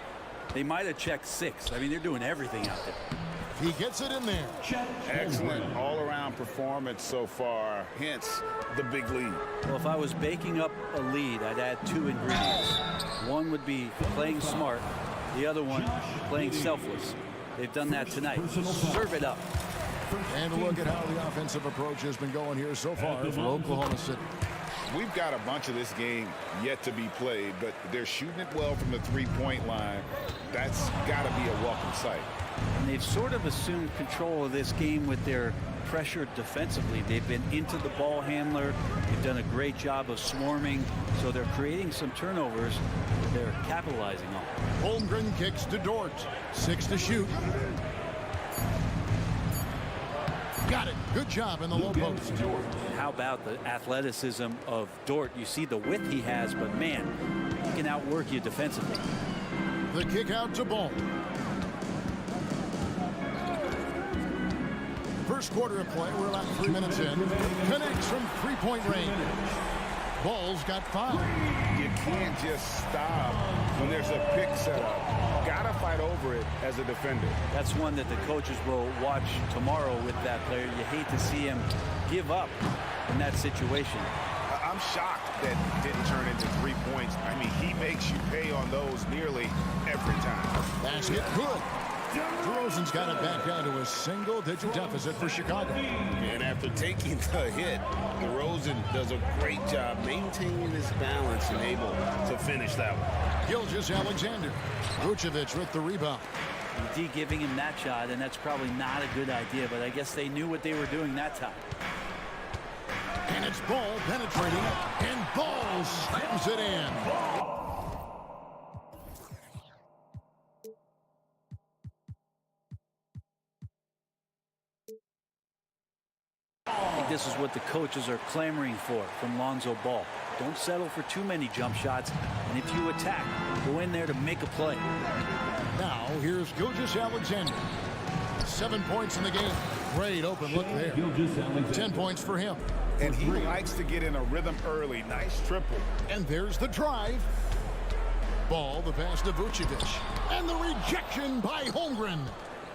they might have checked 6. I mean, they're doing everything out there. He gets it in there. Excellent all-around performance so far, hence the big lead. Well, if I was baking up a lead, I'd add 2 ingredients. One would be playing smart. The other one, playing selfless. They've done that tonight. Serve it up. And a look at how the offensive approach has been going here so far for Oklahoma City. We've got a bunch of this game yet to be played, but they're shooting it well from the three-point line. That's got to be a welcome sight. And they've sort of assumed control of this game with their pressure defensively. They've been into the ball handler. They've done a great job of swarming, so they're creating some turnovers they're capitalizing on. Holmgren kicks to Dort. 6 to shoot. Got it. Good job in the low post. How about the athleticism of Dort? You see the width he has, but man, he can outwork you defensively. The kick out to Ball. First quarter of play, we're about 3 minutes in. Connects from three-point range. Ball's got 5. You can't just stop when there's a pick set up. Gotta fight over it as a defender. That's one that the coaches will watch tomorrow with that player. You hate to see him give up in that situation. I'm shocked that didn't turn into 3 points. I mean, he makes you pay on those nearly every time. Basket good. DeRozan's got it back down to a single-digit deficit for Chicago. And after taking the hit, DeRozan does a great job maintaining his balance and able to finish that one. Gilgeous-Alexander. Vucevic with the rebound. D giving him that shot, and that's probably not a good idea, but I guess they knew what they were doing that time. And it's Ball penetrating, and Ball slams it in. I think this is what the coaches are clamoring for from Lonzo Ball. Don't settle for too many jump shots, and if you attack, go in there to make a play. Now, here's Gilgeous-Alexander. 7 points in the game. Great open look there. 10 points for him. And he likes to get in a rhythm early. Nice triple. And there's the drive. Ball, the pass to Vucevic. And the rejection by Holmgren.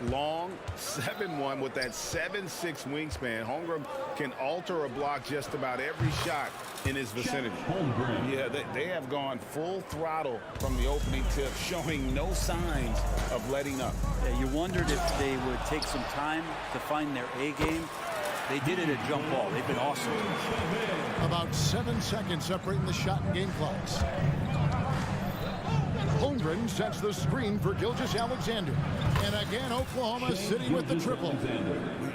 Long 7-1 with that 7'6" wingspan. Holmgren can alter a block just about every shot in his vicinity. Yeah, they have gone full throttle from the opening tip, showing no signs of letting up. Yeah, you wondered if they would take some time to find their A game. They did it at jump ball. They've been awesome. About 7 seconds separating the shot and game clocks. Holmgren sets the screen for Gilgeous-Alexander. And again, Oklahoma City with the triple.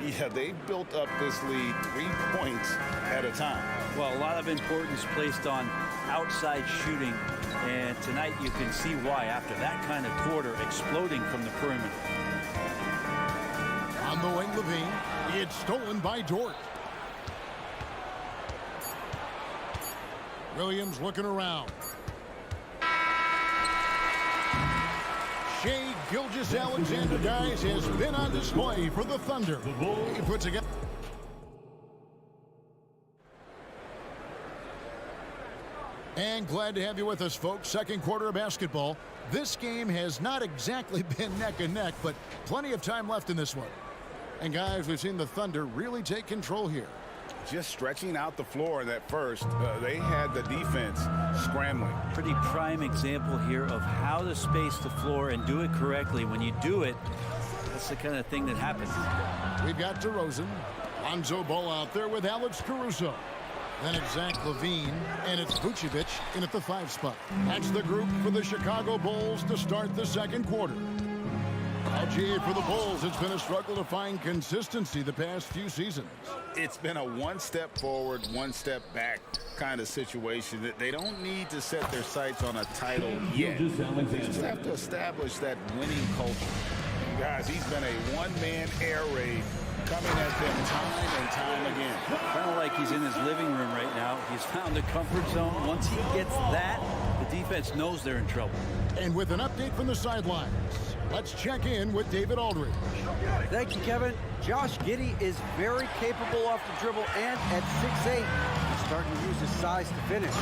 Yeah, they built up this lead 3 points at a time. Well, a lot of importance placed on outside shooting. And tonight you can see why after that kind of quarter exploding from the perimeter. On the wing, Levine. It's stolen by Dort. Williams looking around. Shai Gilgeous-Alexander, guys, has been on display for the Thunder. He puts again. And glad to have you with us, folks. Second quarter of basketball. This game has not exactly been neck and neck, but plenty of time left in this one. And guys, we've seen the Thunder really take control here. Just stretching out the floor in that first. They had the defense scrambling. Pretty prime example here of how to space the floor and do it correctly. When you do it, that's the kind of thing that happens. We've got DeRozan. Lonzo Ball out there with Alex Caruso. Then it's Zach LaVine, and it's Vucevic in at the 5 spot. That's the group for the Chicago Bulls to start the second quarter. LG for the Bulls, it's been a struggle to find consistency the past few seasons. It's been a one step forward, one step back kind of situation. That they don't need to set their sights on a title yet. They just have to establish that winning culture. Guys, he's been a one-man air raid coming at them time and time again. Kind of like he's in his living room right now. He's found a comfort zone. Once he gets that, the defense knows they're in trouble. And with an update from the sidelines, let's check in with David Aldridge. Thank you, Kevin. Josh Giddey is very capable off the dribble, and at 6'8", he's starting to use his size to finish.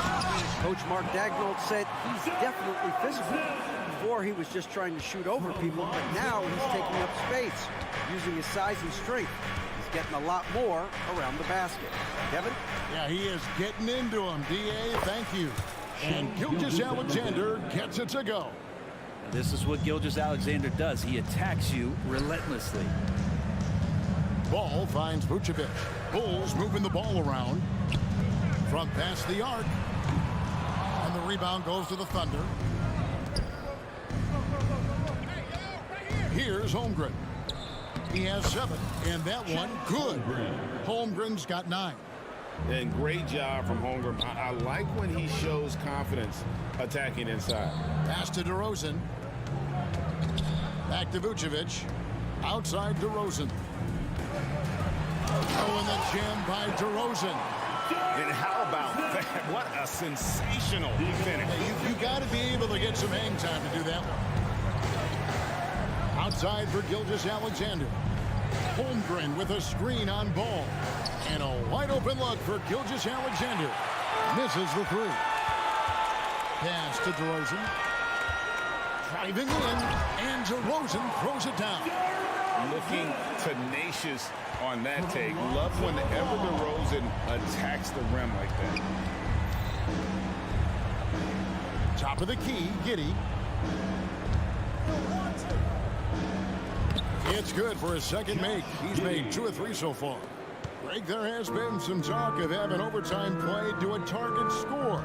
Coach Mark Daigneault said he's definitely physical. Before, he was just trying to shoot over people, but now he's taking up space, using his size and strength. He's getting a lot more around the basket. Kevin? Yeah, he is getting into him. D.A., thank you. And Gilgeous-Alexander gets it to go. This is what Gilgeous-Alexander does. He attacks you relentlessly. Ball finds Vucevic. Bulls moving the ball around. From past the arc. And the rebound goes to the Thunder. Here's Holmgren. He has 7. And that one, good. Holmgren's got 9. And great job from Holmgren. I like when he shows confidence attacking inside. Pass to DeRozan. Back to Vucevic. Outside DeRozan. Oh, and the jam by DeRozan. And how about that? What a sensational finish. Hey, you got to be able to get some hang time to do that one. Outside for Gilgeous-Alexander. Holmgren with a screen on Ball. And a wide open look for Gilgeous-Alexander. Misses the 3. Pass to DeRozan. Driving in, and DeRozan throws it down. Looking tenacious on that take. Love whenever DeRozan attacks the rim like that. Top of the key, Giddey. It's good for his second make. He's made 2 or 3 so far. Greg, there has been some talk of having overtime played to a target score.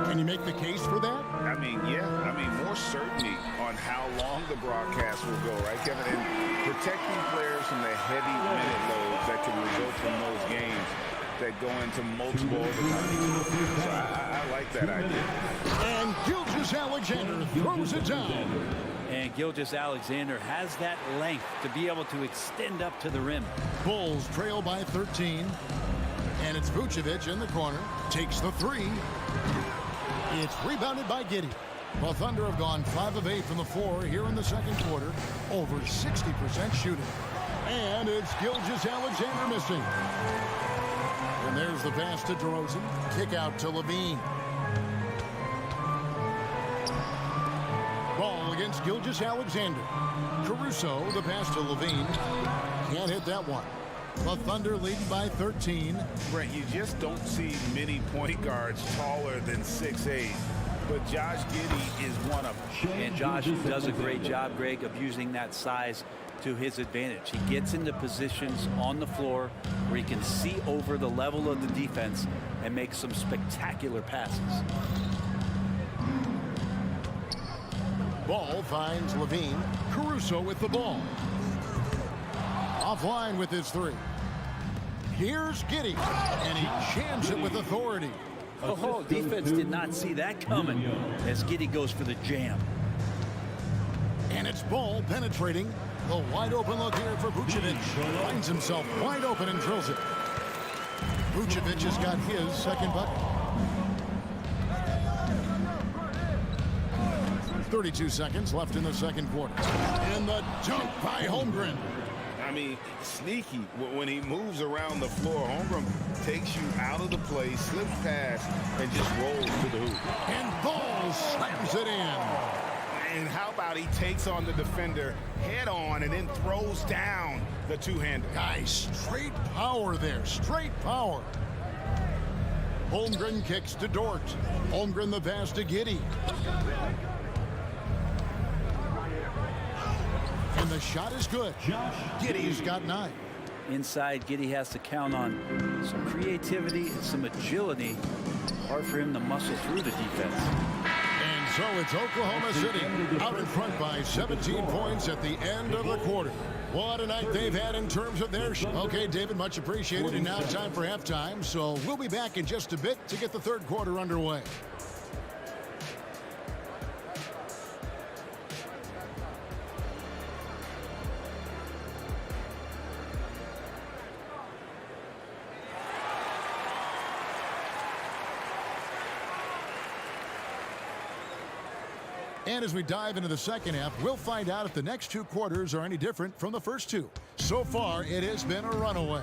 Can you make the case for that? I mean, yeah. I mean, more certainty on how long the broadcast will go, right, Kevin? And protecting players from the heavy minute loads that can result from those games. that go into multiple overtimes. So I like that idea. And Gilgeous-Alexander throws it down. And Gilgeous-Alexander has that length to be able to extend up to the rim. Bulls trail by 13. And it's Vucevic in the corner. Takes the three. It's rebounded by Giddey. The Thunder have gone 5 of 8 from the floor here in the second quarter. Over 60% shooting. And it's Gilgeous-Alexander missing. And there's the pass to DeRozan. Kick out to Levine. Ball against Gilgeous-Alexander. Caruso, the pass to Levine. Can't hit that one. The Thunder lead by 13. Brent, you just don't see many point guards taller than 6'8". But Josh Giddey is one of them. And Josh does a great job, Greg, of using that size to his advantage. He gets into positions on the floor where he can see over the level of the defense and make some spectacular passes. Ball finds Levine. Caruso with the ball. Offline with his three. Here's Giddey, and he jams it with authority. Oh, defense did not see that coming as Giddey goes for the jam. And it's Ball penetrating. The wide open look here for Vucevic. Finds himself wide open and drills it. Vucevic has got his second bucket. 32 seconds left in the second quarter. And the dunk by Holmgren. I mean, sneaky. When he moves around the floor, Holmgren takes you out of the play, slips past, and just rolls to the hoop. And Ball slams it in. And how about he takes on the defender head on and then throws down the two-hander. Guys, straight power there. Straight power. Holmgren kicks to Dort. Holmgren the pass to Giddey. And the shot is good. Giddey's got 9. Inside, Giddey has to count on some creativity and some agility. Hard for him to muscle through the defense. And so it's Oklahoma City out in front by 17 points at the end of the quarter. What a night they've had in terms of their Okay, David, much appreciated. And now time for halftime. So we'll be back in just a bit to get the third quarter underway. And as we dive into the second half, we'll find out if the next 2 quarters are any different from the first 2. So far, it has been a runaway.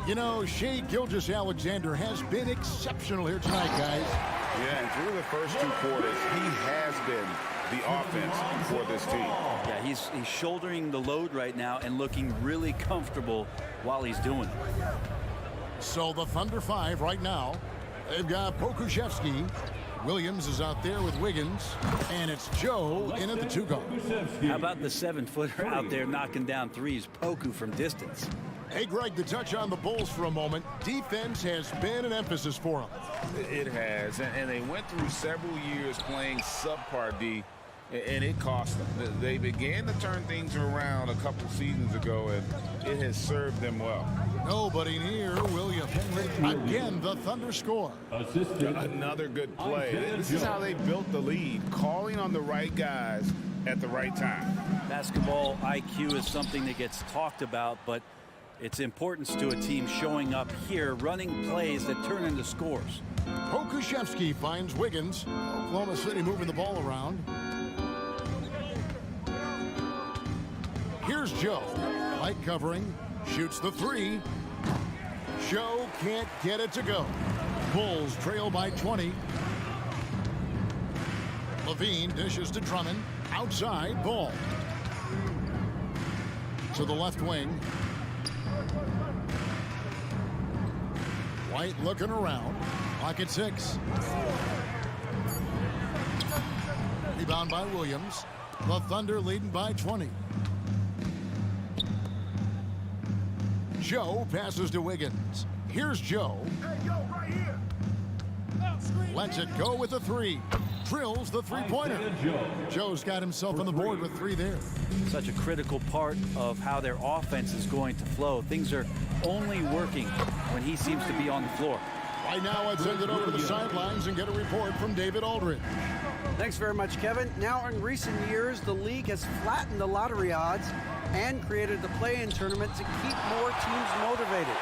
You know, Shai Gilgeous-Alexander has been exceptional here tonight, guys. Yeah, and through the first 2 quarters, he has been the offense for this team. Yeah, he's shouldering the load right now and looking really comfortable while he's doing it. So the Thunder 5 right now. They've got Pokusevski. Williams is out there with Wiggins, and it's Joe in at the 2 guard. How about the 7-footer out there knocking down threes, Poku from distance? Hey, Greg, to touch on the Bulls for a moment, defense has been an emphasis for them. It has, and they went through several years playing subpar D, and it cost them. They began to turn things around a couple seasons ago, and it has served them well. Nobody near Williams. Again, the Thunder score. Another good play. This is how they built the lead, calling on the right guys at the right time. Basketball IQ is something that gets talked about, but its importance to a team showing up here, running plays that turn into scores. Pokusevski finds Wiggins. Oklahoma City moving the ball around. Here's Joe. Light covering. Shoots the 3. Joe can't get it to go. Bulls trail by 20. Levine dishes to Drummond. Outside, Ball. To the left wing. White looking around. Clock at 6. Rebound by Williams. The Thunder leading by 20. Joe passes to Wiggins. Here's Joe. Hey, yo, right here. Lets it go with a 3. Drills the 3-pointer. Joe's got himself on the board with 3 there. Such a critical part of how their offense is going to flow. Things are only working when he seems to be on the floor. Right now, let's send it over to the sidelines and get a report from David Aldridge. Thanks very much, Kevin. Now, in recent years, the league has flattened the lottery odds and created the play-in tournament to keep more teams motivated.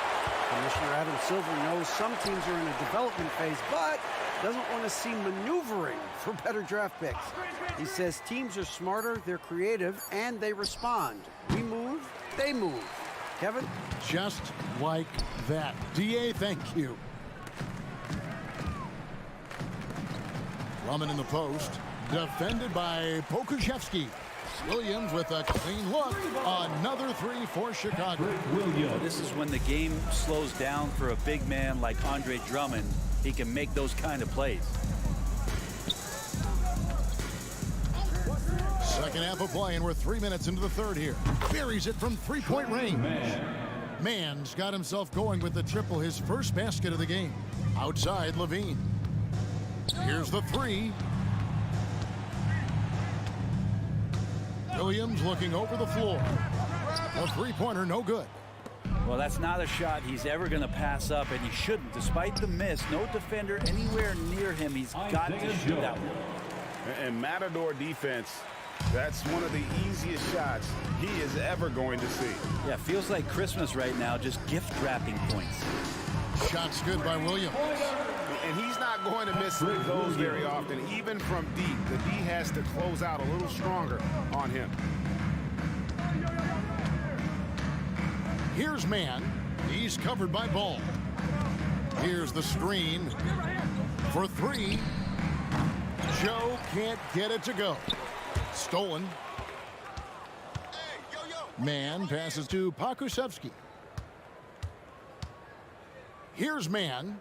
Commissioner Adam Silver knows some teams are in a development phase, but doesn't want to see maneuvering for better draft picks. He says teams are smarter, they're creative, and they respond. We move, they move. Kevin? Just like that. DA, thank you. Drummond in the post, defended by Pokusevski. Williams with a clean look. Another three for Chicago. This is when the game slows down for a big man like Andre Drummond. He can make those kind of plays. Second half of play, and we're 3 minutes into the third here. Buries it from three-point range. Mann's got himself going with the triple, his first basket of the game. Outside, Levine. Here's the three. Williams looking over the floor. A three-pointer, no good. Well, that's not a shot he's ever going to pass up, and he shouldn't. Despite the miss, no defender anywhere near him. He's got to shoot that one. And Matador defense, that's one of the easiest shots he is ever going to see. Yeah, feels like Christmas right now, just gift wrapping points. Shots good by Williams. And he's not going to miss those very often, even from deep. The D has to close out a little stronger on him. Here's Mann. He's covered by Ball. Here's the screen for three. Joe can't get it to go. Stolen. Mann passes to Pokusevski. Here's Mann.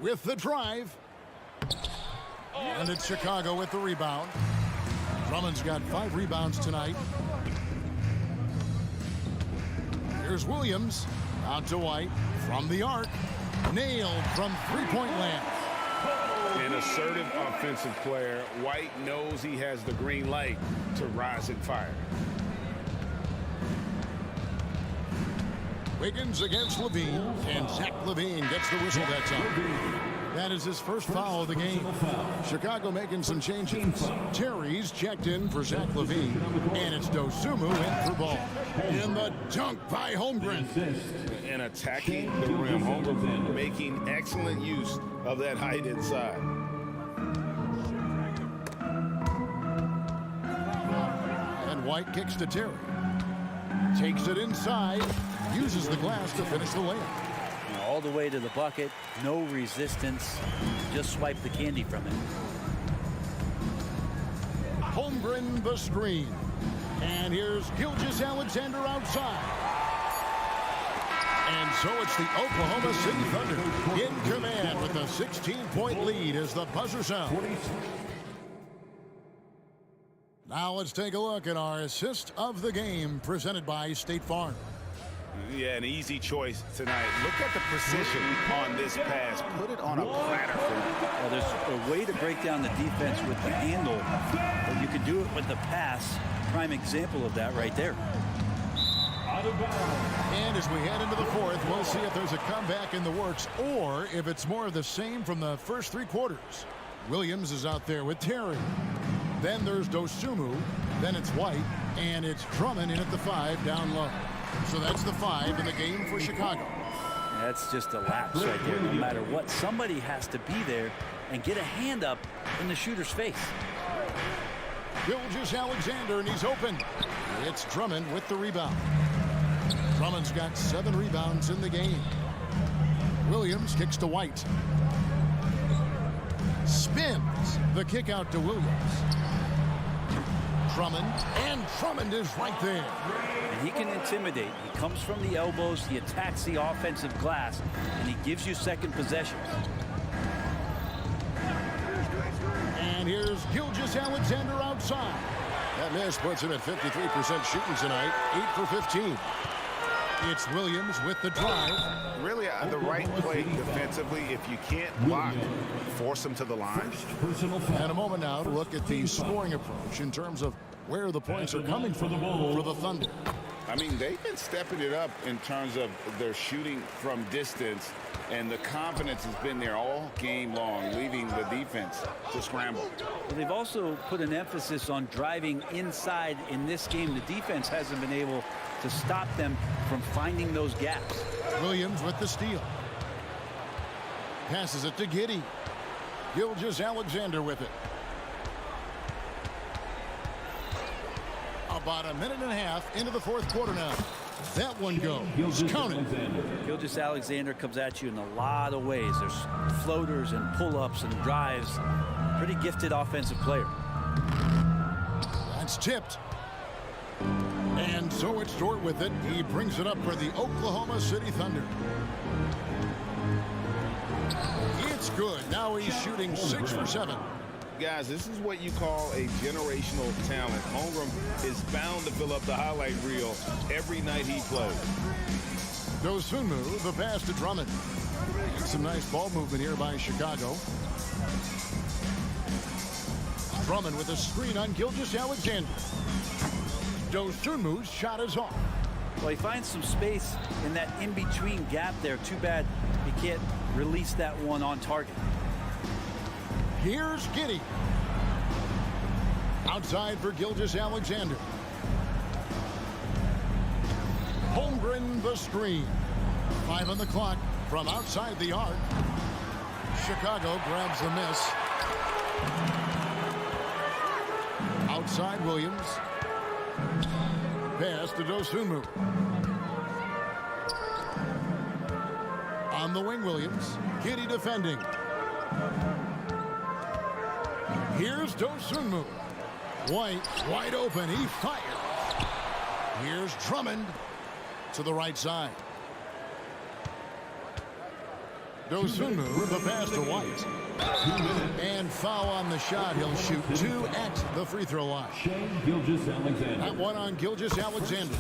With the drive. And it's Chicago with the rebound. Drummond's got 5 rebounds tonight. Here's Williams. Out to White. From the arc. Nailed from three-point land. An assertive offensive player. White knows he has the green light to rise and fire. Wiggins against Levine, and Zach Levine gets the whistle that time. That is his first foul of the game. Chicago making some changes. Terry's checked in for Zach Levine, and it's Dosunmu in for Ball. In the dunk by Holmgren. And attacking the rim. Holmgren making excellent use of that height inside. And White kicks to Terry. Takes it inside. Uses the glass to finish the layup. All the way to the bucket, no resistance, just swipe the candy from it. Holmgren the screen. And here's Gilgeous-Alexander outside. And so it's the Oklahoma City Thunder in command with a 16-point lead as the buzzer sounds. Now let's take a look at our assist of the game presented by State Farm. Yeah, an easy choice tonight. Look at the precision on this pass. Put it on a platter. Well, there's a way to break down the defense with the handle, but you can do it with the pass. Prime example of that right there. And as we head into the fourth, we'll see if there's a comeback in the works or if it's more of the same from the first 3 quarters. Williams is out there with Terry. Then there's Dosunmu. Then it's White. And it's Drummond in at the 5 down low. So that's the 5 in the game for Chicago. That's just a lapse right there. No matter what, somebody has to be there and get a hand up in the shooter's face. Gilgeous-Alexander, and he's open. It's Drummond with the rebound. Drummond's got 7 rebounds in the game. Williams kicks to White. Spins the kick out to Williams. Drummond, and Drummond is right there. And he can intimidate. He comes from the elbows, he attacks the offensive glass, and he gives you second possessions. And here's Gilgeous-Alexander outside. That miss puts him at 53% shooting tonight, 8 for 15. It's Williams with the drive. Really the right play defensively. If you can't block, force him to the line. And a moment now to look at the scoring approach in terms of where the points are coming from for the Thunder. I mean, they've been stepping it up in terms of their shooting from distance, and the confidence has been there all game long, leaving the defense to scramble. Well, they've also put an emphasis on driving inside in this game. The defense hasn't been able to stop them from finding those gaps. Williams with the steal. Passes it to Giddey. Gilgeous-Alexander with it. About a minute and a half into the fourth quarter now. That one goes. Count it. Gilgeous-Alexander comes at you in a lot of ways. There's floaters and pull-ups and drives. Pretty gifted offensive player. That's tipped. And so it's Dort with it. He brings it up for the Oklahoma City Thunder. It's good. Now he's shooting 6 for 7. Guys, this is what you call a generational talent. Holmgren is bound to fill up the highlight reel every night he plays. Dosunmu, the pass to Drummond. Some nice ball movement here by Chicago. Drummond with a screen on Gilgeous-Alexander. Dosunmu's shot is off. Well, he finds some space in that in-between gap there. Too bad he can't release that one on target. Here's Giddey. Outside for Gilgeous-Alexander. Holmgren the screen. 5 on the clock from outside the arc. Chicago grabs the miss. Outside Williams. Pass to Dosunmu. On the wing, Williams. Giddey defending. Here's Dosunmu. White wide open. He fires. Here's Drummond to the right side. Dosunmu, the pass to White. And foul on the shot. He'll shoot 2 at the free throw line. That one on Gilgeous-Alexander.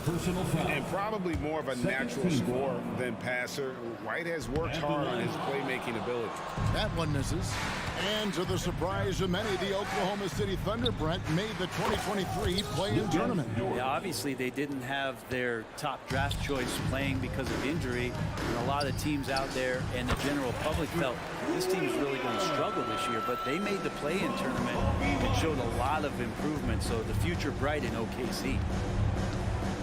And probably more of a natural scorer than passer. White has worked hard on his playmaking ability. That one misses. And to the surprise of many, the Oklahoma City Thunder, Brent, made the 2023 play-in tournament. Yeah, obviously they didn't have their top draft choice playing because of injury. And a lot of teams out there and the general public felt this team's really going to struggle this year. But they made the play-in tournament and showed a lot of improvement. So the future bright in OKC.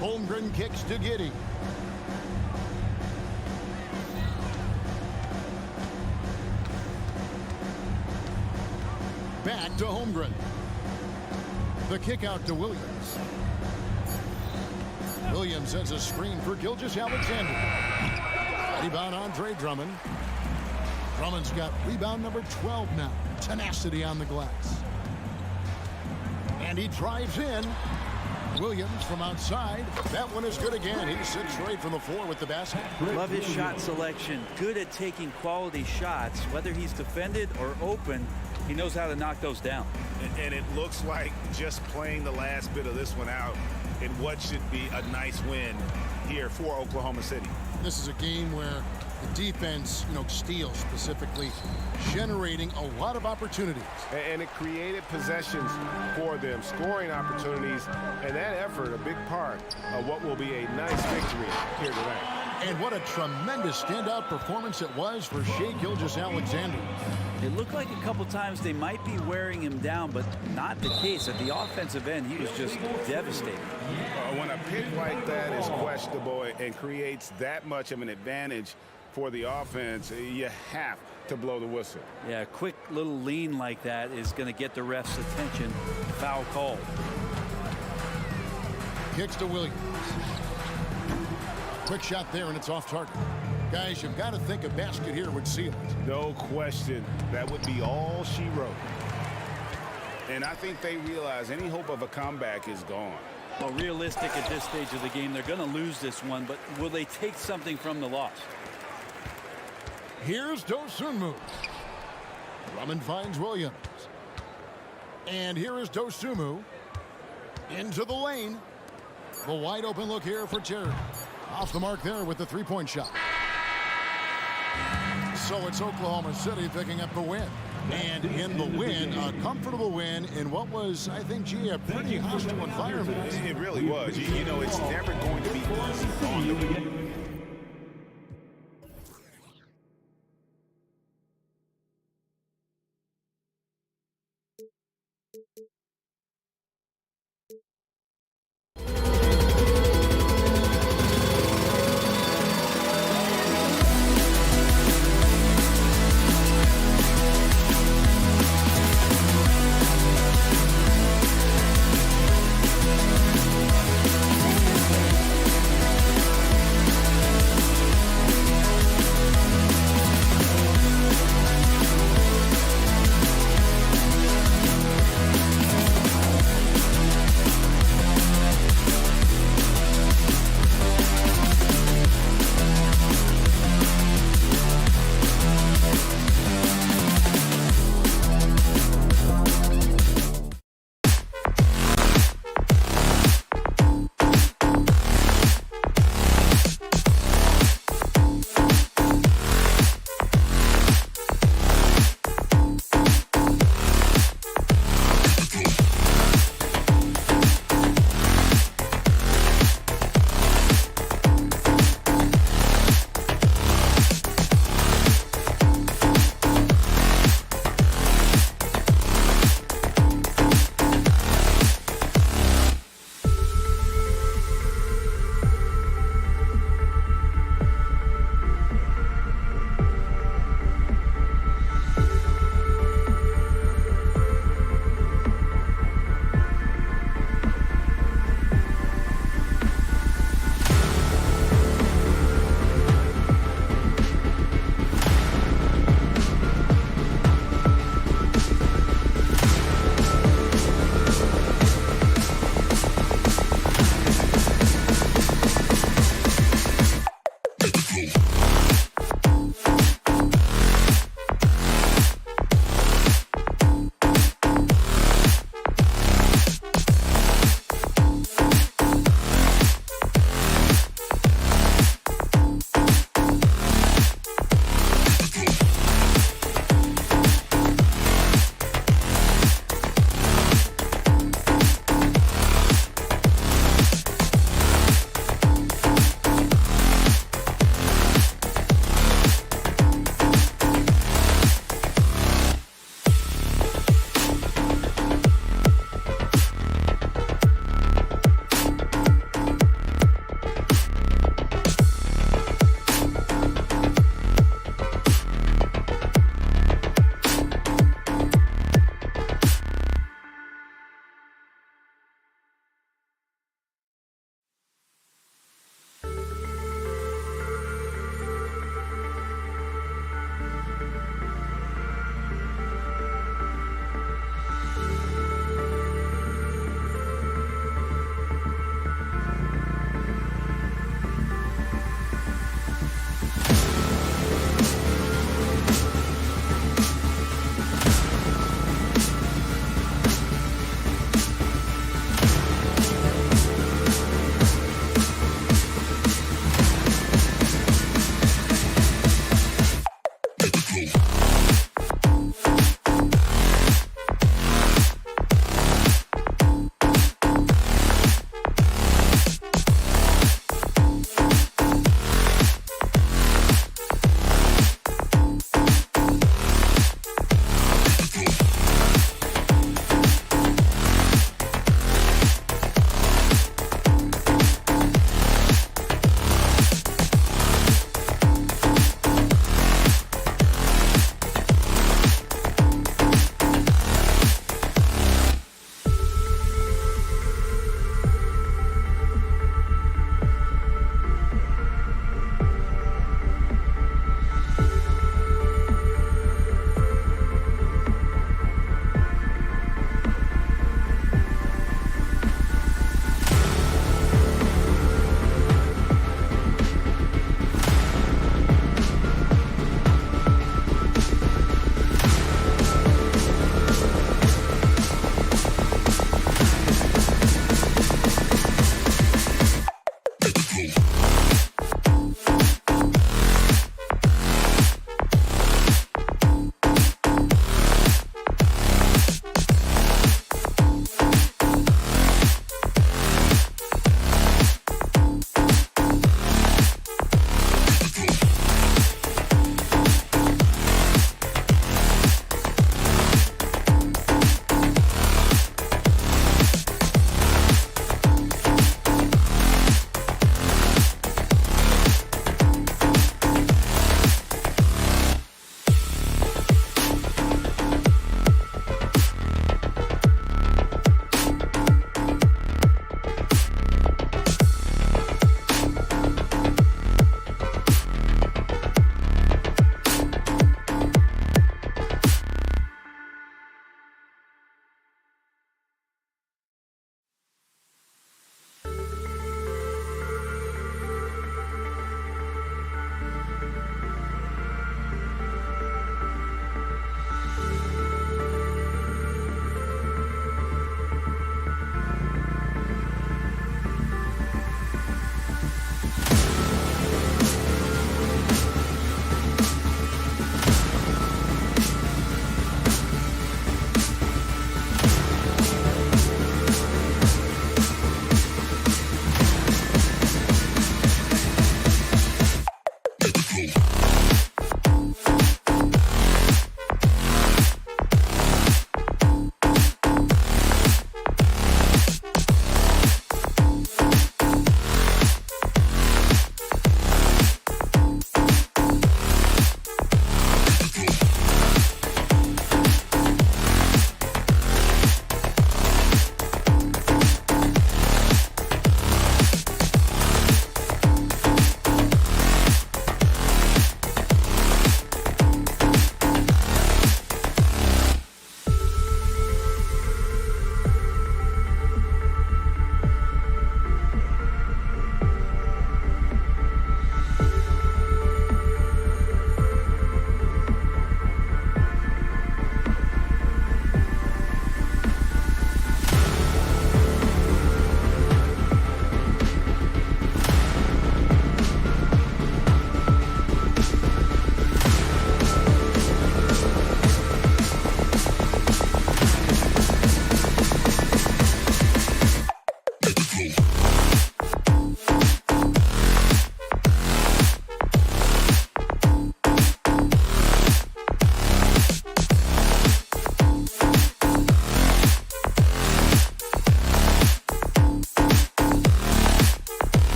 Holmgren kicks to Giddey. Back to Holmgren. The kick out to Williams. Williams sends a screen for Gilgeous-Alexander. Rebound Andre Drummond. Drummond's got rebound number 12 now. Tenacity on the glass. And he drives in. Williams from outside. That one is good again. He sits straight from the floor with the basket. Love his shot selection. Good at taking quality shots. Whether he's defended or open, he knows how to knock those down. And it looks like just playing the last bit of this one out in what should be a nice win here for Oklahoma City. This is a game where the defense, steals specifically, generating a lot of opportunities. And it created possessions for them, scoring opportunities, and that effort, a big part of what will be a nice victory here tonight. And what a tremendous standout performance it was for Shai Gilgeous-Alexander. It looked like a couple times they might be wearing him down, but not the case. At the offensive end, he was just devastating. When a pick like that is questionable and creates that much of an advantage for the offense, you have to blow the whistle. Yeah, a quick little lean like that is going to get the ref's attention. Foul called. Kicks to Williams. Quick shot there, and it's off target. Guys, you've got to think a basket here would seal it. No question. That would be all she wrote. And I think they realize any hope of a comeback is gone. Well, realistic at this stage of the game, they're going to lose this one, but will they take something from the loss? Here's Dosunmu. Drummond finds Williams. And here is Dosunmu. Into the lane. The wide open look here for Terry. Off the mark there with the three-point shot. So it's Oklahoma City picking up the win. And in the win, a comfortable win in what was, I think, a pretty hostile environment. It really was. You know, it's never going to be easy on the road.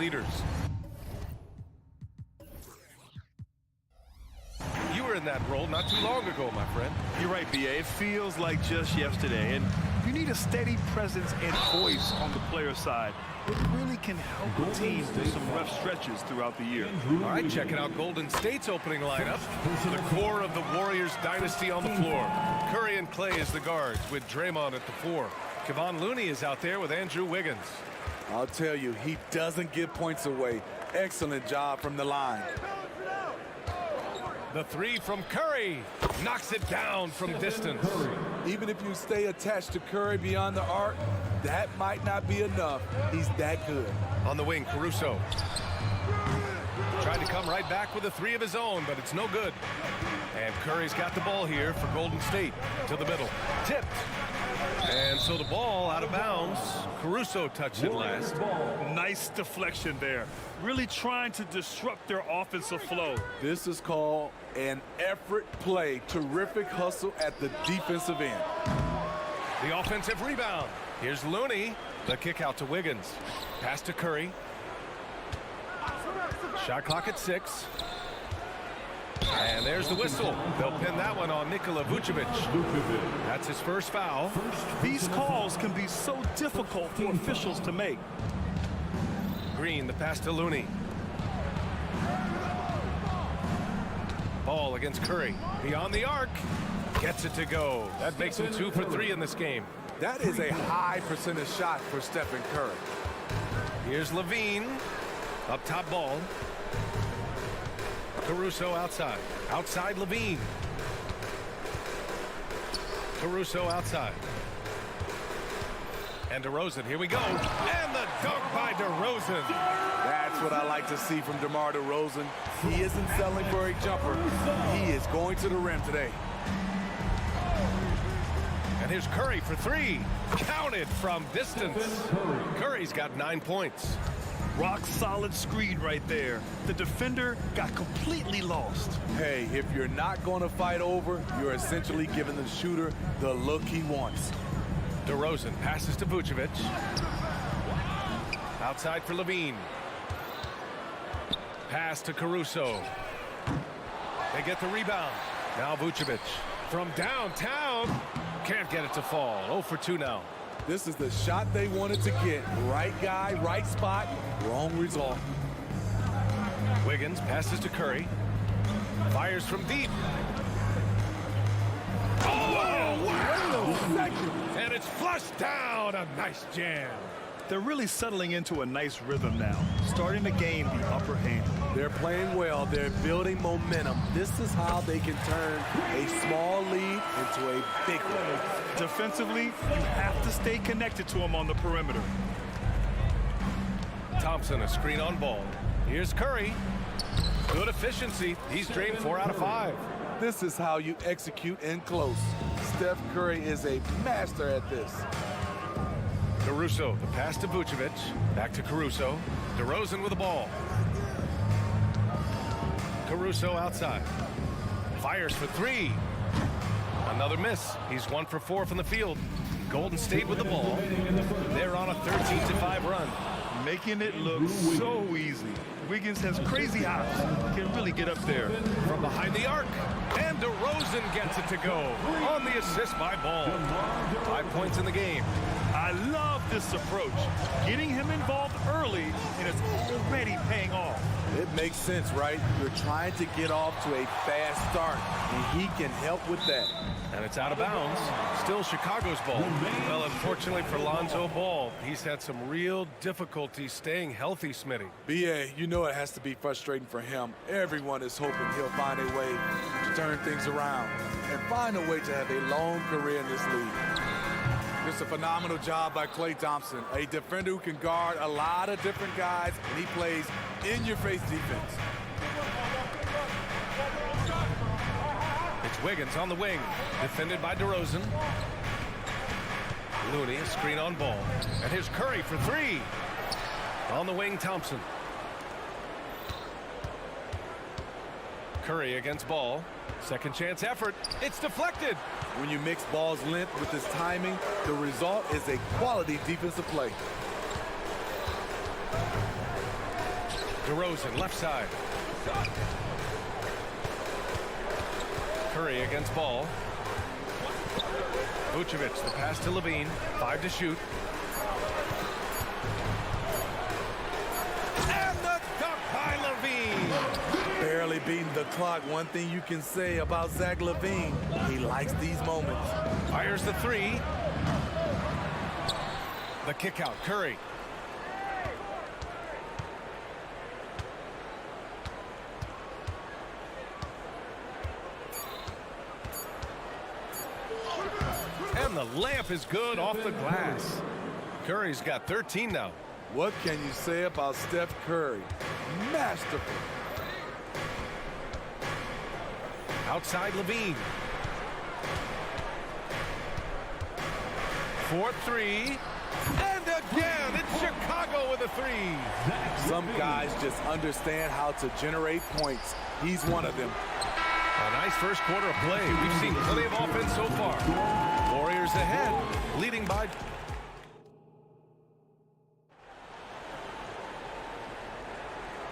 leaders. You were in that role not too long ago, my friend. You're right, B.A. It feels like just yesterday. And you need a steady presence and voice on the player side. It really can help the team through some rough stretches throughout the year. All right, checking out Golden State's opening lineup. The core of the Warriors dynasty on the floor. Curry and Clay as the guards with Draymond at the 4. Kevon Looney is out there with Andrew Wiggins. I'll tell you, he doesn't give points away. Excellent job from the line. The 3 from Curry knocks it down from distance. Even if you stay attached to Curry beyond the arc, that might not be enough. He's that good. On the wing, Caruso. Tried to come right back with a 3 of his own, but it's no good. And Curry's got the ball here for Golden State to the middle. Tipped. And so the ball out of bounds. Caruso touched it last. Nice deflection there. Really trying to disrupt their offensive flow. This is called an effort play. Terrific hustle at the defensive end. The offensive rebound. Here's Looney. The kick out to Wiggins. Pass to Curry. Shot clock at 6. And there's the whistle. They'll pin that one on Nikola Vucevic. That's his first foul. These calls can be so difficult for officials to make. Green, the pass to Looney. Ball against Curry. Beyond the arc. Gets it to go. That makes him 2 for 3 in this game. That is a high percentage shot for Stephen Curry. Here's Levine. Up top ball. Caruso outside. Outside Levine. Caruso outside. And DeRozan, here we go. And the dunk by DeRozan. That's what I like to see from DeMar DeRozan. He isn't settling for a jumper. He is going to the rim today. And here's Curry for 3. Counted from distance. Curry's got 9 points. Rock solid screen right there. The defender got completely lost. Hey, if you're not going to fight over, you're essentially giving the shooter the look he wants. DeRozan passes to Vucevic. Outside for Levine. Pass to Caruso. They get the rebound. Now Vucevic from downtown. Can't get it to fall. 0 for 2 now. This is the shot they wanted to get. Right guy, right spot, wrong result. Wiggins passes to Curry. Fires from deep. Oh, wow! And it's flushed down. A nice jam. They're really settling into a nice rhythm now, starting to gain the upper hand. They're playing well. They're building momentum. This is how they can turn a small lead into a big one. Defensively, you have to stay connected to him on the perimeter. Thompson, a screen on ball. Here's Curry. Good efficiency. He's drained 4 out of 5. This is how you execute in close. Steph Curry is a master at this. Caruso, the pass to Vucevic. Back to Caruso. DeRozan with the ball. Caruso outside. Fires for 3. Another miss. He's 1 for 4 from the field. Golden State with the ball. They're on a 13-5 run. Making it look so easy. Wiggins has crazy hops. Can really get up there. From behind the arc. And DeRozan gets it to go. On the assist by Ball. 5 points in the game. I love this approach. Getting him involved early, and it's already paying off. It makes sense, right? You're trying to get off to a fast start, and he can help with that. And it's out of bounds. Still Chicago's ball. Well, unfortunately for Lonzo Ball, he's had some real difficulty staying healthy, Smitty. B.A., you know it has to be frustrating for him. Everyone is hoping he'll find a way to turn things around and find a way to have a long career in this league. Just a phenomenal job by Klay Thompson, a defender who can guard a lot of different guys, and he plays in-your-face defense. It's Wiggins on the wing, defended by DeRozan. Looney, a screen on Ball. And here's Curry for 3. On the wing, Thompson. Curry against Ball. Second chance effort. It's deflected. When you mix Ball's length with his timing, the result is a quality defensive play. DeRozan, left side. Curry against ball. Vucevic, the pass to Levine. 5 to shoot. And the dunk by Levine. Barely beating the clock. One thing you can say about Zach LaVine, he likes these moments. Fires the 3. The kick out, Curry. And the layup is good off the glass. Curry's got 13 now. What can you say about Steph Curry? Masterful. Outside Levine. 4-3. And again, it's Chicago with a 3. Some guys just understand how to generate points. He's one of them. A nice first quarter of play. We've seen plenty of offense so far. Warriors ahead, leading by...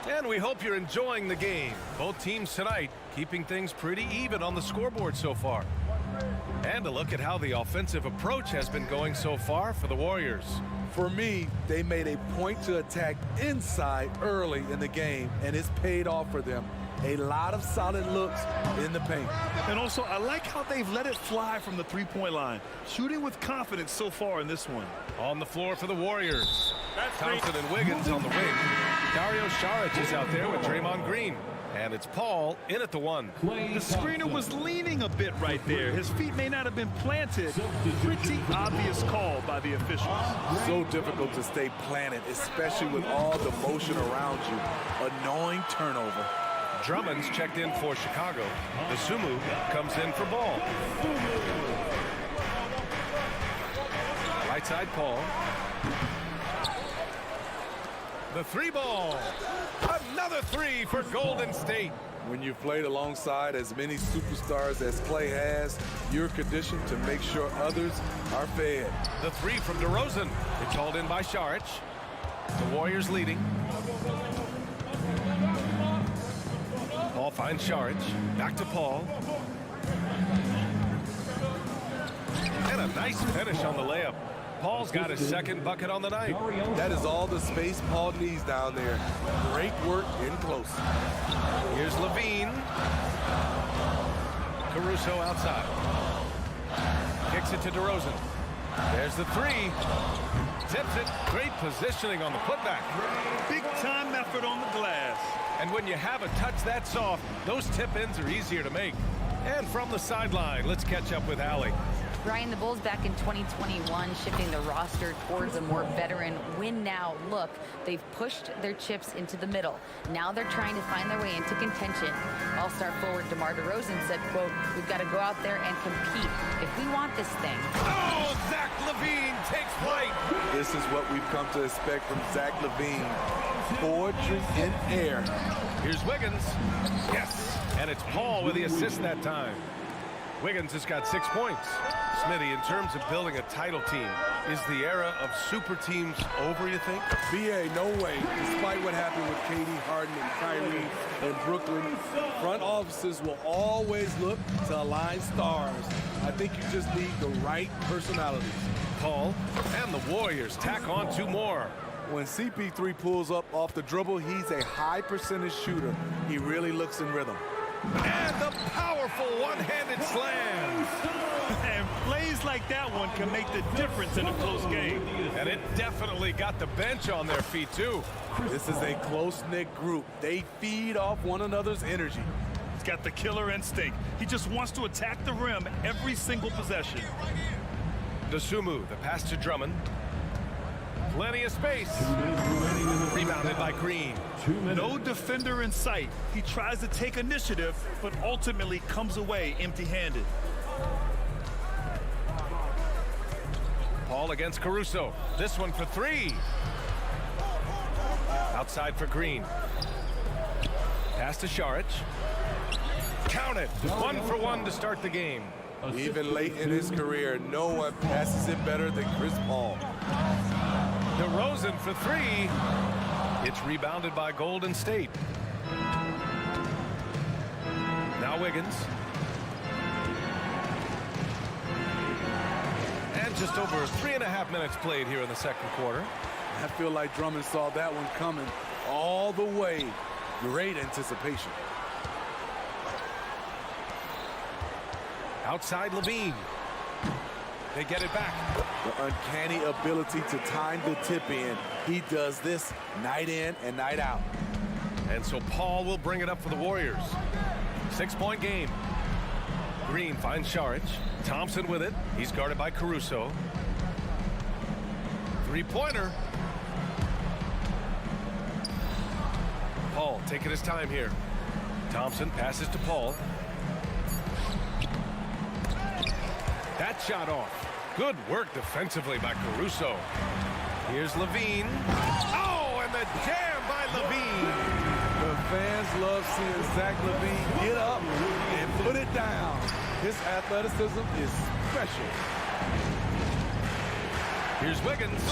And we hope you're enjoying the game. Both teams tonight keeping things pretty even on the scoreboard so far. And a look at how the offensive approach has been going so far for the Warriors. For me, they made a point to attack inside early in the game, and it's paid off for them. A lot of solid looks in the paint. And also, I like how they've let it fly from the three-point line. Shooting with confidence so far in this one. On the floor for the Warriors. Thompson and Wiggins on the wing. Dario Saric is out there with Draymond Green. And it's Paul in at the 1. The screener was leaning a bit right there. His feet may not have been planted. Pretty obvious call by the officials. So difficult to stay planted, especially with all the motion around you. Annoying turnover. Drummond's checked in for Chicago. The Sumu comes in for ball. Right side Paul. The 3 ball. Another 3 for Golden State. When you've played alongside as many superstars as Clay has, you're conditioned to make sure others are fed. The 3 from DeRozan. It's hauled in by Saric. The Warriors leading. Paul finds Saric. Back to Paul. And a nice finish on the layup. Paul's got his second bucket on the night. That is all the space Paul needs down there. Great work in close. Here's Levine. Caruso outside. Kicks it to DeRozan. There's the 3. Tips it. Great positioning on the putback. Big time effort on the glass. And when you have a touch that soft, those tip-ins are easier to make. And from the sideline, let's catch up with Allie. Ryan, the Bulls back in 2021 shifting the roster towards a more veteran win-now look. They've pushed their chips into the middle. Now they're trying to find their way into contention. All-star forward DeMar DeRozan said, quote, "We've got to go out there and compete if we want this thing." Oh, Zach LaVine takes flight. This is what we've come to expect from Zach LaVine. Poetry in air. Here's Wiggins. Yes. And it's Paul with the assist that time. Wiggins has got 6 points. Smitty, in terms of building a title team, is the era of super teams over, you think? BA, no way. Despite what happened with KD, Harden, and Kyrie in Brooklyn, front offices will always look to align stars. I think you just need the right personalities. Paul and the Warriors tack on 2 more. When CP3 pulls up off the dribble, he's a high percentage shooter. He really looks in rhythm. And the powerful one-handed slam. And plays like that one can make the difference in a close game. And it definitely got the bench on their feet, too. This is a close-knit group. They feed off one another's energy. He's got the killer instinct. He just wants to attack the rim every single possession. Dosunmu, the pass to Drummond. Plenty of space. Rebounded by Green. No defender in sight. He tries to take initiative, but ultimately comes away empty-handed. Paul against Caruso. This one for 3. Outside for Green. Pass to Saric. Count it. 1 for 1 to start the game. Even late in his career, no one passes it better than Chris Paul. DeRozan for 3. It's rebounded by Golden State. Now Wiggins. And just over 3.5 minutes played here in the second quarter. I feel like Drummond saw that one coming all the way. Great anticipation. Outside Levine. They get it back. The uncanny ability to time the tip in. He does this night in and night out. And so Paul will bring it up for the Warriors. 6-point game. Green finds Šarić. Thompson with it. He's guarded by Caruso. Three-pointer. Paul taking his time here. Thompson passes to Paul. That shot off. Good work defensively by Caruso. Here's Levine. Oh, and the jam by Levine. The fans love seeing Zach Levine get up and put it down. His athleticism is special. Here's Wiggins.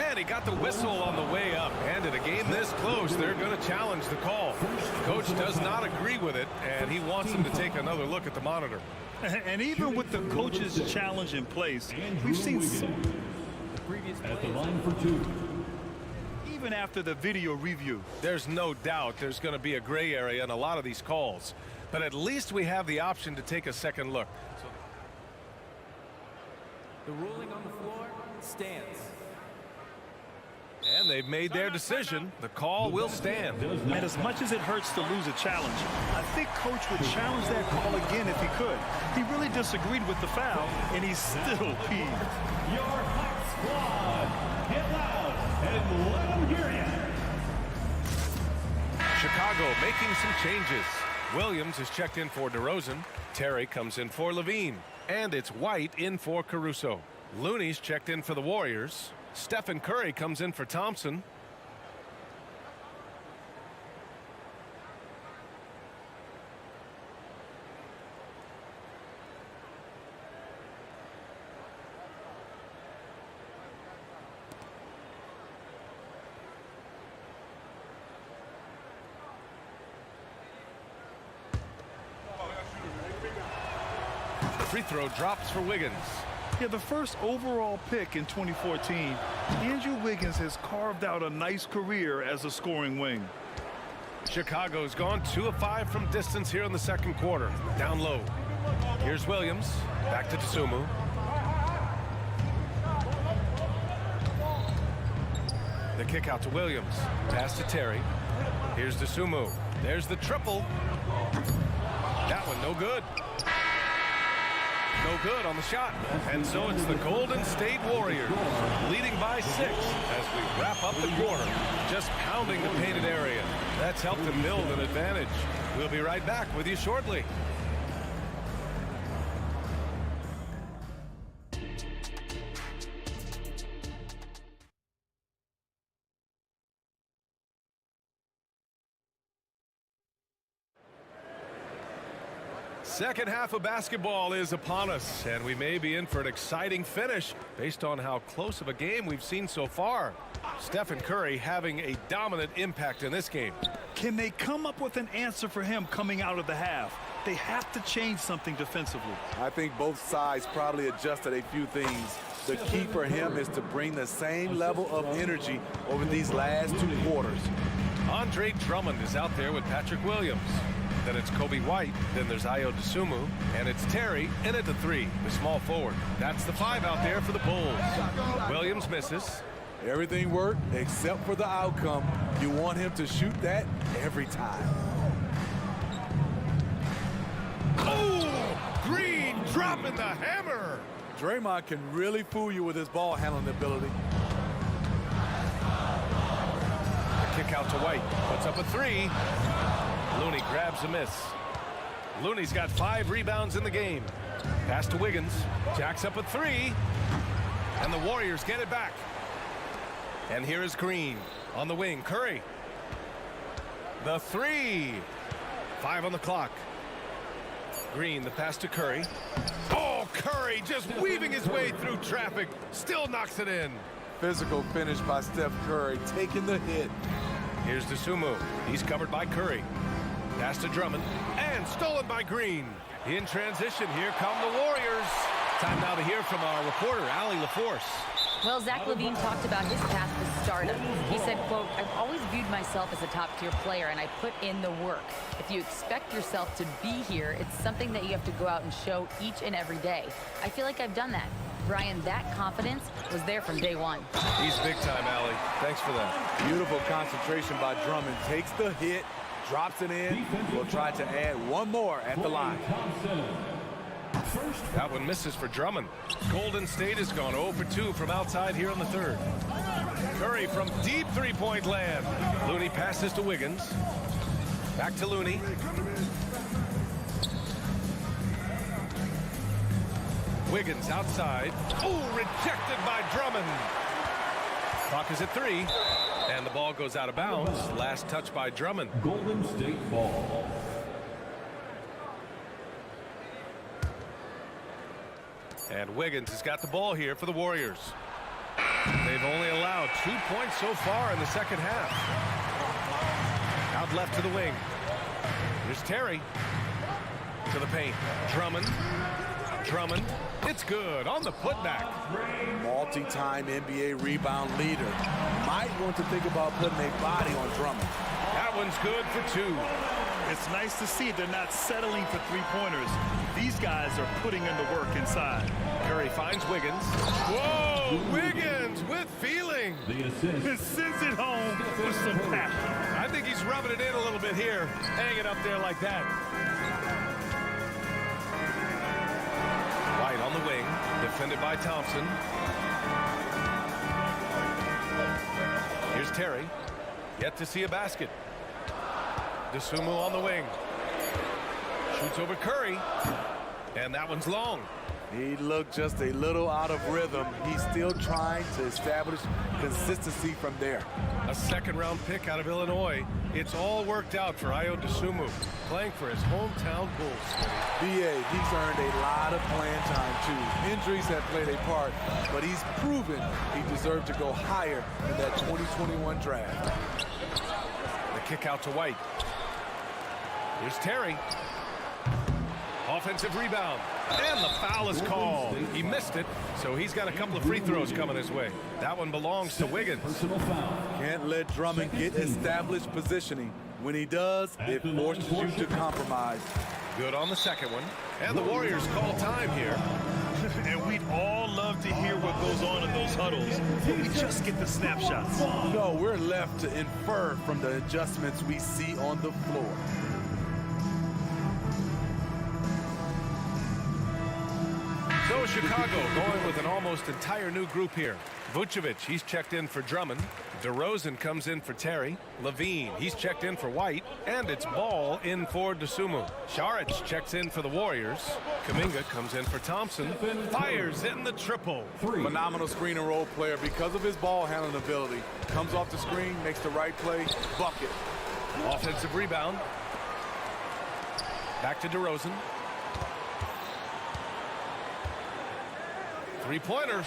And he got the whistle on the way up. And in a game this close, they're going to challenge the call. Coach does not agree with it, and he wants him to take another look at the monitor. And even with the coach's challenge in place, we've seen at the line for two. even after the video review. There's no doubt there's going to be a gray area in a lot of these calls, but at least we have the option to take a second look. The ruling on the floor stands. And they've made their decision. The call will stand. And as much as it hurts to lose a challenge, I think Coach would challenge that call again if he could. He really disagreed with the foul, and he's still peeved. Your hot squad, get loud and let them hear you. Chicago making some changes. Williams is checked in for DeRozan. Terry comes in for Levine. And it's White in for Caruso. Looney's checked in for the Warriors. Stephen Curry comes in for Thompson. The free throw drops for Wiggins. Yeah, the first overall pick in 2014, Andrew Wiggins has carved out a nice career as a scoring wing. Chicago's gone 2 of 5 from distance here in the second quarter. Down low. Here's Williams. Back to Dosunmu. The kick out to Williams. Pass to Terry. Here's Dosunmu. There's the triple. That one no good. No good on the shot. And so it's the Golden State Warriors leading by 6 as we wrap up the quarter. Just pounding the painted area. That's helped them build an advantage. We'll be right back with you shortly. Second half of basketball is upon us, and we may be in for an exciting finish based on how close of a game we've seen so far. Stephen Curry having a dominant impact in this game. Can they come up with an answer for him coming out of the half? They have to change something defensively. I think both sides probably adjusted a few things. The key for him is to bring the same level of energy over these last 2 quarters. Andre Drummond is out there with Patrick Williams. Then it's Kobe White. Then there's Ayo Dosunmu. And it's Terry in at the 3, the small forward. That's the 5 out there for the Bulls. Williams misses. Everything worked except for the outcome. You want him to shoot that every time. Oh! Green dropping the hammer. Draymond can really fool you with his ball handling ability. The kick out to White. Puts up a 3. Looney grabs a miss. Looney's got 5 rebounds in the game. Pass to Wiggins. Jacks up a 3. And the Warriors get it back. And here is Green on the wing. Curry. The 3. 5 on the clock. Green, the pass to Curry. Oh, Curry just weaving his way through traffic. Still knocks it in. physical finish by Steph Curry, taking the hit. Here's Dosunmu. He's covered by Curry. Pass to Drummond, and stolen by Green. In transition, here come the Warriors. Time now to hear from our reporter, Allie LaForce. Well, Zach LaVine talked about his path to stardom. He said, quote, "I've always viewed myself as a top-tier player, and I put in the work. If you expect yourself to be here, it's something that you have to go out and show each and every day. I feel like I've done that." Brian, that confidence was there from day one. He's big time, Allie. Thanks for that. Beautiful concentration by Drummond. Takes the hit, drops it in. Will try to add one more at the line. That one misses for Drummond. Golden State has gone 0 for 2 from outside here in the third. Curry from deep three-point land. Looney passes to Wiggins. Back to Looney. Wiggins outside. Oh, rejected by Drummond. Clock is at 3. And the ball goes out of bounds. Last touch by Drummond. Golden State ball. And Wiggins has got the ball here for the Warriors. They've only allowed 2 points so far in the second half. Out left to the wing. Here's Terry. To the paint. Drummond. It's good on the putback. Multi-time NBA rebound leader. Might want to think about putting a body on Drummond. That one's good for 2. It's nice to see they're not settling for three-pointers. These guys are putting in the work inside. Curry finds Wiggins. Whoa! Wiggins with feeling. It sends it home with some passion. I think he's rubbing it in a little bit here. Hanging up there like that. White on the wing. Defended by Thompson. Here's Terry. Yet to see a basket. Dosunmu on the wing. Shoots over Curry. And that one's long. He looked just a little out of rhythm. He's still trying to establish consistency from there. A second-round pick out of Illinois. It's all worked out for Ayo Dosunmu, playing for his hometown Bulls. BA, he's earned a lot of playing time, too. Injuries have played a part, but he's proven he deserved to go higher in that 2021 draft. The kick out to White. Here's Terry. Offensive rebound. And the foul is called. He missed it, so he's got a couple of free throws coming his way. That one belongs to Wiggins. Can't let Drummond get established positioning. When he does, it forces you to compromise. Good on the second one. And the Warriors call time here. And we'd all love to hear what goes on in those huddles, but we just get the snapshots. No, we're left to infer from the adjustments we see on the floor. So Chicago going with an almost entire new group here. Vucevic, he's checked in for Drummond. DeRozan comes in for Terry. LaVine, he's checked in for White. And it's Ball in for Dosunmu. Saric checks in for the Warriors. Kuminga comes in for Thompson. Fires in the triple. Phenomenal screen and roll player because of his ball handling ability. Comes off the screen, makes the right play, bucket. Offensive rebound. Back to DeRozan. Three-pointer.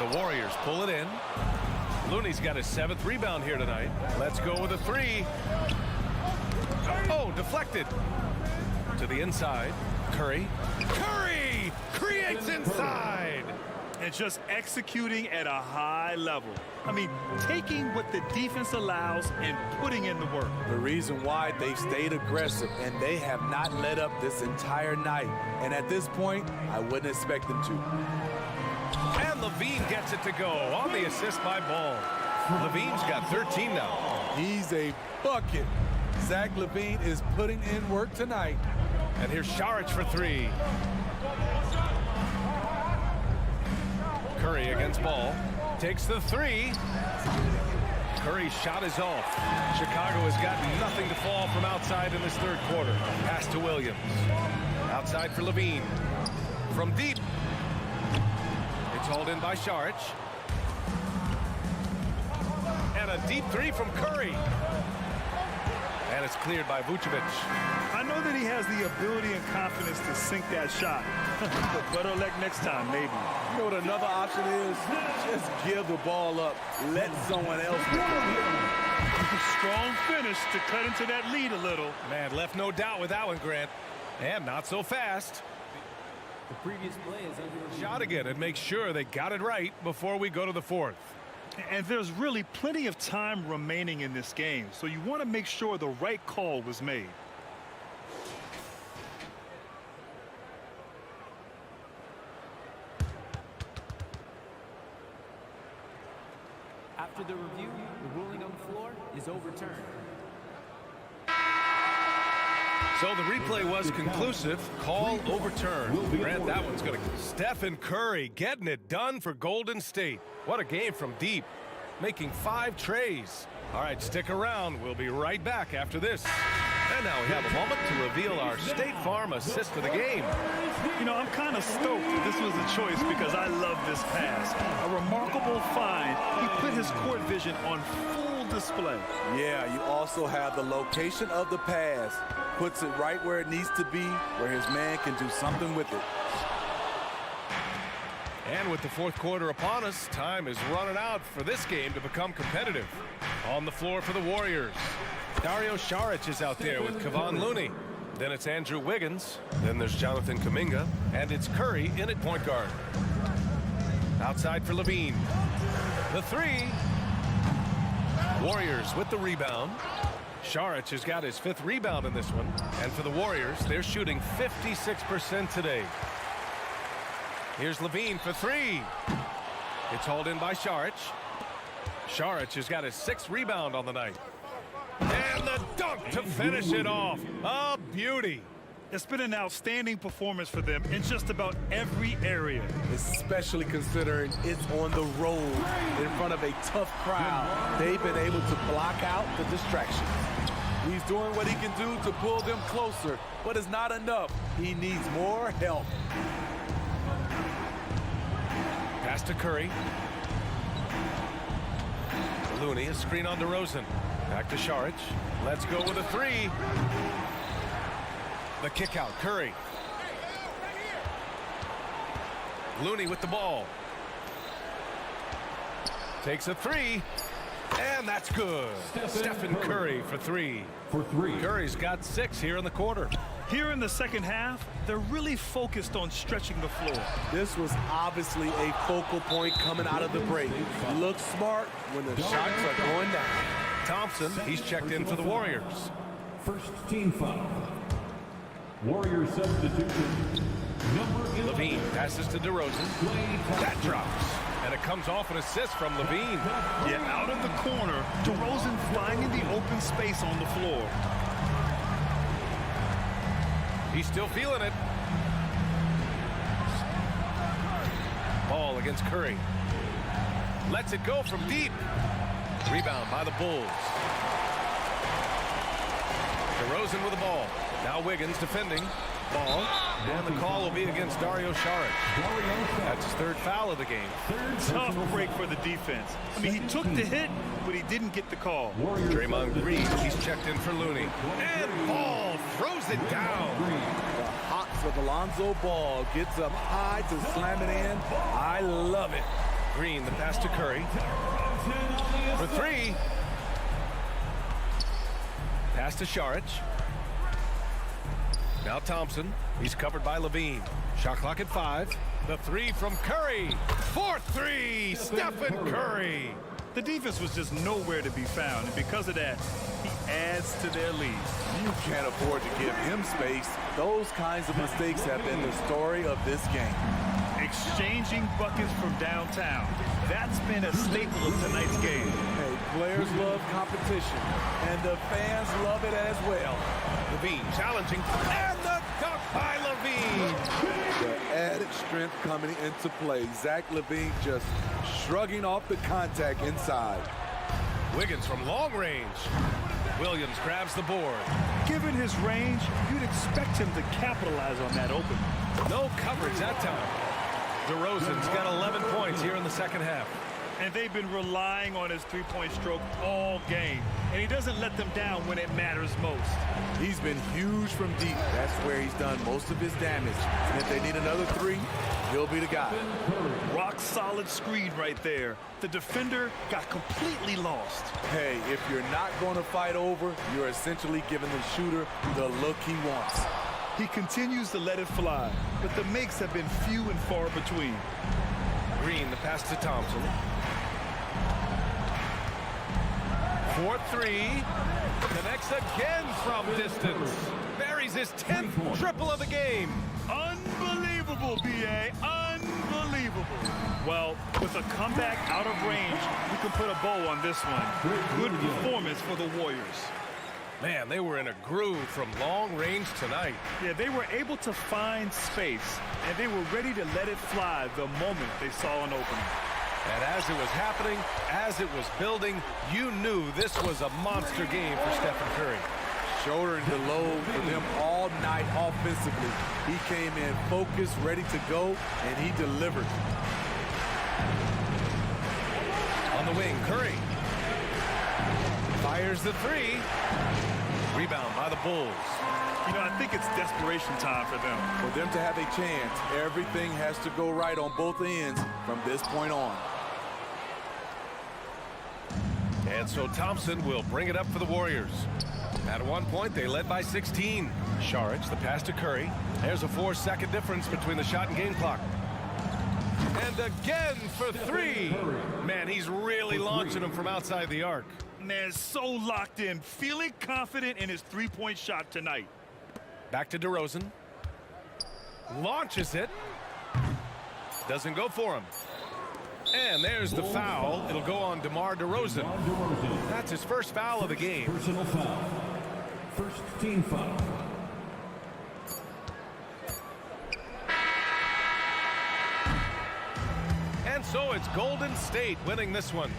The Warriors pull it in. Looney's got his 7th rebound here tonight. Let's go with a 3. Oh, deflected. To the inside. Curry. Curry creates inside. And just executing at a high level. I mean, taking what the defense allows and putting in the work. The reason why they've stayed aggressive and they have not let up this entire night. And at this point, I wouldn't expect them to. And LaVine gets it to go on the assist by Ball. LaVine's got 13 now. He's a bucket. Zach LaVine is putting in work tonight. And here's Saric for 3. Curry against Ball. Takes the 3. Curry's shot is off. Chicago has got nothing to fall from outside in this third quarter. Pass to Williams. Outside for LaVine. From deep. It's hauled in by Saric. And a deep 3 from Curry. And it's cleared by Vucevic. I know that he has the ability and confidence to sink that shot. But better luck next time, maybe. You know what another option is? Just give the ball up. Let someone else make it. Strong finish to cut into that lead a little. Man, left no doubt with that one, Grant. And not so fast. The previous play is under Shot again and make sure they got it right before we go to the fourth. And there's really plenty of time remaining in this game, so you want to make sure the right call was made. After the review, the ruling on the floor is overturned. So the replay was conclusive. Call overturned. Grant, that one's going to... Stephen Curry getting it done for Golden State. What a game from deep. Making 5 trays. All right, stick around. We'll be right back after this. And now we have a moment to reveal our State Farm assist of the game. You know, I'm kind of stoked this was a choice because I love this pass. A remarkable find. He put his court vision on full display. Yeah, you also have the location of the pass. Puts it right where it needs to be, where his man can do something with it. And with the fourth quarter upon us, time is running out for this game to become competitive. On the floor for the Warriors, Dario Saric is out there with Kevon Looney. Then it's Andrew Wiggins. Then there's Jonathan Kuminga. And it's Curry in at point guard. Outside for Levine. The three. Warriors with the rebound. Saric has got his 5th rebound in this one. And for the Warriors, they're shooting 56% today. Here's Levine for 3. It's hauled in by Saric. Saric has got his 6th rebound on the night. And the dunk to finish it off. A beauty. It's been an outstanding performance for them in just about every area. Especially considering it's on the road in front of a tough crowd. They've been able to block out the distractions. He's doing what he can do to pull them closer, but it's not enough. He needs more help. Pass to Curry. Looney, a screen on DeRozan. Back to Saric. Let's go with a 3. The kick out, Curry. Looney with the ball. Takes a 3. And that's good. Stephen Curry for 3. Curry's got 6 here in the quarter. Here in the second half, they're really focused on stretching the floor. This was obviously a focal point coming out of the break. Look smart when the shots are going down. Thompson, he's checked in for the Warriors. First team foul. Warriors substitution. Number 11. Levine passes to DeRozan. That drops. And it comes off an assist from Levine. Yeah, out of the corner, DeRozan finding the open space on the floor. He's still feeling it. Ball against Curry. Lets it go from deep. Rebound by the Bulls. DeRozan with the ball. Now Wiggins defending. Ball. And the call will be against Dario Saric. That's his 3rd foul of the game. Tough break for the defense. I mean, he took the hit, but he didn't get the call. Draymond Green, he's checked in for Looney. And Ball throws it down. The hops of Alonzo Ball gets up high to slam it in. I love it. Green, the pass to Curry. For 3. Pass to Saric. Now Thompson. He's covered by Levine. Shot clock at 5. The 3 from Curry. 4-3. Stephen Curry. The defense was just nowhere to be found, and because of that, he adds to their lead. You can't afford to give him space. Those kinds of mistakes have been the story of this game. Exchanging buckets from downtown. That's been a staple of tonight's game. Hey, players love competition, and the fans love it as well. Levine challenging, and the dunk by Levine. The added strength coming into play. Zach LaVine just shrugging off the contact inside. Wiggins from long range. Williams grabs the board. Given his range, you'd expect him to capitalize on that opening. No coverage that time. DeRozan's got 11 points here in the second half. And they've been relying on his three-point stroke all game. And he doesn't let them down when it matters most. He's been huge from deep. That's where he's done most of his damage. And if they need another three, he'll be the guy. Rock solid screen right there. The defender got completely lost. Hey, if you're not going to fight over, you're essentially giving the shooter the look he wants. He continues to let it fly, but the makes have been few and far between. Green, the pass to Thompson. 4-3. Connects again from distance. Buries his 10th triple of the game. Unbelievable, B.A. Unbelievable. Well, with a comeback out of range, we can put a bow on this one. Good performance for the Warriors. Man, they were in a groove from long range tonight. Yeah, they were able to find space, and they were ready to let it fly the moment they saw an opening. And as it was happening, as it was building, you knew this was a monster game for Stephen Curry. Shouldering the load for them all night offensively. He came in focused, ready to go, and he delivered. On the wing, Curry fires the three. Rebound by the Bulls. You know, I think it's desperation time for them. For them to have a chance, everything has to go right on both ends from this point on. And so Thompson will bring it up for the Warriors. At one point, they led by 16. Saric, the pass to Curry. There's a 4-second difference between the shot and game clock. And again for three. Man, he's really launching them from outside the arc. Man, so locked in, feeling confident in his three-point shot tonight. Back to DeRozan. Launches it. Doesn't go for him. And there's the foul. It'll go on DeMar DeRozan. That's his first foul of the game. Personal foul. First team foul. And so it's Golden State winning this one.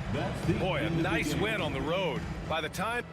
Boy, a nice win on the road. By the time